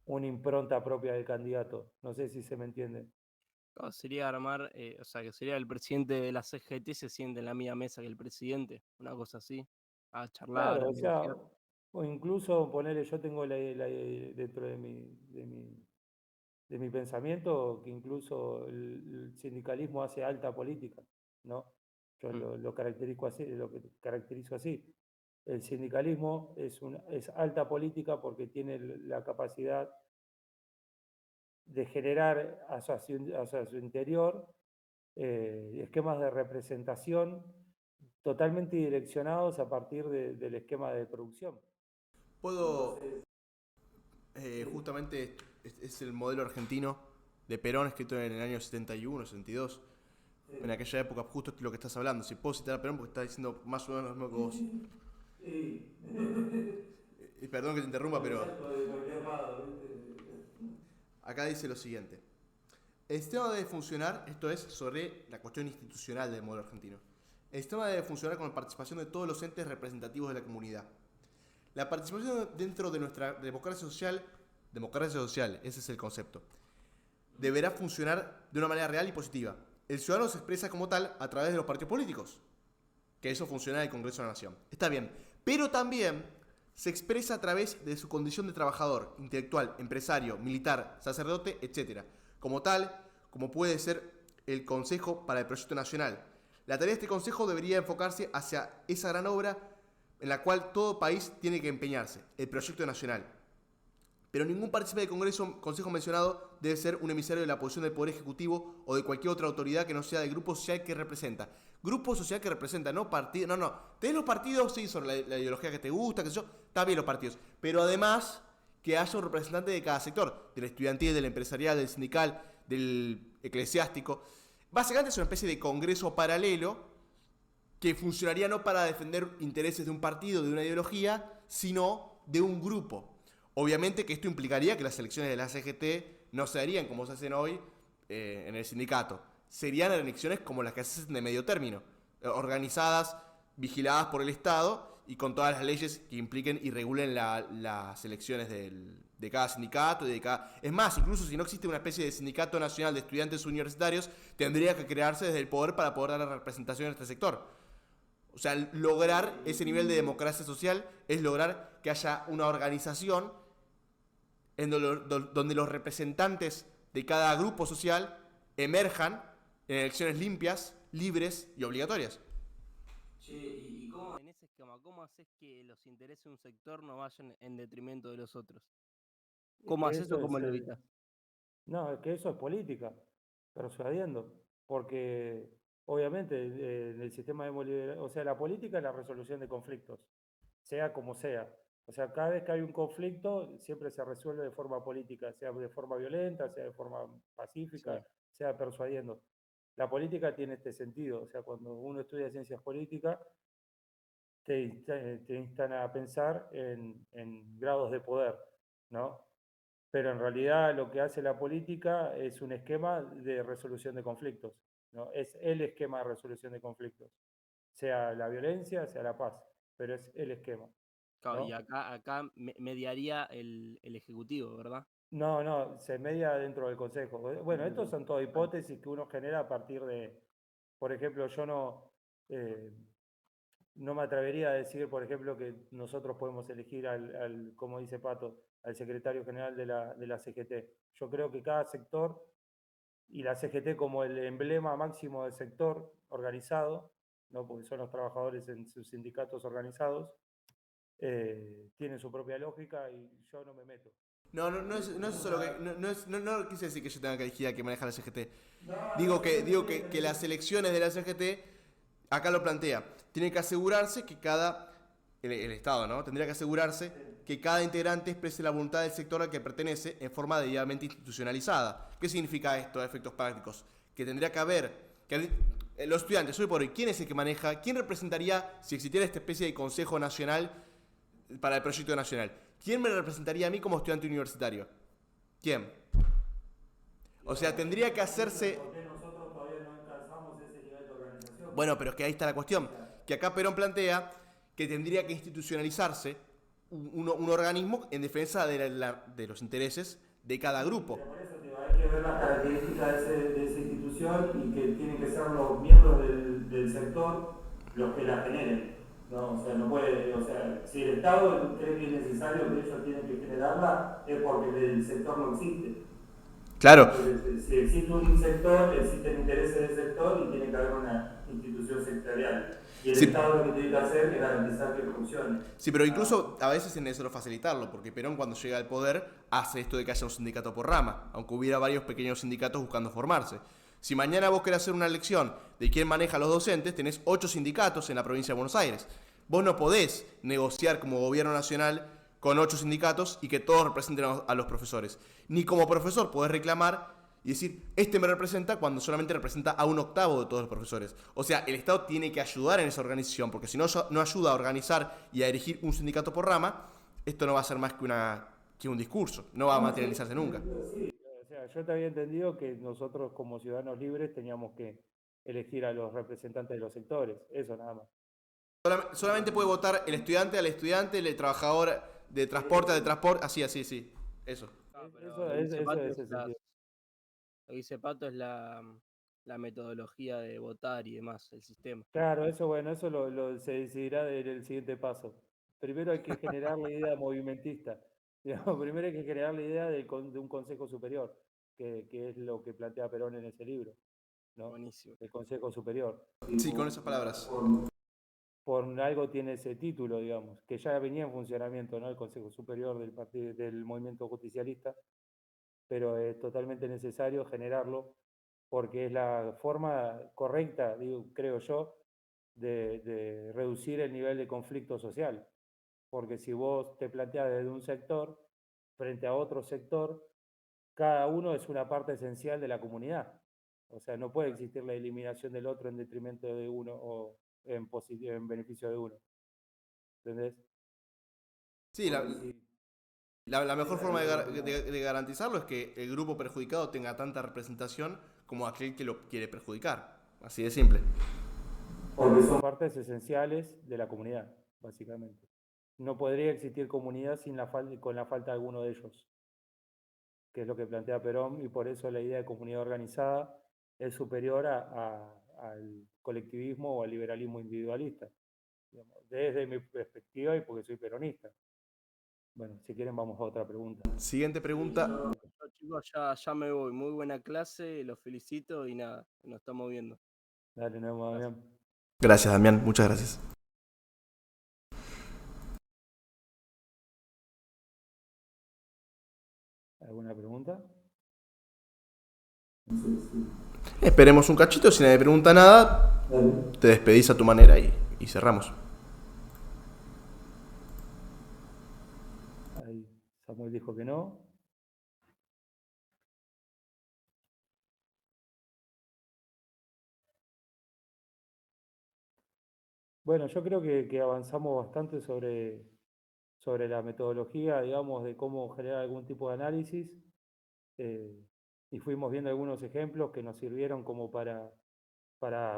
una impronta propia del candidato. No sé si se me entiende. Sería armar, o sea, que sería el presidente de la CGT se siente en la misma mesa que el presidente, una cosa así, a charlar, Claro, a o sea, negociar. o incluso ponerle, yo tengo dentro de mi pensamiento que incluso el sindicalismo hace alta política, ¿no? Yo lo caracterizo así, lo que caracterizo así. El sindicalismo es alta política porque tiene la capacidad de generar hacia su interior esquemas de representación totalmente direccionados a partir del esquema de producción. Puedo, justamente es el modelo argentino de Perón escrito en el año 71, 72. En aquella época, justo lo que estás hablando. Si puedo citar a Perón porque está diciendo más o menos lo mismo que vos. Y perdón que te interrumpa, pero acá dice lo siguiente. El sistema debe funcionar, esto es sobre la cuestión institucional del modelo argentino. El sistema debe funcionar con la participación de todos los entes representativos de la comunidad. La participación dentro de nuestra democracia social, ese es el concepto, deberá funcionar de una manera real y positiva. El ciudadano se expresa como tal a través de los partidos políticos, que eso funciona en el Congreso de la Nación. Está bien, pero también se expresa a través de su condición de trabajador, intelectual, empresario, militar, sacerdote, etc. Como tal, como puede ser el Consejo para el Proyecto Nacional. La tarea de este Consejo debería enfocarse hacia esa gran obra en la cual todo país tiene que empeñarse, el Proyecto Nacional. Pero ningún participante del consejo mencionado debe ser un emisario de la posición del Poder Ejecutivo o de cualquier otra autoridad que no sea del grupo social que representa. Grupo social que representa, no partido. No. Tenés los partidos, sí, sobre la ideología que te gusta, qué sé yo, está bien los partidos. Pero además, que haya un representante de cada sector, del estudiantil, del empresarial, del sindical, del eclesiástico. Básicamente es una especie de congreso paralelo que funcionaría no para defender intereses de un partido, de una ideología, sino de un grupo. Obviamente que esto implicaría que las elecciones de la CGT no se harían como se hacen hoy en el sindicato. Serían elecciones como las que se hacen de medio término, organizadas, vigiladas por el Estado y con todas las leyes que impliquen y regulen las elecciones de cada sindicato y de cada... Es más, incluso si no existe una especie de sindicato nacional de estudiantes universitarios, tendría que crearse desde el poder para poder dar representación a este sector. O sea, lograr ese nivel de democracia social es lograr que haya una organización donde los representantes de cada grupo social emerjan en elecciones limpias, libres y obligatorias. Che, ¿y cómo en ese esquema, cómo haces que los intereses de un sector no vayan en detrimento de los otros? ¿Cómo haces o cómo lo evitas? No, es que eso es política, persuadiendo, porque obviamente en el sistema demoliberal, o sea, la política es la resolución de conflictos, sea como sea. O sea, cada vez que hay un conflicto, siempre se resuelve de forma política, sea de forma violenta, sea de forma pacífica, Sí. sea persuadiendo. La política tiene este sentido, o sea, cuando uno estudia ciencias políticas, te instan a pensar en grados de poder, ¿no? Pero en realidad lo que hace la política es un esquema de resolución de conflictos, ¿no? Es el esquema de resolución de conflictos, sea la violencia, sea la paz, pero es el esquema, Claro, ¿no? y acá mediaría el Ejecutivo, ¿verdad? No, se media dentro del Consejo. Bueno, estos son todas hipótesis que uno genera a partir de, por ejemplo, yo no me atrevería a decir, por ejemplo, que nosotros podemos elegir como dice Pato, al secretario general de la CGT. Yo creo que cada sector, y la CGT como el emblema máximo del sector organizado, ¿no? Porque son los trabajadores en sus sindicatos organizados, tienen su propia lógica y yo no me meto. No es solo que. No quise decir que yo tenga que elegir a que maneja la CGT. Digo que las elecciones de la CGT, acá lo plantea, tienen que asegurarse que el Estado, ¿no? Tendría que asegurarse que cada integrante exprese la voluntad del sector al que pertenece en forma debidamente institucionalizada. ¿Qué significa esto a efectos prácticos? Que tendría que haber. Los estudiantes, hoy por hoy, ¿quién es el que maneja? ¿Quién representaría, si existiera esta especie de Consejo Nacional para el proyecto nacional? ¿Quién me representaría a mí como estudiante universitario? ¿Quién? O sea, tendría que hacerse... ¿Por qué nosotros todavía no alcanzamos ese nivel de organización? Bueno, pero es que ahí está la cuestión. Que acá Perón plantea que tendría que institucionalizarse un organismo en defensa de los intereses de cada grupo. Por eso te digo, hay que ver las características de esa institución y que tienen que ser los miembros del sector los que la generen. No, o sea, no puede, o sea, si el Estado cree que es necesario que ellos tienen que generarla, es porque el sector no existe. Claro. Entonces, si existe un sector, existen intereses del sector y tiene que haber una institución sectorial. Y el Estado lo que tiene que hacer es garantizar que funcione. Sí, pero incluso a veces es necesario facilitarlo, porque Perón cuando llega al poder hace esto de que haya un sindicato por rama, aunque hubiera varios pequeños sindicatos buscando formarse. Si mañana vos querés hacer una elección de quién maneja a los docentes, tenés 8 sindicatos en la provincia de Buenos Aires. Vos no podés negociar como gobierno nacional con 8 sindicatos y que todos representen a los profesores. Ni como profesor podés reclamar y decir, este me representa cuando solamente representa a 1/8 de todos los profesores. O sea, el Estado tiene que ayudar en esa organización, porque si no ayuda a organizar y a erigir un sindicato por rama, esto no va a ser más que un discurso, no va a materializarse nunca. O sea, yo te había entendido que nosotros como ciudadanos libres teníamos que elegir a los representantes de los sectores, eso nada más. Solamente puede votar el estudiante al estudiante, el trabajador de transporte al de transporte, así, eso. Eso es el sentido. Lo que dice Pato es la metodología de votar y demás, el sistema. Claro, eso bueno, eso se decidirá en el siguiente paso. Primero hay que generar la idea movimentista. Digamos, primero hay que generar la idea de un consejo superior, que es lo que plantea Perón en ese libro, ¿no? Buenísimo. El consejo superior. Sí, con esas palabras. Por algo tiene ese título, digamos, que ya venía en funcionamiento, ¿no? El Consejo Superior del movimiento justicialista, pero es totalmente necesario generarlo porque es la forma correcta, creo yo, de reducir el nivel de conflicto social. Porque si vos te planteás desde un sector frente a otro sector, cada uno es una parte esencial de la comunidad. O sea, no puede existir la eliminación del otro en detrimento de uno o en beneficio de uno. ¿Entendés? Sí, la mejor forma de garantizarlo es que el grupo perjudicado tenga tanta representación como aquel que lo quiere perjudicar. Así de simple. Porque son partes esenciales de la comunidad. básicamente. No podría existir comunidad con la falta de alguno de ellos, que es lo que plantea Perón, y por eso la idea de comunidad organizada es superior al colectivismo o al liberalismo individualista, digamos, desde mi perspectiva y porque soy peronista. Bueno, si quieren vamos a otra pregunta. Siguiente pregunta. No, chicos, ya me voy. Muy buena clase, los felicito y nada, nos estamos viendo. Dale, nos vemos, Damián. Gracias, Damián. Muchas gracias. ¿Alguna pregunta? Esperemos un cachito. Si nadie pregunta nada, te despedís a tu manera y cerramos. Ahí Samuel dijo que no. Bueno, yo creo que avanzamos bastante sobre la metodología, digamos, de cómo generar algún tipo de análisis. Y fuimos viendo algunos ejemplos que nos sirvieron como para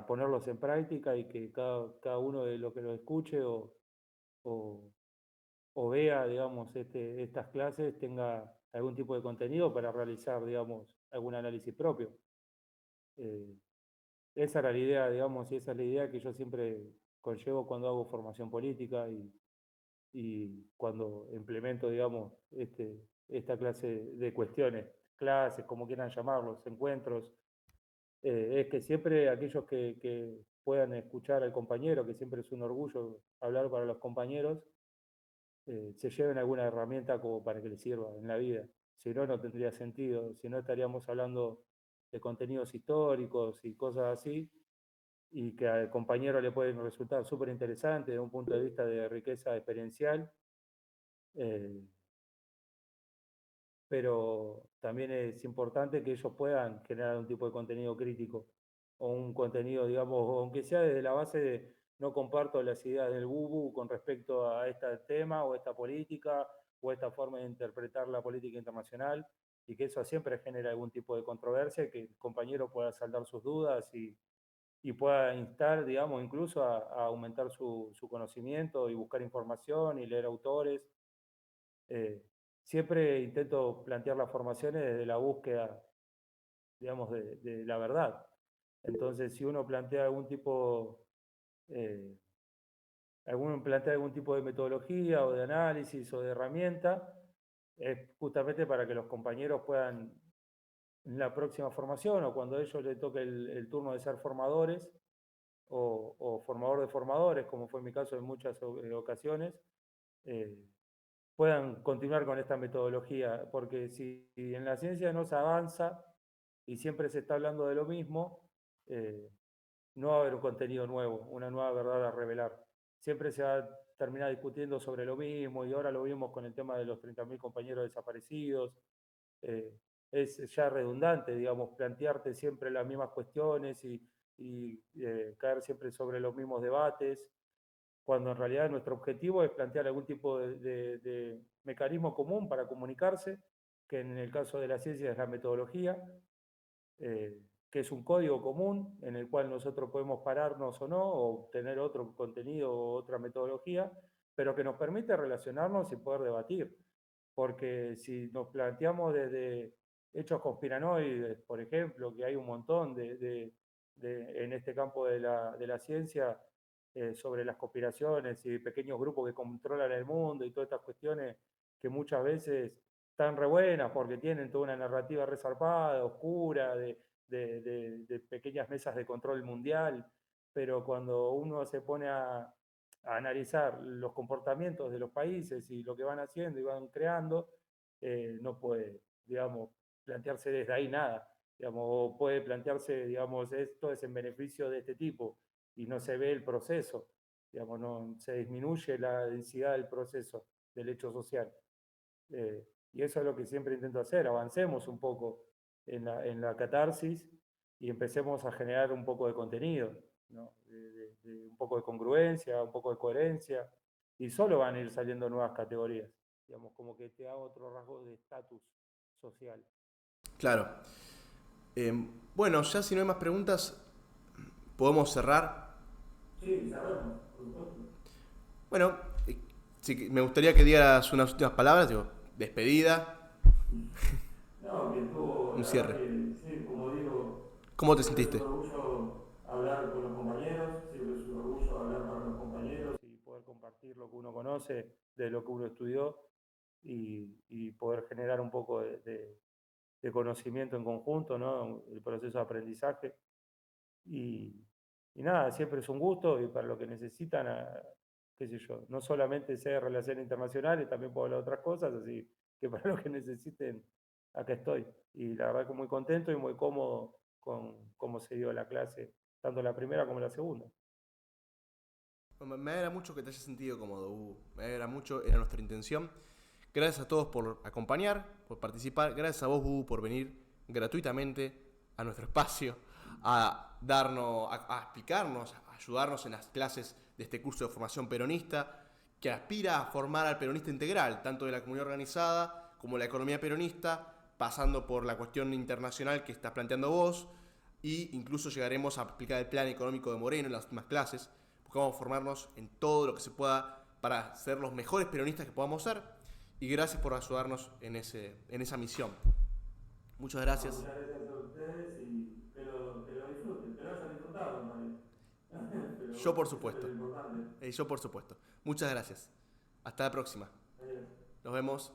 ponerlos en práctica y que cada uno de los que lo escuche o vea, digamos, estas clases tenga algún tipo de contenido para realizar, digamos, algún análisis propio. Esa era la idea, digamos, y esa es la idea que yo siempre conllevo cuando hago formación política y cuando implemento, digamos, esta clase de cuestiones, clases, como quieran llamarlos, encuentros, es que siempre aquellos que puedan escuchar al compañero, que siempre es un orgullo hablar para los compañeros, se lleven alguna herramienta como para que les sirva en la vida. Si no, no tendría sentido, si no estaríamos hablando de contenidos históricos y cosas así, y que al compañero le pueden resultar súper interesantes desde un punto de vista de riqueza experiencial, pero también es importante que ellos puedan generar un tipo de contenido crítico o un contenido, digamos, aunque sea desde la base de no comparto las ideas del bubu con respecto a este tema o esta política o esta forma de interpretar la política internacional y que eso siempre genera algún tipo de controversia, que el compañero pueda saldar sus dudas y pueda instar, digamos, incluso a aumentar su conocimiento y buscar información y leer autores. Siempre intento plantear las formaciones desde la búsqueda, digamos, de la verdad. Entonces, si uno plantea eh, plantea algún tipo de metodología o de análisis o de herramienta, es justamente para que los compañeros puedan, en la próxima formación o cuando a ellos les toque el turno de ser formadores o formador de formadores, como fue mi caso en muchas ocasiones, eh, puedan continuar con esta metodología, porque si en la ciencia no se avanza y siempre se está hablando de lo mismo, no va a haber un contenido nuevo, una nueva verdad a revelar. Siempre se va a terminar discutiendo sobre lo mismo y ahora lo vimos con el tema de los 30.000 compañeros desaparecidos. Es ya redundante, digamos, plantearte siempre las mismas cuestiones y caer siempre sobre los mismos debates, cuando en realidad nuestro objetivo es plantear algún tipo de mecanismo común para comunicarse, que en el caso de la ciencia es la metodología, que es un código común en el cual nosotros podemos pararnos o no, o tener otro contenido o otra metodología, pero que nos permite relacionarnos y poder debatir. Porque si nos planteamos desde hechos conspiranoides, por ejemplo, que hay un montón en este campo de la ciencia, sobre las conspiraciones y pequeños grupos que controlan el mundo y todas estas cuestiones que muchas veces están re buenas porque tienen toda una narrativa resarpada, oscura, de pequeñas mesas de control mundial, pero cuando uno se pone a analizar los comportamientos de los países y lo que van haciendo y van creando, no puede, digamos, plantearse desde ahí nada. Digamos, o puede plantearse, digamos, esto es en beneficio de este tipo y no se ve el proceso, digamos, no se disminuye la densidad del proceso, del hecho social. Y eso es lo que siempre intento hacer, avancemos un poco en la catarsis y empecemos a generar un poco de contenido, ¿no? De un poco de congruencia, un poco de coherencia, y solo van a ir saliendo nuevas categorías, digamos, como que te da otro rasgo de estatus social. Claro. Bueno, ya si no hay más preguntas, ¿podemos cerrar? Sí, cerramos, por supuesto. Bueno. Bueno, sí, me gustaría que digas unas últimas palabras, digo, despedida, No, que estuvo, un la cierre. verdad que, sí, como digo, ¿Cómo te siempre es sentiste? un orgullo hablar con los compañeros, siempre es un orgullo hablar para los compañeros Y poder compartir lo que uno conoce, de lo que uno estudió y poder generar un poco de conocimiento en conjunto, ¿no? El proceso de aprendizaje. Y, y nada, siempre es un gusto y para lo que necesitan, qué sé yo, no solamente sé de relaciones internacionales, también puedo hablar de otras cosas, así que para lo que necesiten, acá estoy. Y la verdad que muy contento y muy cómodo con cómo se dio la clase, tanto la primera como la segunda. Me alegra mucho que te hayas sentido cómodo, Hugo. Me alegra mucho, era nuestra intención. Gracias a todos por acompañar, por participar. Gracias a vos, Hugo, por venir gratuitamente a nuestro espacio a darnos, a explicarnos, a ayudarnos en las clases de este curso de formación peronista que aspira a formar al peronista integral, tanto de la comunidad organizada como la economía peronista, pasando por la cuestión internacional que estás planteando vos, e incluso llegaremos a explicar el plan económico de Moreno en las últimas clases. Buscamos formarnos en todo lo que se pueda para ser los mejores peronistas que podamos ser. Y gracias por ayudarnos en esa misión. Muchas gracias. Muchas gracias a ustedes y que lo disfruten, que lo hayan disfrutado también. Pero Yo por eso es supuesto. lo importante. Yo por supuesto. Muchas gracias. Hasta la próxima. Adiós. Nos vemos.